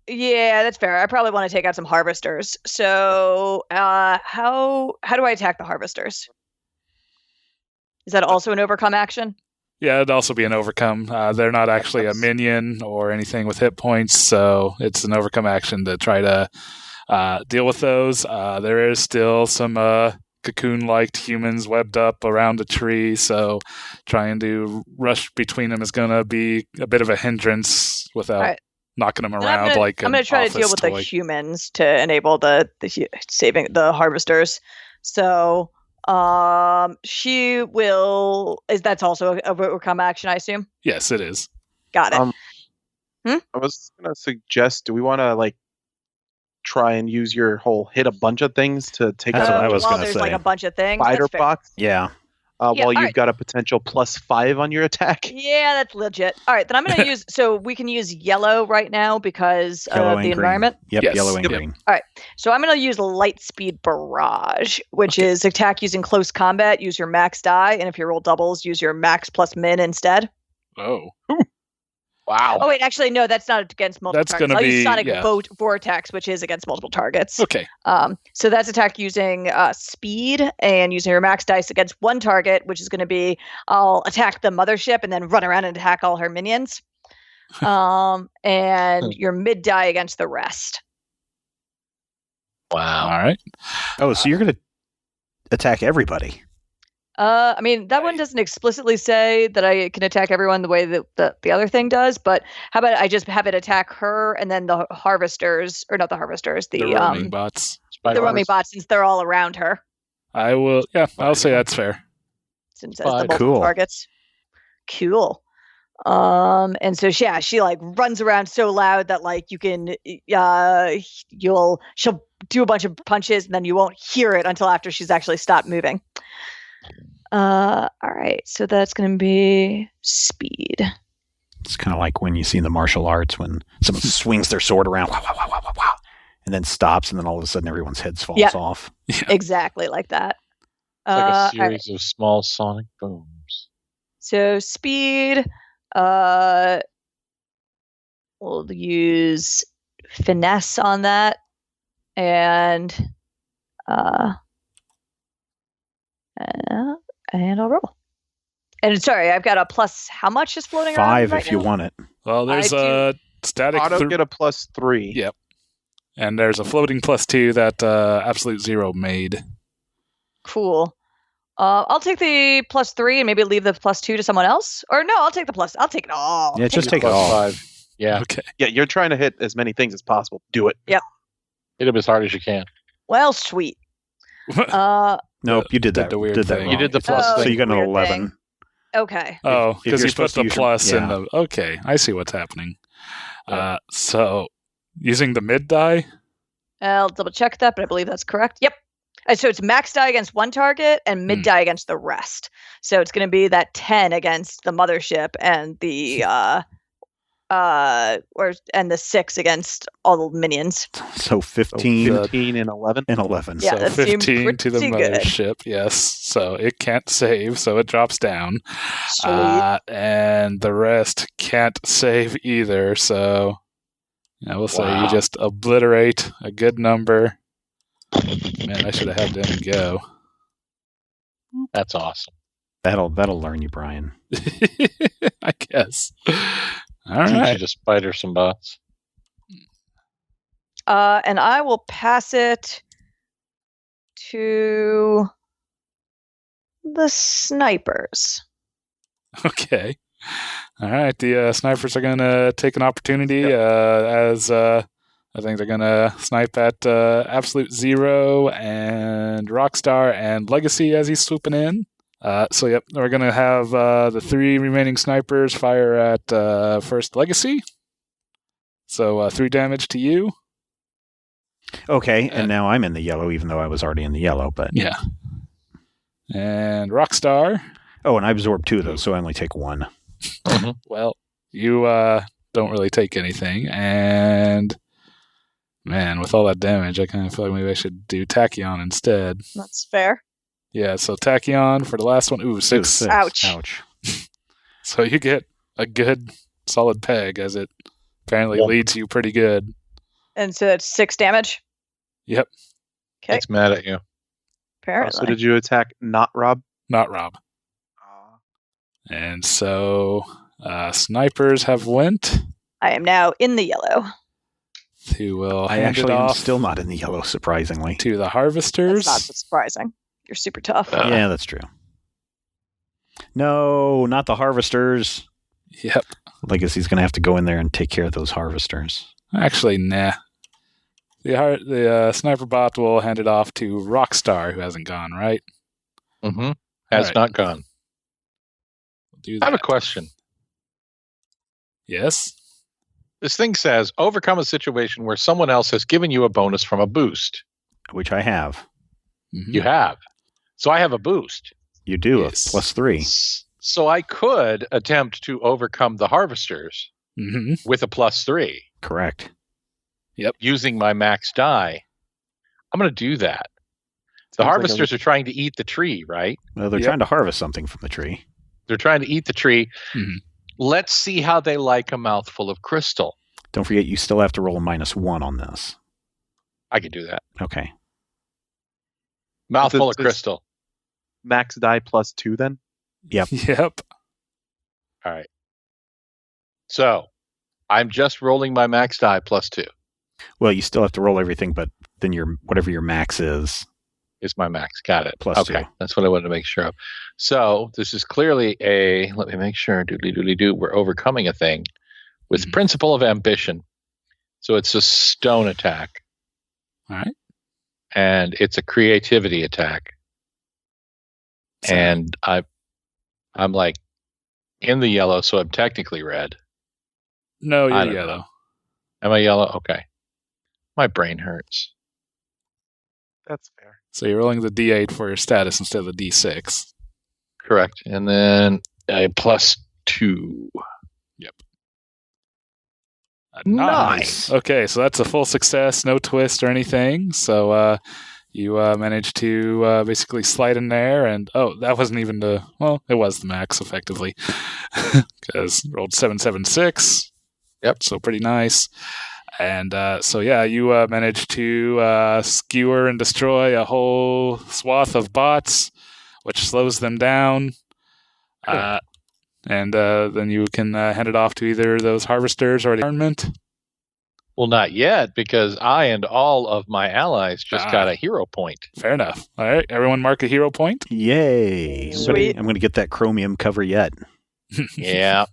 yeah, that's fair. I probably want to take out some harvesters. So, how do I attack the harvesters? Is that also an overcome action? Yeah, it'd also be an overcome. They're not actually a minion or anything with hit points, so it's an overcome action to try to deal with those. There is still some cocoon-like humans webbed up around a tree, so trying to rush between them is going to be a bit of a hindrance without knocking them around I'm going to try to deal with the humans to enable the saving the harvesters. So she will. That's also a overcome action, I assume. Yes, it is. Got it. I was going to suggest, do we want to try and use your whole hit a bunch of things to take That's out what I was going to there's say. Like a bunch of things. Spider That's fair. box? Yeah. While you've got a potential +5 on your attack. Yeah, that's legit. All right, then I'm going to use. So we can use yellow right now because of the environment. Yep, yes. Yellow and green. All right, so I'm going to use light speed barrage, which is attack using close combat. Use your max die, and if you roll doubles, use your max plus min instead. Oh. Wow. Oh wait, actually no, that's not against multiple That's targets. gonna I'll use be- Sonic yeah. Vortex, which is against multiple targets. Okay. So that's attack using speed and using your max dice against one target, which is going to be I'll attack the mothership and then run around and attack all her minions. And your mid die against the rest. Wow. All right. Oh, so you're going to attack everybody. I mean, that one doesn't explicitly say that I can attack everyone the way that the other thing does, but how about I just have it attack her and then the harvesters, or not the harvesters, the roaming bots. the roaming bots, since they're all around her. I will. Yeah, I'll say that's fair. Since it's the multiple Cool. targets. Cool. And so she like runs around so loud that like you can she'll do a bunch of punches and then you won't hear it until after she's actually stopped moving. All right, so that's going to be speed. It's kind of like when you see in the martial arts when someone swings their sword around, wow, wow, wow, wow, wow, wow, and then stops, and then all of a sudden everyone's heads falls off. Exactly like that. It's like a all series of small sonic booms. So speed, we'll use finesse on that, and I'll roll. And sorry, I've got a plus. How much is floating around? 5 right if you now? want it. Well, there's a static. Auto get a +3. Yep. And there's a floating +2 that Absolute Zero made. Cool. I'll take the +3 and maybe leave the +2 to someone else. Or no, I'll take the plus. I'll take it all. Yeah, just take it all. +5. Yeah. Okay. Yeah, you're trying to hit as many things as possible. Do it. Hit them as hard as you can. Well, sweet. Nope, you did that. the weird did that thing. wrong. You did the plus Oh, thing. So you got an weird 11. thing. Okay. Oh, If because you're you put supposed to the use plus your- in the. Okay, I see what's happening. Yeah. So using the mid die. I'll double check that, but I believe that's correct. Yep. So it's max die against one target and mid die against the rest. So it's going to be that 10 against the mothership and the and the 6 against all the minions. So 15 15 and 11. and 11. Yeah, So that seemed 15 to the pretty good. mothership. Yes. So it can't save, so it drops down. Sweet. And the rest can't save either. So I will say you Wow. just obliterate a good number. Man, I should have had them go. That's awesome. That'll learn you, Brian. I guess. All Teach you right. to spider some bots. And I will pass it to the snipers. Okay. All right. The snipers are going to take an opportunity as I think they're going to snipe at Absolute Zero and Rockstar and Legacy as he's swooping in. So, yep, we're going to have the 3 remaining snipers fire at first Legacy. So 3 damage to you. Okay, and now I'm in the yellow, even though I was already in the yellow. But Yeah. And Rockstar. Oh, and I absorbed 2 of those, so I only take 1. Mm-hmm. Well, you don't really take anything, and man, with all that damage, I kind of feel like maybe I should do Tachyon instead. That's fair. Yeah, so Tachyon for the last one. Ooh, 6. Ouch. So you get a good solid peg as it apparently leads you pretty good. And so that's 6 damage? Yep. Okay. It's mad at you. Apparently. So did you attack not Rob? Not Rob. And so snipers have went. I am now in the yellow. Who will I hand actually it am off still not in the yellow, surprisingly. to the harvesters. That's not surprising. You're super tough. Yeah, that's true. No, not the harvesters. Yep. Legacy's going to have to go in there and take care of those harvesters. Actually, nah. The sniper bot will hand it off to Rockstar, who hasn't gone, right? Mm-hmm. Has right. not gone. We'll do that. I have a question. Yes? This thing says, overcome a situation where someone else has given you a bonus from a boost. Which I have. Mm-hmm. You have. So I have a boost. You do, Yes. a +3. So I could attempt to overcome the harvesters with a +3. Correct. Yep. Using my max die. I'm going to do that. The harvesters are trying to eat the tree, right? Well, they're trying to harvest something from the tree. They're trying to eat the tree. Mm-hmm. Let's see how they like a mouthful of crystal. Don't forget, you still have to roll a -1 on this. I can do that. Okay. Mouthful of crystal. Max die +2 then? Yep. Yep. All right. So I'm just rolling my max die +2. Well, you still have to roll everything, but then whatever your max is my max. Got it. +2. Okay. That's what I wanted to make sure of. So this is clearly let me make sure. Doodly-doodly-doo. We're overcoming a thing with principle of ambition. So it's a stone attack. All right. And it's a creativity attack. So, and I'm like in the yellow, so I'm technically red. no, I you're don't yellow. know. Am I yellow? Okay. My brain hurts. That's fair. So you're rolling the D8 for your status instead of the D6. Correct. And then a +2. Yep. Nice. Okay, so that's a full success, no twist or anything. So you managed to basically slide in there, and that wasn't even it was the max effectively, because rolled 776. Yep. So pretty nice. And you managed to skewer and destroy a whole swath of bots, which slows them down. Cool. And then you can hand it off to either those harvesters or the environment. Well, not yet, because I and all of my allies just got a hero point. Fair enough. All right, everyone mark a hero point. Yay. Sweet. I'm going to get that chromium cover yet. Yeah.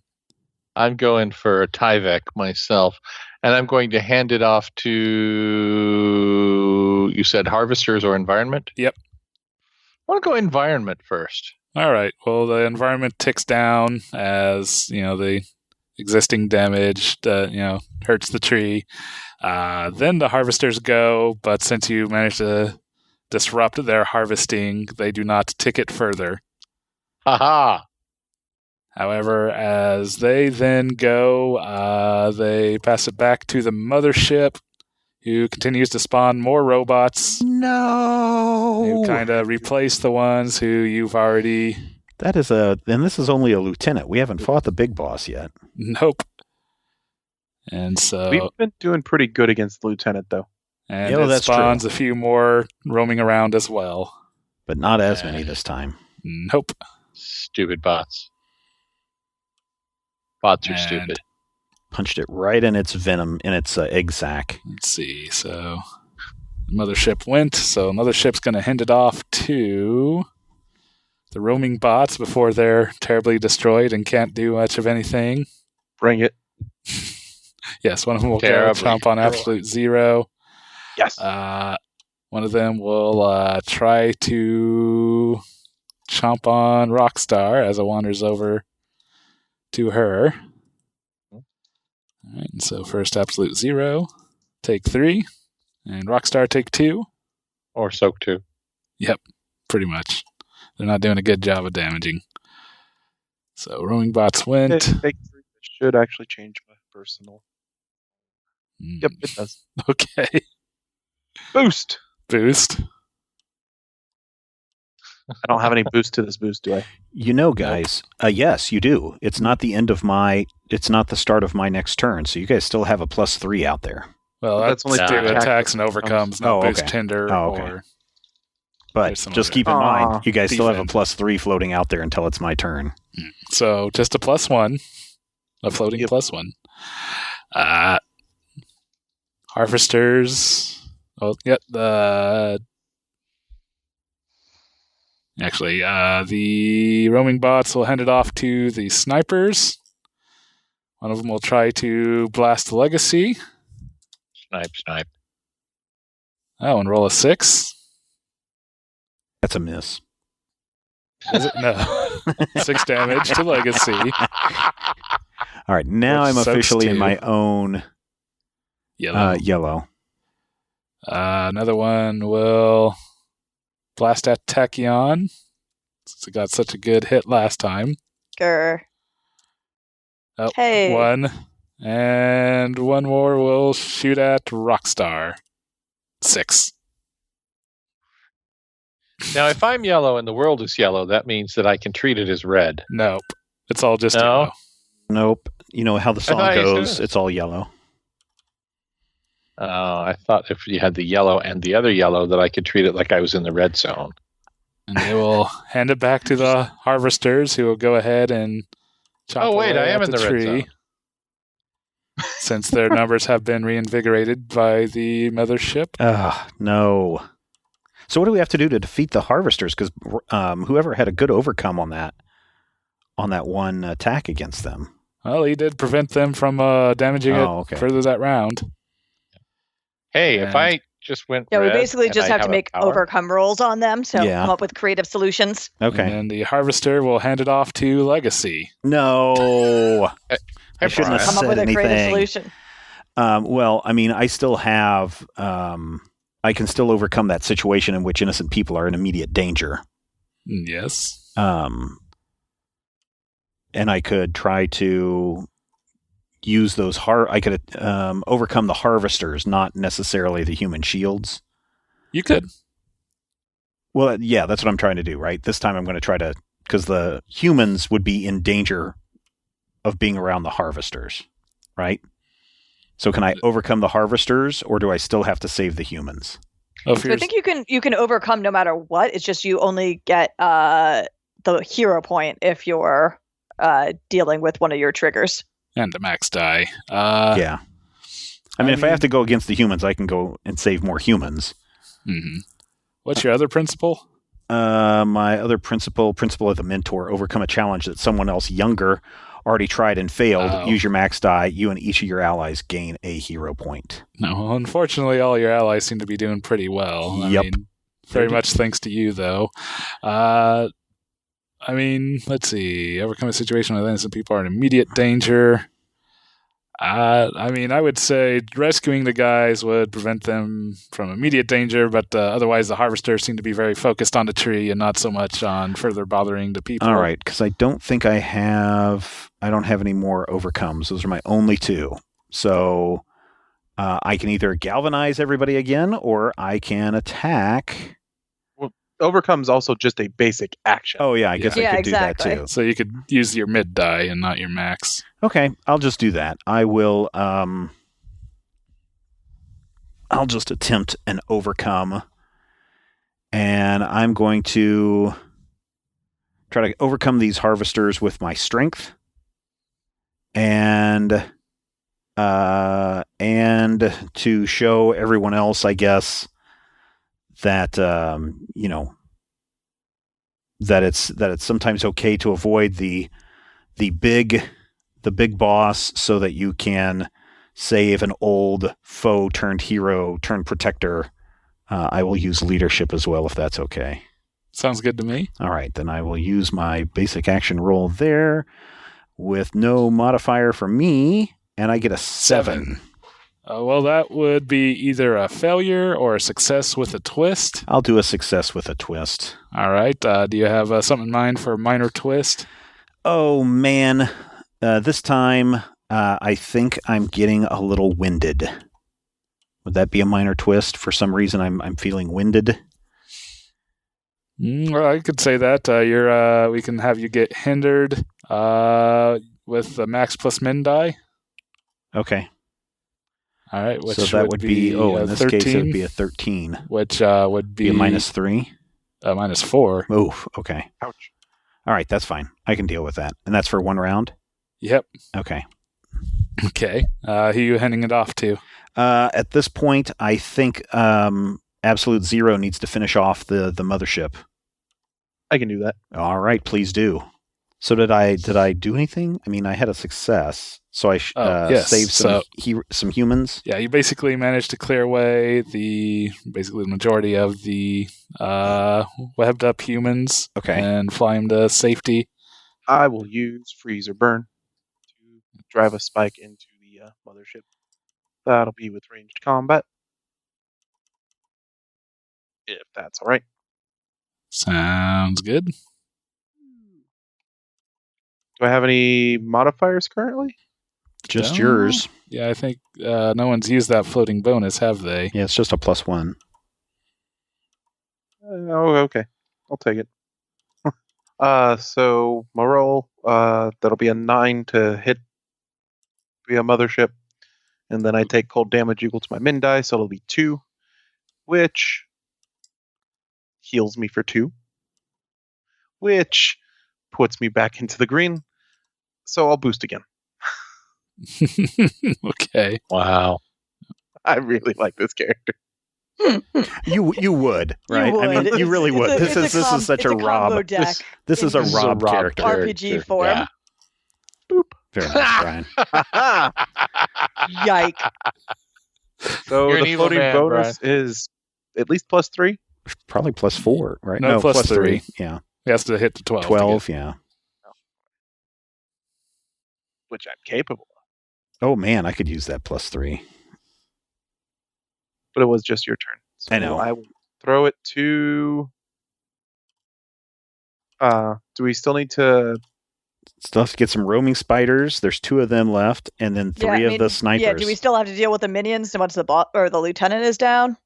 I'm going for a Tyvek myself, and I'm going to hand it off to, you said harvesters or environment? Yep. I want to go environment first. All right. Well, the environment ticks down as the existing damage hurts the tree. Then the harvesters go, but since you managed to disrupt their harvesting, they do not tick it further. Haha. However, as they then go, they pass it back to the mothership, who continues to spawn more robots. No! Who kind of replace the ones who you've already... And this is only a lieutenant. We haven't fought the big boss yet. Nope. And so... We've been doing pretty good against the lieutenant, though. And Yeah, it that's spawns true. a few more roaming around as well. But not as many this time. Nope. Stupid bots. Bots are And stupid. Punched it right in its venom, in its egg sac. Let's see. So mothership went. So mothership's going to hand it off to the roaming bots before they're terribly destroyed and can't do much of anything. Bring it. Yes, one of them will go Terribly chomp on destroyed. absolute zero. Yes. One of them will try to chomp on Rockstar as it wanders over to her. All right, and so first absolute zero, take 3, and Rockstar take 2. Or soak too. Yep, pretty much. They're not doing a good job of damaging. So roaming bots went. Take 3. It should actually change my personal. Yep, it does. Okay. Boost. I don't have any boost to this boost, do I? You know, guys, yes, you do. It's not the end of it's not the start of my next turn, so you guys still have a +3 out there. Well, that's only attacks and overcomes, no boost tender or... But just keep in mind, you guys still have a +3 floating out there until it's my turn. So just a +1. A floating +1. Harvesters. Oh, yep. Actually, the roaming bots will hand it off to the snipers. One of them will try to blast the legacy. Snipe. Oh, and roll a 6. That's a miss. Is it? No. 6 damage to legacy. All right, now I'm officially in my own yellow. Another one will blast at Tachyon, since it got such a good hit last time. Grr. Oh, hey. 1. And one more will shoot at Rockstar. 6. Now, if I'm yellow and the world is yellow, that means that I can treat it as red. Nope. It's all just yellow. Nope. You know how the song goes, it's all yellow. I thought if you had the yellow and the other yellow that I could treat it like I was in the red zone. And they will hand it back to the harvesters, who will go ahead and chop away I am at in the tree, red zone. Since their numbers have been reinvigorated by the mothership. No. So what do we have to do to defeat the harvesters? Because whoever had a good overcome on that one attack against them. Well, he did prevent them from damaging it further that round. Hey, if I just went we basically just have to make overcome rolls on them, so come up with creative solutions. Okay. And the harvester will hand it off to Legacy. No. I shouldn't have come said up with anything. A creative solution. Well, I mean, I still have... I can still overcome that situation in which innocent people are in immediate danger. Yes. And I could try to use those I could overcome the harvesters, not necessarily the human shields. You could. Well, yeah, that's what I'm trying to do, right? This time I'm going to try to, because the humans would be in danger of being around the harvesters, right? So can I overcome the harvesters, or do I still have to save the humans? I think you can overcome no matter what. It's just you only get the hero point if you're dealing with one of your triggers. And the max die. Yeah. I mean, if I have to go against the humans, I can go and save more humans. Mm-hmm. What's your other principle? My other principle of the mentor: overcome a challenge that someone else younger already tried and failed. Use your max die. You and each of your allies gain a hero point. No, unfortunately, all your allies seem to be doing pretty well. Yep. I mean, very much thanks to you, though. I mean, let's see. Overcome a situation where innocent people are in immediate danger. I mean, I would say rescuing the guys would prevent them from immediate danger, but otherwise the harvesters seem to be very focused on the tree and not so much on further bothering the people. All right, because I don't think I don't have any more overcomes. Those are my only 2. So I can either galvanize everybody again, or I can attack. Overcome's also just a basic action. Oh, yeah, I guess I could do that too. So you could use your mid die and not your max. Okay, I'll just do that. I will, I'll just attempt an overcome. And I'm going to try to overcome these harvesters with my strength. And to show everyone else, I guess, that that it's sometimes okay to avoid the big boss, so that you can save an old foe turned hero turned protector. I will use leadership as well, if that's okay. Sounds good to me. All right, then I will use my basic action roll there with no modifier for me, and I get a 7. Well, that would be either a failure or a success with a twist. I'll do a success with a twist. All right. Do you have something in mind for a minor twist? Oh, man. This time, I think I'm getting a little winded. Would that be a minor twist? For some reason, I'm feeling winded. Well, I could say that. We can have you get hindered with the max plus min die. Okay. All right. Which so that would be in this 13, case, it would be a 13. Which would be a -3? -4. Oof, okay. Ouch. All right, that's fine. I can deal with that. And that's for 1 round? Yep. Okay. Okay. Who are you handing it off to? At this point, I think Absolute Zero needs to finish off the mothership. I can do that. All right, please do. So did I do anything? I mean, I had a success, so I yes. saved some humans. Yeah, you basically managed to clear away the majority of the webbed up humans. Okay. And fly them to safety. I will use Freeze or Burn to drive a spike into the mothership. That'll be with ranged combat. If that's all right. Sounds good. Do I have any modifiers currently? Just yours. Yeah, I think no one's used that floating bonus, have they? Yeah, it's just a +1. Okay. I'll take it. So my roll, that'll be a 9 to hit via mothership. And then I take cold damage equal to my min die, so it'll be 2, which heals me for 2, which puts me back into the green. So I'll boost again. Okay. Wow. I really like this character. You would, right? You would. I mean, you really would. This is such a Rob. combo deck. This is a Rob character. RPG form. Yeah. Boop. Very nice, Brian. Yike. So You're an the evil floating man, bonus is at least +3. Probably +4, right? No, +3. +3. Yeah. He has to hit the 12. 12, yeah. Which I'm capable of. Oh man, I could use that +3. But it was just your turn. So I know. I will throw it to. Do we still need to? Still have to get some roaming spiders. There's 2 of them left, and then 3 of the snipers. Yeah, do we still have to deal with the minions once the the lieutenant is down?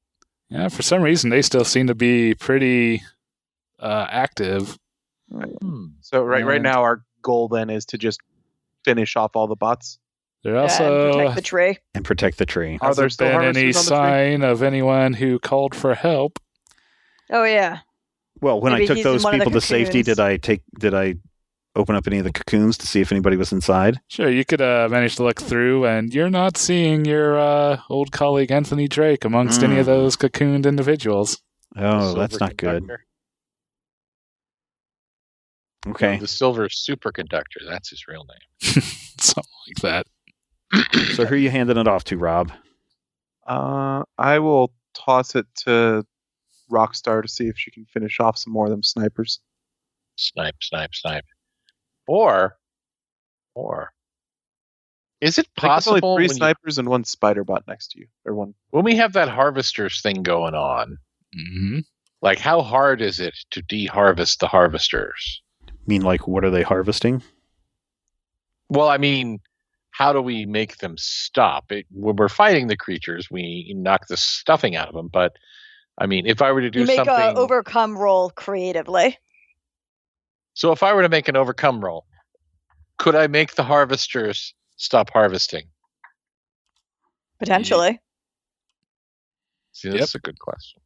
Yeah, for some reason they still seem to be pretty active. So right now our goal then is to just finish off all the bots. They're also and protect the tree. And protect the tree. Are there hasn't still been any harvesters on the tree? sign of anyone who called for help. Oh yeah. Well, when Maybe I took he's in those one of the people to safety, cocoons. did I open up any of the cocoons to see if anybody was inside? Sure, you could manage to look through, and you're not seeing your old colleague Anthony Drake amongst any of those cocooned individuals. Oh, that's not good. Okay. The silver superconductor. That's his real name. Something like that. So who are you handing it off to, Rob? I will toss it to Rockstar to see if she can finish off some more of them snipers. Snipe. Or is it I think there's only possible 3 snipers and 1 spider bot next to you, or 1? when we have that harvesters thing going on? Mm-hmm. Like, how hard is it to deharvest the harvesters? I mean, like, what are they harvesting? Well, I mean, how do we make them stop? When we're fighting the creatures, we knock the stuffing out of them. But I mean, if I were to do You make something, a overcome roll creatively. so if I were to make an overcome roll, could I make the harvesters stop harvesting? Potentially. See, that's a good question.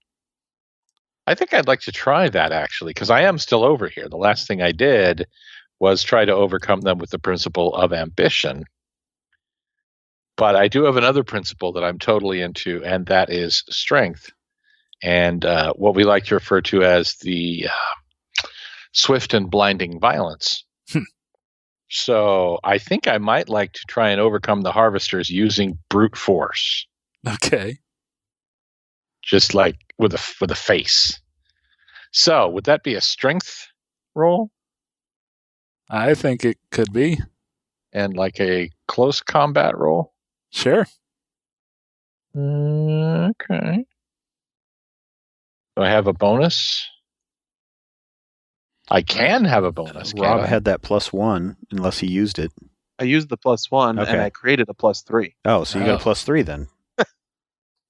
I think I'd like to try that, actually, because I am still over here. The last thing I did was try to overcome them with the principle of ambition. But I do have another principle that I'm totally into, and that is strength. And what we like to refer to as the swift and blinding violence. So I think I might like to try and overcome the harvesters using brute force. Okay. Just like with a face. So would that be a strength roll? I think it could be. And like a close combat roll? Sure. Okay. Do I have a bonus? I can have a bonus. Rob had that +1, unless he used it. I used the +1, and I created a +3. Oh, so you got a +3 then.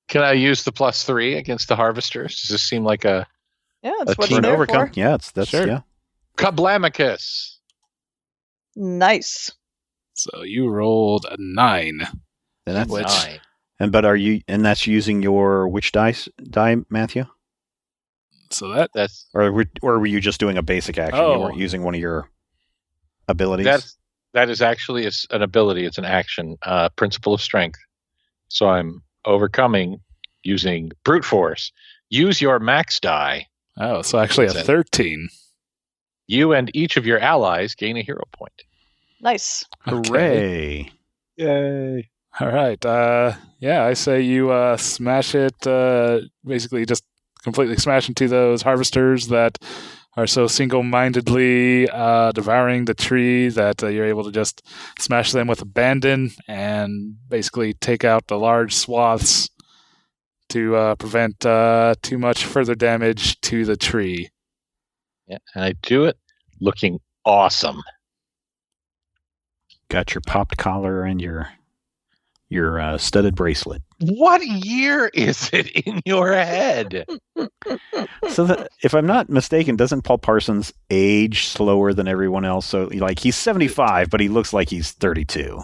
Can I use the +3 against the harvesters? Does this seem like a it's what you're overcome? For. Yeah, that's sure. Yeah. Kablamicus. Nice. So you rolled a 9. And that's 9. And that's using your which die, Matthew? So that's or were you just doing a basic action? You weren't using one of your abilities. That is actually an ability. It's an action. Principle of strength. So I'm overcoming using brute force. Use your max die. Oh, so actually a 13. You and each of your allies gain a hero point. Nice. Hooray! Yay! All right. I say you smash it. Basically, just completely smash into those harvesters that are so single-mindedly devouring the tree that you're able to just smash them with abandon and basically take out the large swaths to prevent too much further damage to the tree. Yeah, and I do it looking awesome. Got your popped collar and your studded bracelet. What year is it in your head? So, if I'm not mistaken, doesn't Paul Parsons age slower than everyone else? So, like, he's 75, but he looks like he's 32.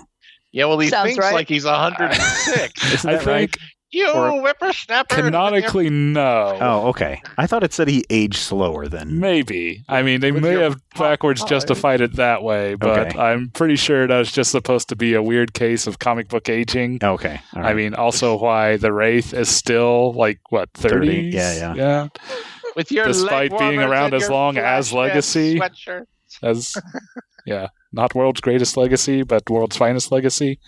Yeah, well, he Sounds thinks right. like he's 106. Isn't I that right? think You whippersnapper! canonically, no. Oh, okay. I thought it said he aged slower than. Maybe. I mean, they With may your have backwards eyes. justified it that way, but Okay. I'm pretty sure that was just supposed to be a weird case of comic book aging. Okay. All right. I mean, also why the Wraith is still, 30s? Yeah. With your Despite leg being warmers around and as your long as flash red Legacy. sweatshirt. As, not world's greatest legacy, but world's finest legacy.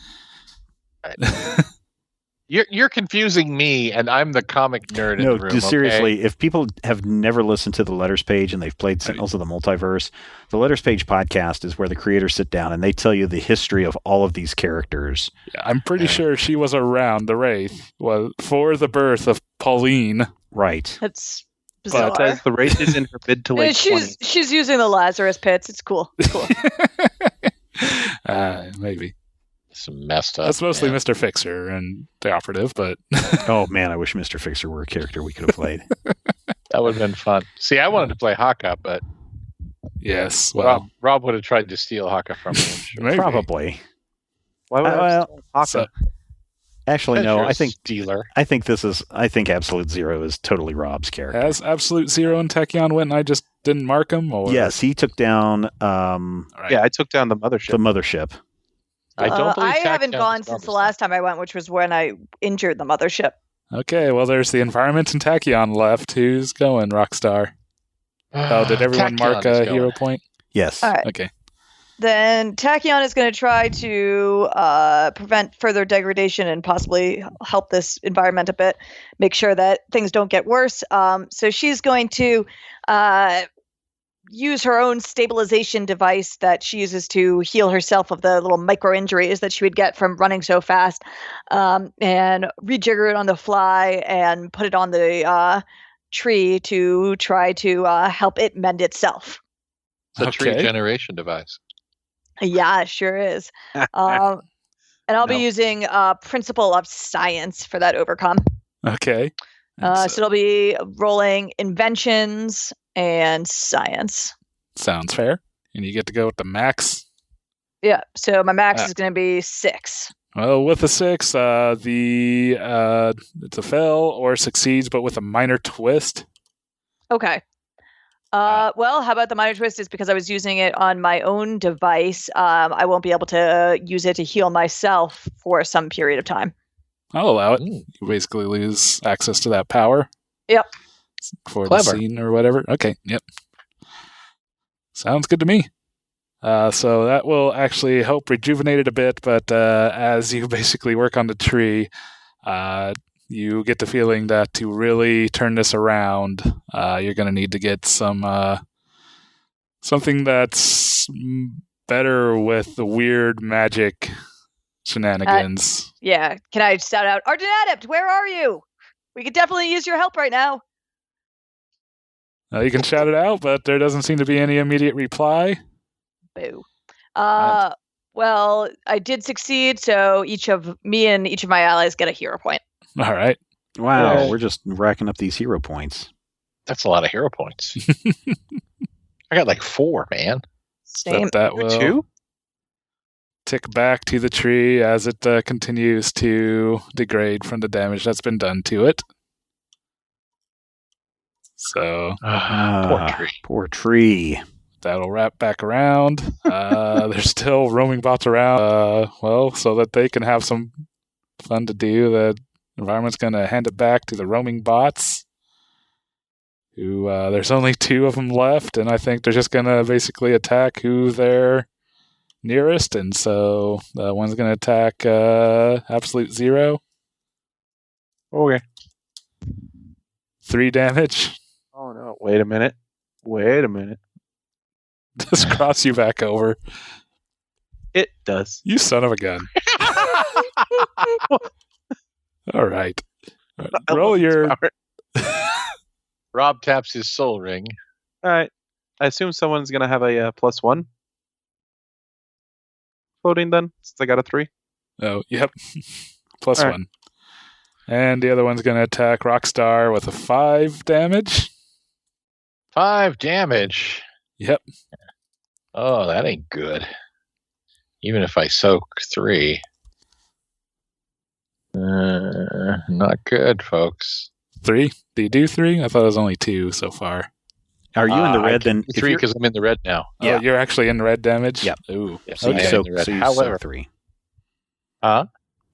You're confusing me, and I'm the comic nerd in the room. Seriously, if people have never listened to the Letters Page and they've played Sentinels of the Multiverse, the Letters Page podcast is where the creators sit down and they tell you the history of all of these characters. Yeah, I'm pretty sure she was around, the Wraith, for the birth of Pauline. Right. That's But bizarre. Says the race is in her mid to late 20s. She's using the Lazarus pits. It's cool. It's cool. Maybe. Some messed up. That's mostly man. Mr. Fixer and the operative, but Oh, man, I wish Mr. Fixer were a character we could have played. That would have been fun. See, I wanted to play Haka, but yes, well, Rob would have tried to steal Haka from me. I'm sure. maybe. Probably. Why would I have Haka? So- Actually, no. You're a I think stealer. I think Absolute Zero is totally Rob's character. Has Absolute Zero and Tachyon went and I just didn't mark him? Or? Yes, he took down Right. Yeah, I took down the mothership. the mothership. I don't believe I haven't Tachyon gone is since the Rob last time I went, which was when I injured the mothership. Okay, well, there's the environment and Tachyon left. Who's going, Rockstar? Oh, did everyone Tachyon mark is a going. hero point? Yes. All right. Okay. Then Tachyon is going to try to prevent further degradation and possibly help this environment a bit, make sure that things don't get worse. So she's going to use her own stabilization device that she uses to heal herself of the little micro injuries that she would get from running so fast, and rejigger it on the fly and put it on the tree to try to help it mend itself. It's a tree Okay. generation device. Yeah, it sure is. And I'll be No. using Principle of Science for that overcome. Okay. So it'll be rolling inventions and science. Sounds fair. And you get to go with the max. Yeah, so my max Ah. is going to be 6. Well, with a 6, it's a fail or succeeds, but with a minor twist. Okay. Well, how about the minor twist is because I was using it on my own device. I won't be able to use it to heal myself for some period of time. I'll allow it. Mm. You basically lose access to that power. Yep. For Clever. the scene or whatever. Okay, yep. Sounds good to me. So that will actually help rejuvenate it a bit, but as you basically work on the tree, you get the feeling that to really turn this around, you're going to need to get some something that's better with the weird magic shenanigans. Yeah. Can I shout out, Arden Adept, where are you? We could definitely use your help right now. You can shout it out, but there doesn't seem to be any immediate reply. Boo. Well, I did succeed, so each of me and each of my allies get a hero point. All right. Wow, we're just racking up these hero points. That's a lot of hero points. I got like 4, man. Same. That will 2? tick back to the tree as it continues to degrade from the damage that's been done to it. So, poor tree. Poor tree. That'll wrap back around. There's still roaming bots around. So that they can have some fun to do, the environment's going to hand it back to the roaming bots. Who there's only 2 of them left, and I think they're just going to basically attack who they're nearest. And so one's going to attack Absolute Zero. Okay. 3 damage. Oh no! Wait a minute. Just cross you back over. It does. You son of a gun. All right. Roll your... Rob taps his soul ring. All right. I assume someone's going to have a +1 floating then, since I got a 3. Oh, yep. +1. Right. And the other one's going to attack Rockstar with a 5 damage. 5 damage. Yep. Oh, that ain't good. Even if I soak 3. Not good, folks. 3? Do you do 3? I thought it was only 2 so far. Are you in the red then? 3 because I'm in the red now. Yeah. Oh, you're actually in red damage? Yep. Ooh. Yeah, So okay. you soak However, 3.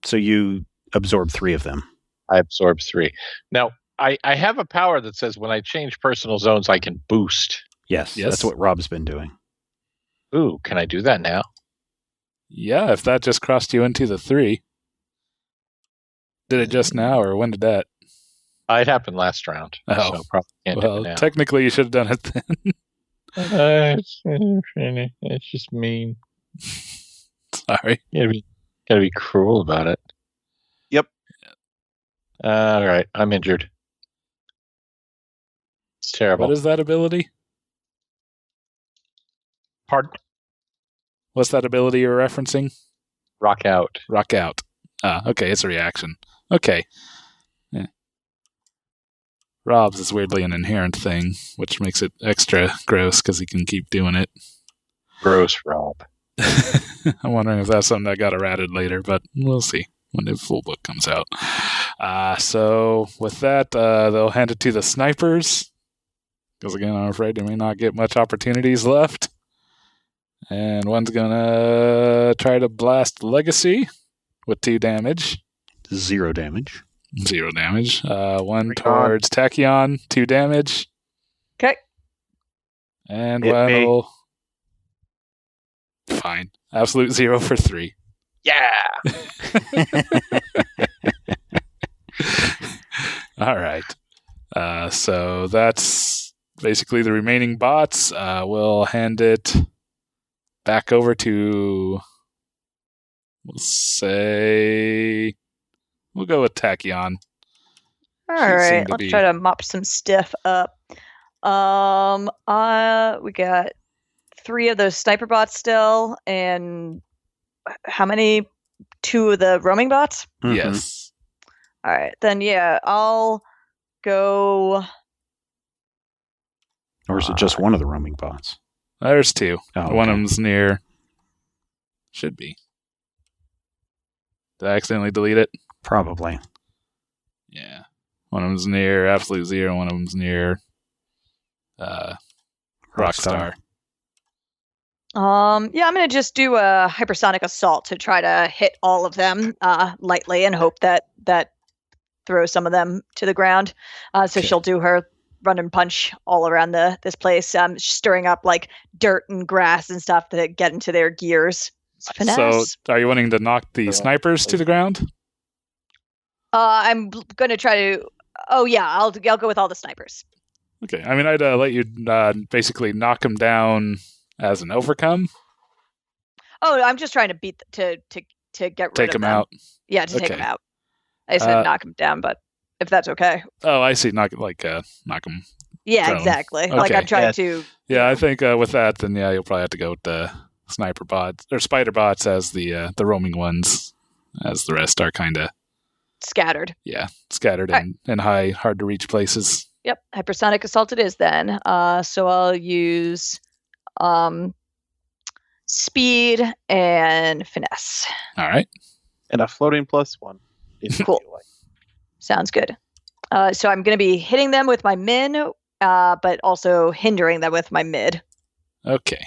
So you absorb 3 of them. I absorb 3. Now, I have a power that says when I change personal zones, I can boost. Yes, that's what Rob's been doing. Ooh, can I do that now? Yeah, if that just crossed you into the 3. Did it just now, or when did that? It happened last round. Oh. So probably can't do it now. Technically you should have done it then. It's just mean. Sorry. You gotta be cruel about it. Yep. All right, I'm injured. It's terrible. What is that ability? Pardon? What's that ability you're referencing? Rock out. Rock out. Okay, it's a reaction. Okay. Yeah. Rob's is weirdly an inherent thing, which makes it extra gross because he can keep doing it. Gross, Rob. I'm wondering if that's something that got errated later, but we'll see when the full book comes out. So with that, they'll hand it to the snipers. Because again, I'm afraid they may not get much opportunities left. And one's going to try to blast Legacy with 2 damage. 0 damage. 0 damage. One towards Tachyon, 2 damage. Okay. And one will... Fine. Absolute 0 for 3. Yeah! All right. So that's basically the remaining bots. We'll hand it back over to... We'll go with Tachyon. All right, let's try to mop some stiff up. We got 3 of those sniper bots still, and how many? 2 of the roaming bots? Mm-hmm. Yes. All right, then I'll go. Or is it just one of the roaming bots? There's 2. Oh, okay. One of them's near. Should be. Did I accidentally delete it? Probably. Yeah. One of them's near Absolute Zero, one of them's near Rockstar. I'm going to just do a Hypersonic Assault to try to hit all of them lightly and hope that throws some of them to the ground. So she'll do her run and punch all around this place, stirring up like dirt and grass and stuff to get into their gears. So are you wanting to knock the snipers to the ground? I'm going to try to... Oh, yeah, I'll go with all the snipers. Okay, I mean, I'd let you basically knock them down as an overcome. Oh, I'm just trying to beat... to get rid of them. Take them out? Yeah, to take them out. I said knock them down, but if that's okay. Oh, I see. Knock them. Yeah, drone. exactly. Okay. Like I'm trying to. Yeah, I think with that, then you'll probably have to go with the sniper bots or spider bots as the roaming ones, as the rest are kind of scattered. Yeah, scattered in high, hard to reach places. Yep, Hypersonic Assault it is then. So I'll use speed and finesse. All right. And a floating +1. Cool. Sounds good. So I'm going to be hitting them with my min, but also hindering them with my mid. Okay.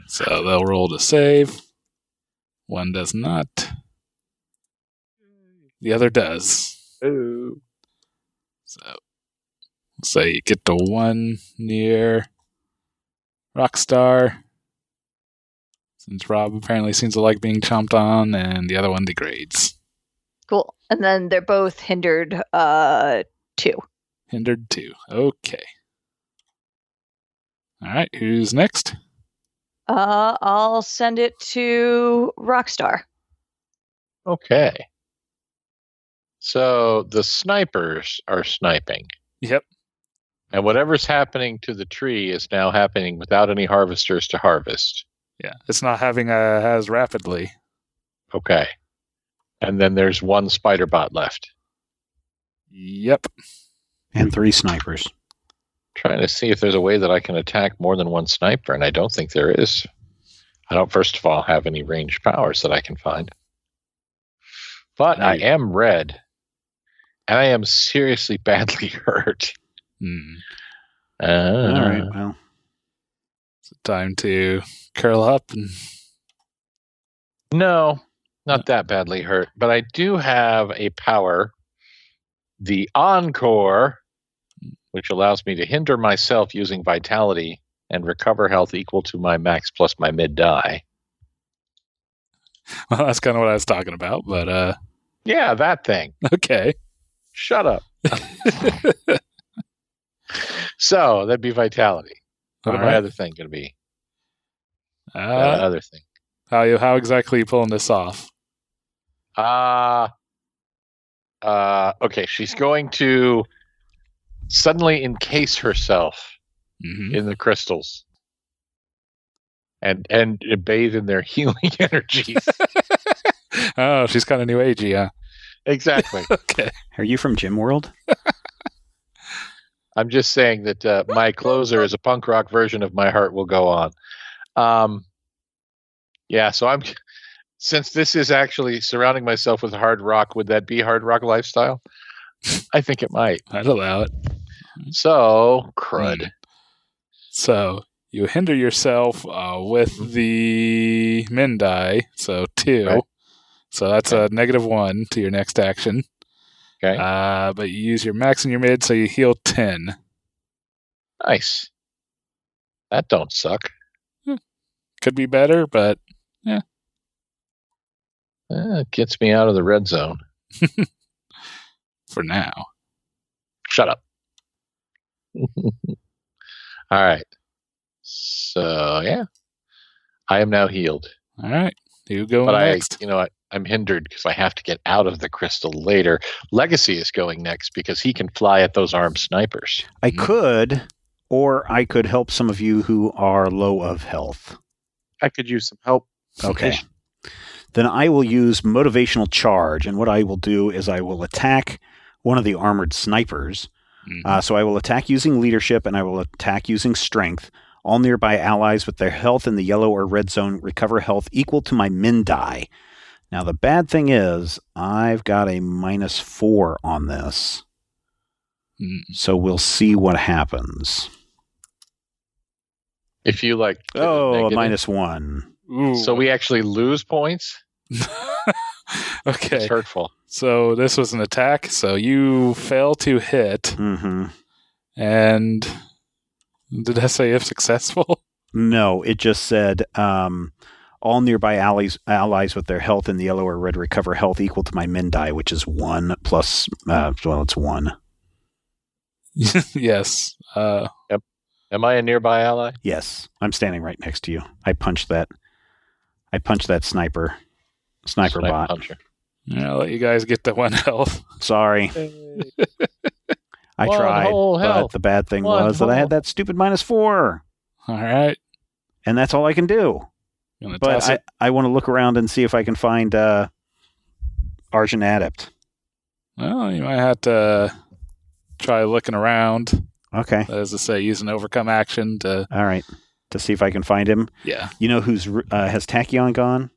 So they'll roll to save. One does not. The other does. Ooh. So you get the one near Rockstar, since Rob apparently seems to like being chomped on, and the other one degrades. Cool. And then they're both hindered 2. Hindered 2. Okay. All right, who's next? I'll send it to Rockstar. Okay. So the snipers are sniping. Yep. And whatever's happening to the tree is now happening without any harvesters to harvest. Yeah, it's not having as rapidly. Okay. And then there's one spider bot left. Yep. And 3 snipers. Trying to see if there's a way that I can attack more than one sniper, and I don't think there is. I don't, first of all, have any ranged powers that I can find. But I am red, and I am seriously badly hurt. All right, well. It's time to curl up. No, not that badly hurt, but I do have a power, the Encore, which allows me to hinder myself using vitality and recover health equal to my max plus my mid die. Well, that's kind of what I was talking about, but yeah, that thing. Okay. Shut up. So that'd be vitality. What am my other thing going to be? Other thing. How exactly are you pulling this off? Okay, she's going to suddenly encase herself in the crystals and bathe in their healing energies. Oh, she's kind of new agey, huh? Exactly. Okay. Are you from Gym World? I'm just saying that my closer is a punk rock version of My Heart Will Go On. Yeah, so since this is actually surrounding myself with hard rock, would that be hard rock lifestyle? I think it might. I'd allow it. So, crud. So, you hinder yourself with the min die, so 2. Right. So that's a -1 to your next action. Okay. But you use your max and your mid, so you heal 10. Nice. That don't suck. Could be better, but yeah. It gets me out of the red zone. For now. Shut up. All right. So, yeah. I am now healed. All right. You go next. But I'm hindered because I have to get out of the crystal later. Legacy is going next because he can fly at those armed snipers. I could, or I could help some of you who are low of health. I could use some help. Okay. Then I will use motivational charge, and what I will do is I will attack one of the armored snipers. So I will attack using leadership, and I will attack using strength. All nearby allies with their health in the yellow or red zone recover health equal to my min die. Now, the bad thing is I've got a -4 on this. So we'll see what happens. If you like... a -1. Ooh. So we actually lose points? Okay. It's hurtful. So this was an attack, so you fail to hit. And did that say if successful? No, it just said all nearby allies with their health in the yellow or red recover health equal to my min die, which is 1 plus, it's 1. Yes. Yep. Am I a nearby ally? Yes, I'm standing right next to you. I punched that sniper bot. Puncher. I'll let you guys get the 1 health. Sorry. I tried, but the bad thing was that I had that stupid -4. All right. And that's all I can do. But I want to look around and see if I can find Argent Adept. Well, you might have to try looking around. Okay. As I say, use an overcome action to... All right. To see if I can find him. Yeah. You know has Tachyon gone?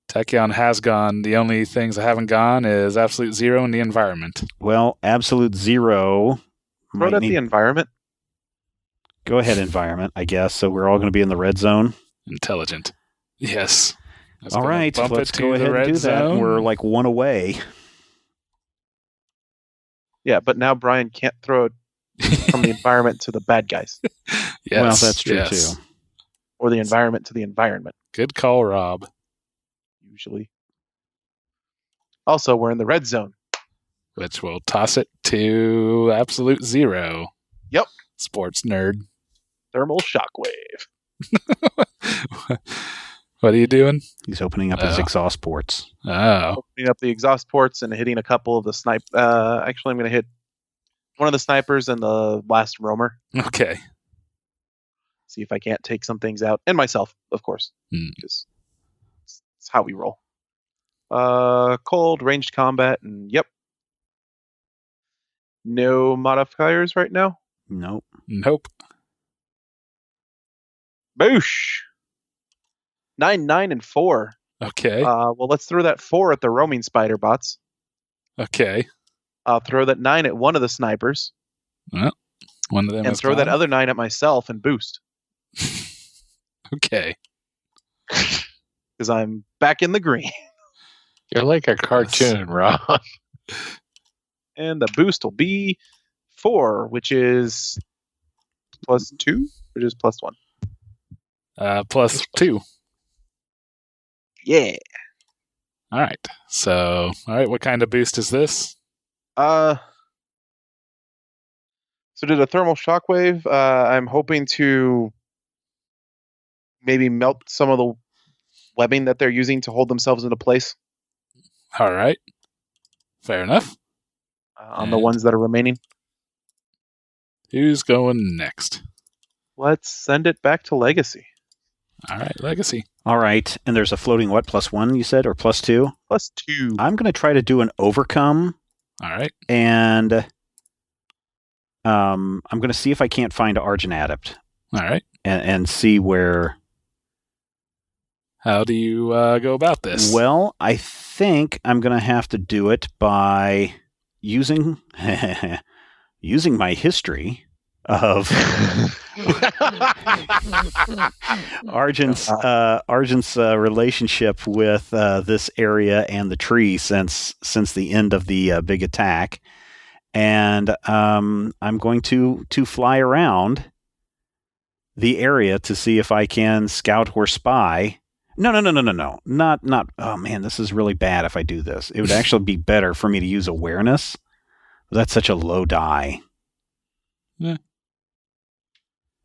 Tachyon has gone. The only things that haven't gone is Absolute Zero and the environment. Well, Absolute Zero... Throw it at the environment. Go ahead, environment, I guess. So we're all going to be in the red zone. Intelligent. Yes. All right. Let's go ahead and do that. We're like one away. Yeah, but now Brian can't throw it from the environment to the bad guys. Yes. Well, that's true too. Or the environment to the environment. Good call, Rob. Usually. Also, we're in the red zone. Which will toss it to Absolute Zero. Yep. Sports nerd. Thermal Shockwave. What are you doing? He's opening up his exhaust ports. Oh. Opening up the exhaust ports and hitting a couple of the snipe. Actually, I'm going to hit one of the snipers and the last roamer. Okay. See if I can't take some things out. And myself, of course. Because it's how we roll. Cold, ranged combat, and yep. No modifiers right now? Nope. Boosh! 9, 9, and 4. Okay. Well, let's throw that 4 at the roaming spider bots. Okay. I'll throw that 9 at one of the snipers. Well, one of them. And throw that other 9 at myself and boost. Okay. Because I'm back in the green. You're like a cartoon, Rob. And the boost will be 4, which is +2, or just +1? +2. Yeah. All right. So, what kind of boost is this? So did a thermal shockwave. I'm hoping to maybe melt some of the webbing that they're using to hold themselves into place. All right. Fair enough. On the ones that are remaining. Who's going next? Let's send it back to Legacy. All right, Legacy. All right. And there's a floating what? +1, you said? Or +2? +2. I'm going to try to do an overcome. All right. And I'm going to see if I can't find Argent Adept. All right. And see where... How do you go about this? Well, I think I'm going to have to do it by using my history of Argent's relationship with this area and the tree since the end of the big attack, and I'm going to fly around the area to see if I can scout or spy. No. Not. Oh man, this is really bad if I do this. It would actually be better for me to use awareness. That's such a low die. Yeah,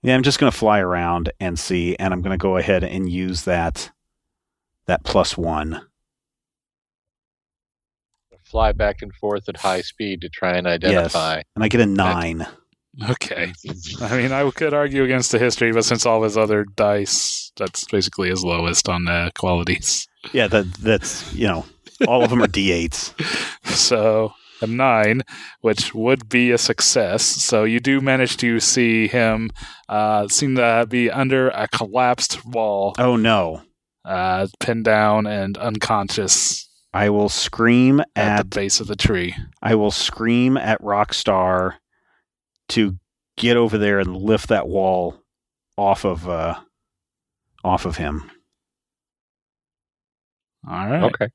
I'm just going to fly around and see, and I'm going to go ahead and use that +1. Fly back and forth at high speed to try and identify. Yes, and I get a 9. Okay. I mean, I could argue against the history, but since all his other dice, that's basically his lowest on the qualities. Yeah, that's all of them are D8s. So a 9, which would be a success. So you do manage to see him seem to be under a collapsed wall. Oh no. Pinned down and unconscious. I will scream at the base of the tree. I will scream at Rockstar to get over there and lift that wall off of him. All right. Okay.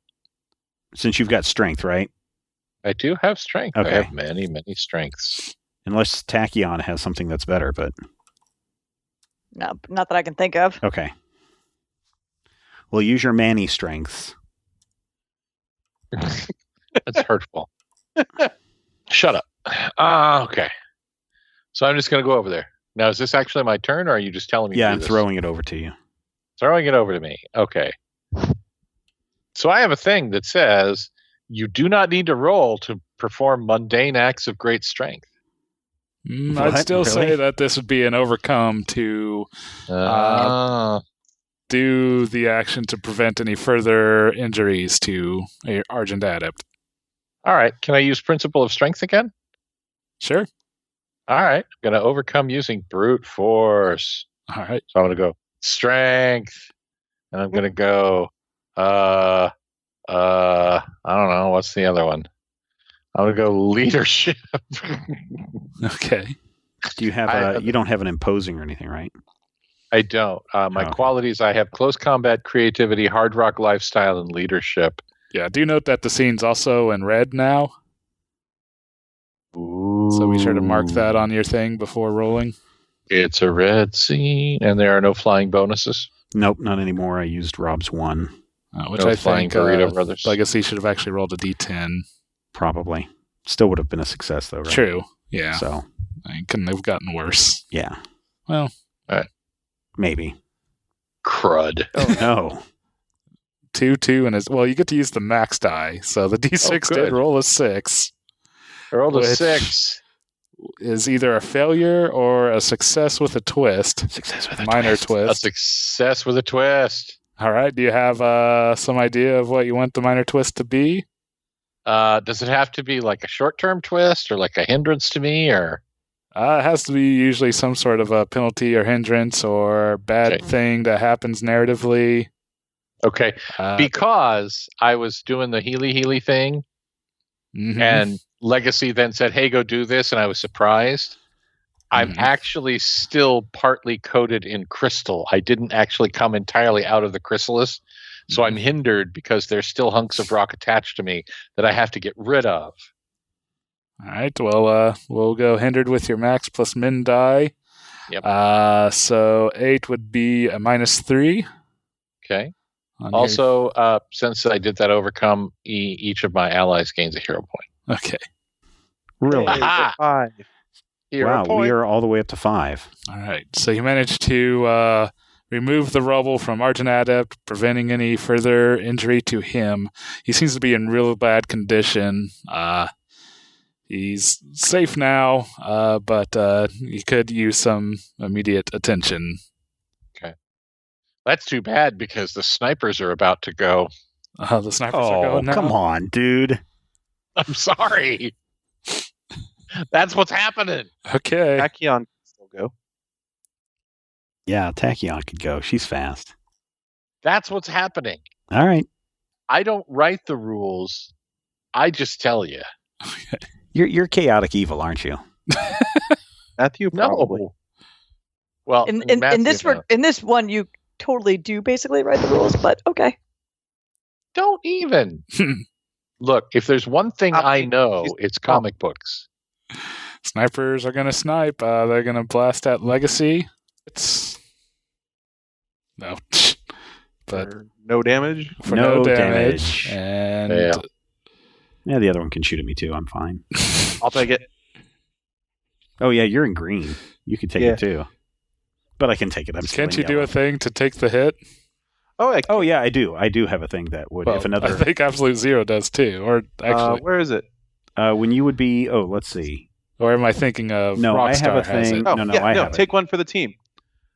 Since you've got strength, right? I do have strength. Okay. I have many, many strengths. Unless Tachyon has something that's better, but... No, not that I can think of. Okay. Well, use your Manny strengths. That's hurtful. Shut up. Okay. So I'm just going to go over there. Now, is this actually my turn, or are you just telling me? Yeah, to do I'm this? throwing it over to you. Throwing it over to me. Okay. So I have a thing that says you do not need to roll to perform mundane acts of great strength. I'd still say that this would be an overcome to do the action to prevent any further injuries to Argent Adept. All right. Can I use Principle of Strength again? Sure. All right. I'm going to overcome using brute force. All right. So I'm going to go strength. And I'm going to go, I don't know. What's the other one? I'm going to go leadership. Okay. Do you have you don't have an imposing or anything, right? I don't. My qualities, I have close combat, creativity, hard rock lifestyle, and leadership. Yeah, do note that the scene's also in red now. Ooh. So be sure to mark that on your thing before rolling. It's a red scene, and there are no flying bonuses. Nope, not anymore. I used Rob's one. Which no I flying think Burrito Brothers. Legacy should have actually rolled a d10. Probably. Still would have been a success, though, right? True, yeah. So it couldn't have gotten worse. Yeah. Well. Maybe. Crud. Oh, no. 2, and well, you get to use the max die, so the d6 did roll a 6. I rolled a 6. Is either a failure or a success with a twist. Success with a minor twist. A success with a twist. All right. Do you have some idea of what you want the minor twist to be? Does it have to be like a short-term twist or like a hindrance to me, or? It has to be usually some sort of a penalty or hindrance or bad thing that happens narratively. Okay. Because I was doing the Healy thing, and Legacy then said, hey, go do this, and I was surprised. I'm actually still partly coated in crystal. I didn't actually come entirely out of the chrysalis, so I'm hindered because there's still hunks of rock attached to me that I have to get rid of. All right, well, we'll go hindered with your max plus min die. Yep. So 8 would be a -3. Okay. Also, since I did that overcome, each of my allies gains a hero point. Okay. Really? 5. Wow, we are all the way up to 5. All right, so you managed to remove the rubble from Argent Adept, preventing any further injury to him. He seems to be in real bad condition. He's safe now, but he could use some immediate attention. Okay. That's too bad because the snipers are about to go. The snipers are going now? Come on, dude. I'm sorry. That's what's happening. Okay. Tachyon can still go. Yeah, Tachyon could go. She's fast. That's what's happening. All right. I don't write the rules. I just tell you. You're chaotic evil, aren't you? Matthew, probably. No. Well, in this one, you totally do basically write the rules, but okay. Don't even. Look, if there's one thing I know, it's comic books. Snipers are going to snipe. They're going to blast at Legacy. No. But for no damage? For no damage. And yeah, the other one can shoot at me too. I'm fine. I'll take it. Oh yeah, you're in green. You can take it too. But I can take it. Can't you do a thing to take the hit? Oh yeah, I do. I do have a thing that would. If another, I think Absolute Zero does too. Or actually, where is it? When you would be. Oh, let's see. Or am I thinking of? No, Rockstar I have a thing. I have take one for the team.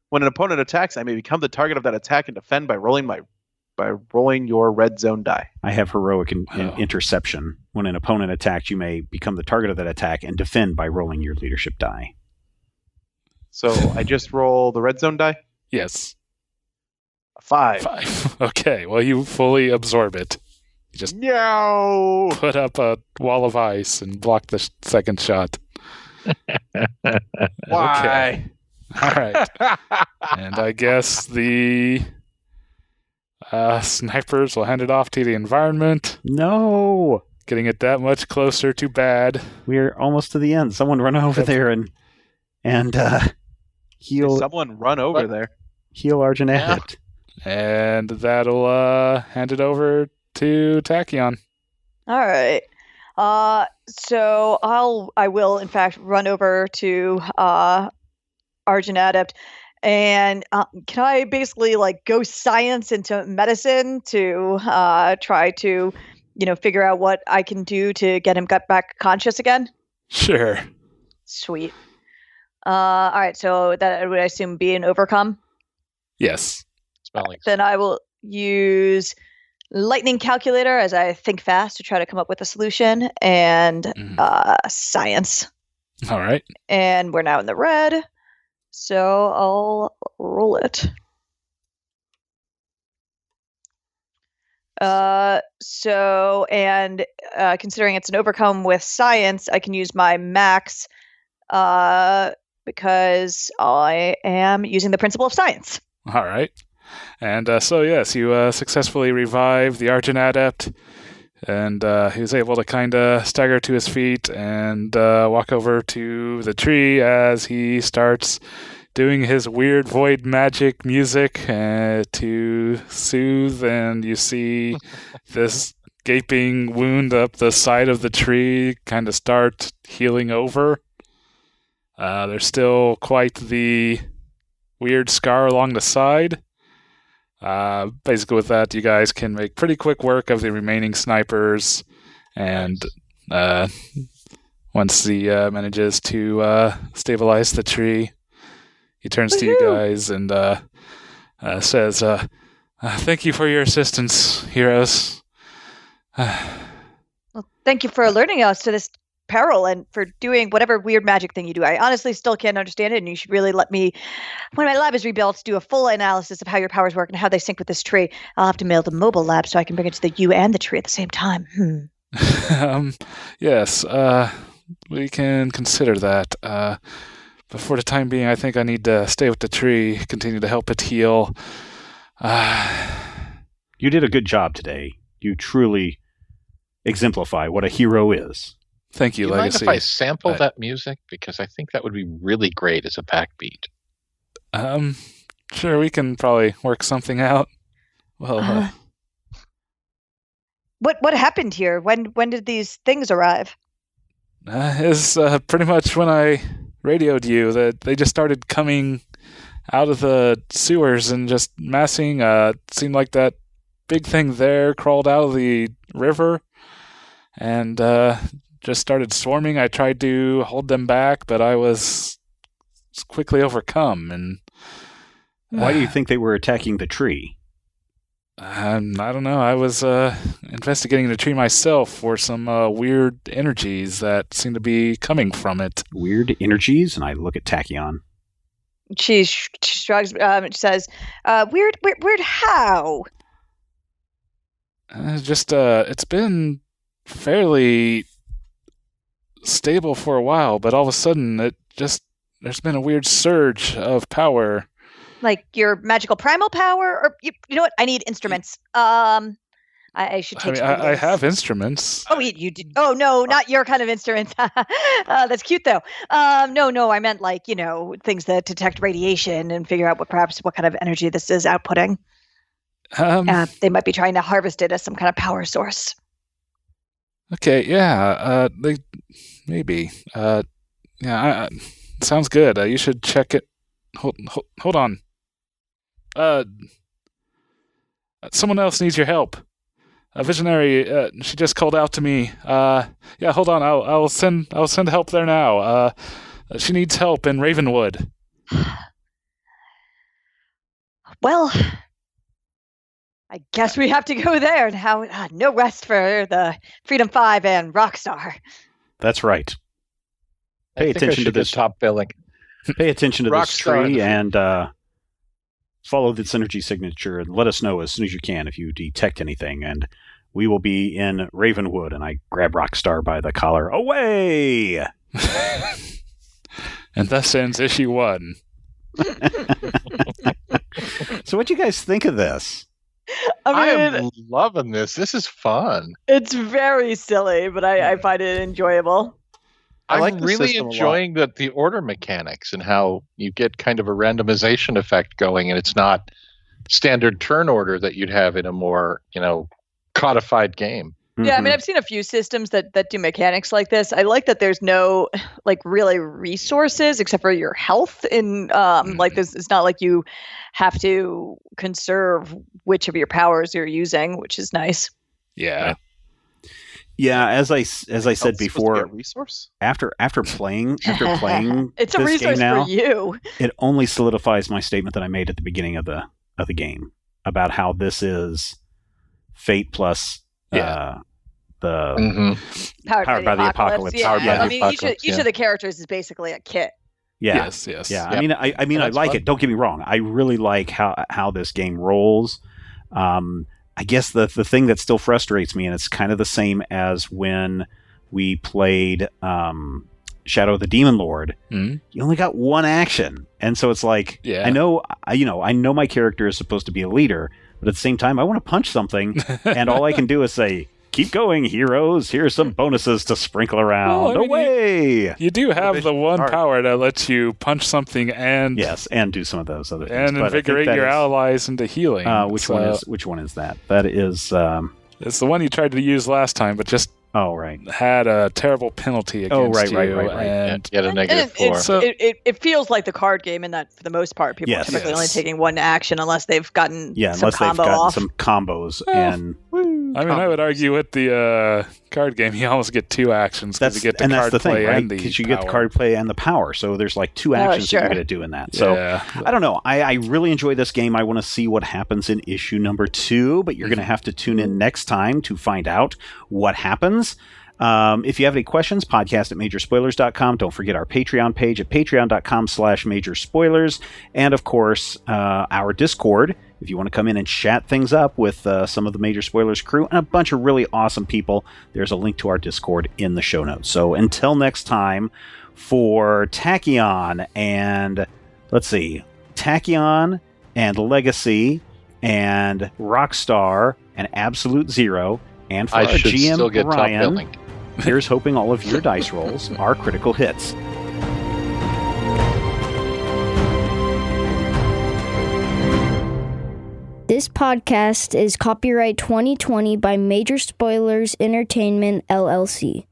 When an opponent attacks, I may become the target of that attack and defend by rolling your red zone die. I have heroic interception. When an opponent attacks, you may become the target of that attack and defend by rolling your leadership die. So I just roll the red zone die? Yes. 5. Okay, well, you fully absorb it. You just put up a wall of ice and block the second shot. Why? Okay. All right. And I guess the snipers will hand it off to the environment. No! Getting it that much closer to bad. We're almost to the end. Someone run over there and heal. Someone run over there. Heal Argent Adept. And that'll hand it over to Tachyon. All right. So I will in fact run over to Argent Adept, and can I basically go science into medicine to try to figure out what I can do to get him back conscious again? Sure. Sweet. All right, so that would, I assume, be an overcome? Yes. Then I will use lightning calculator as I think fast to try to come up with a solution, and science. All right. And we're now in the red, so I'll roll it. Considering it's an overcome with science, I can use my max because I am using the principle of science. All right. And so, yes, you successfully revive the Argent Adept, and he was able to kind of stagger to his feet and walk over to the tree as he starts doing his weird void magic music to soothe, and you see this gaping wound up the side of the tree kind of start healing over. There's still quite the weird scar along the side. Basically with that, you guys can make pretty quick work of the remaining snipers, and once he manages to stabilize the tree, he turns to you guys and says, thank you for your assistance, heroes. Well, thank you for alerting us to this peril and for doing whatever weird magic thing you do. I honestly still can't understand it, and you should really let me, when my lab is rebuilt, do a full analysis of how your powers work and how they sync with this tree. I'll have to mail the mobile lab so I can bring it to you and the tree at the same time. Yes, we can consider that. But for the time being, I think I need to stay with the tree, continue to help it heal. You did a good job today. You truly exemplify what a hero is. Thank you, Legacy. Do you mind if I sample that music? Because I think that would be really great as a backbeat. Sure, we can probably work something out. Well, What happened here? When did these things arrive? It's pretty much when I radioed you that they just started coming out of the sewers and just massing. Seemed like that big thing there crawled out of the river and just started swarming. I tried to hold them back, but I was quickly overcome. And why do you think they were attacking the tree? I don't know. I was investigating the tree myself for some weird energies that seem to be coming from it. Weird energies? And I look at Tachyon. She shrugs. She says, "Weird how?" It's been fairly stable for a while, but all of a sudden, there's been a weird surge of power. Like your magical primal power, or you know what? I need instruments. I should take. I have instruments. Oh, you did. Oh no, not your kind of instruments. That's cute though. No, I meant like things that detect radiation and figure out what kind of energy this is outputting. They might be trying to harvest it as some kind of power source. Okay, yeah. Maybe. Yeah. Sounds good. You should check it. Hold on. Someone else needs your help. A visionary. She just called out to me. Yeah. Hold on. I'll send help there now. She needs help in Ravenwood. Well, I guess we have to go there now. No rest for the Freedom 5 and Rockstar. That's right. Pay attention to this top billing. Pay attention to this tree and follow the synergy signature and let us know as soon as you can if you detect anything. And we will be in Ravenwood. And I grab Rockstar by the collar. Away! And thus ends issue 1. So what do you guys think of this? I am loving this. This is fun. It's very silly, but I find it enjoyable. I'm really enjoying the order mechanics and how you get kind of a randomization effect going, and it's not standard turn order that you'd have in a more, codified game. Yeah, I mean, I've seen a few systems that do mechanics like this. I like that there's no really resources except for your health in like this. It's not like you have to conserve which of your powers you're using, which is nice. Yeah. Yeah, as I said before, a resource. After playing it's a this resource game now, for you. It only solidifies my statement that I made at the beginning of the game about how this is Fate plus the Powered by the Apocalypse. Yeah, Yeah. I mean, each of the characters is basically a kit. Yeah. Yes. Yeah. Yep. I mean, I like fun. it. Don't get me wrong. I really like how this game rolls. I guess the thing that still frustrates me, and it's kind of the same as when we played Shadow of the Demon Lord. Mm-hmm. You only got one action, and so it's like I know my character is supposed to be a leader, but at the same time, I want to punch something, and all I can do is say, "Keep going, heroes! Here's some bonuses to sprinkle around." Away! You do have the one power that lets you punch something and do some of those other things, and invigorate your allies into healing. Which one is that? That is it's the one you tried to use last time, but just had a terrible penalty against you. And get a -4. So it feels like the card game in that for the most part people are typically only taking one action unless they've gotten some combos and. I mean, I would argue with the card game, you almost get two actions because you get the card play and the because you get the card play and the power. So there's like two actions that you're going to do in that. So I don't know. I really enjoy this game. I want to see what happens in issue number 2, but you're going to have to tune in next time to find out what happens. If you have any questions, podcast@majorspoilers.com. Don't forget our Patreon page at patreon.com/majorspoilers. And of course, our Discord, if you want to come in and chat things up with some of the Major Spoilers crew and a bunch of really awesome people, there's a link to our Discord in the show notes. So until next time, for Tachyon and, Tachyon and Legacy and Rockstar and Absolute Zero, and for our GM Ryan, here's hoping all of your dice rolls are critical hits. This podcast is copyright 2020 by Major Spoilers Entertainment, LLC.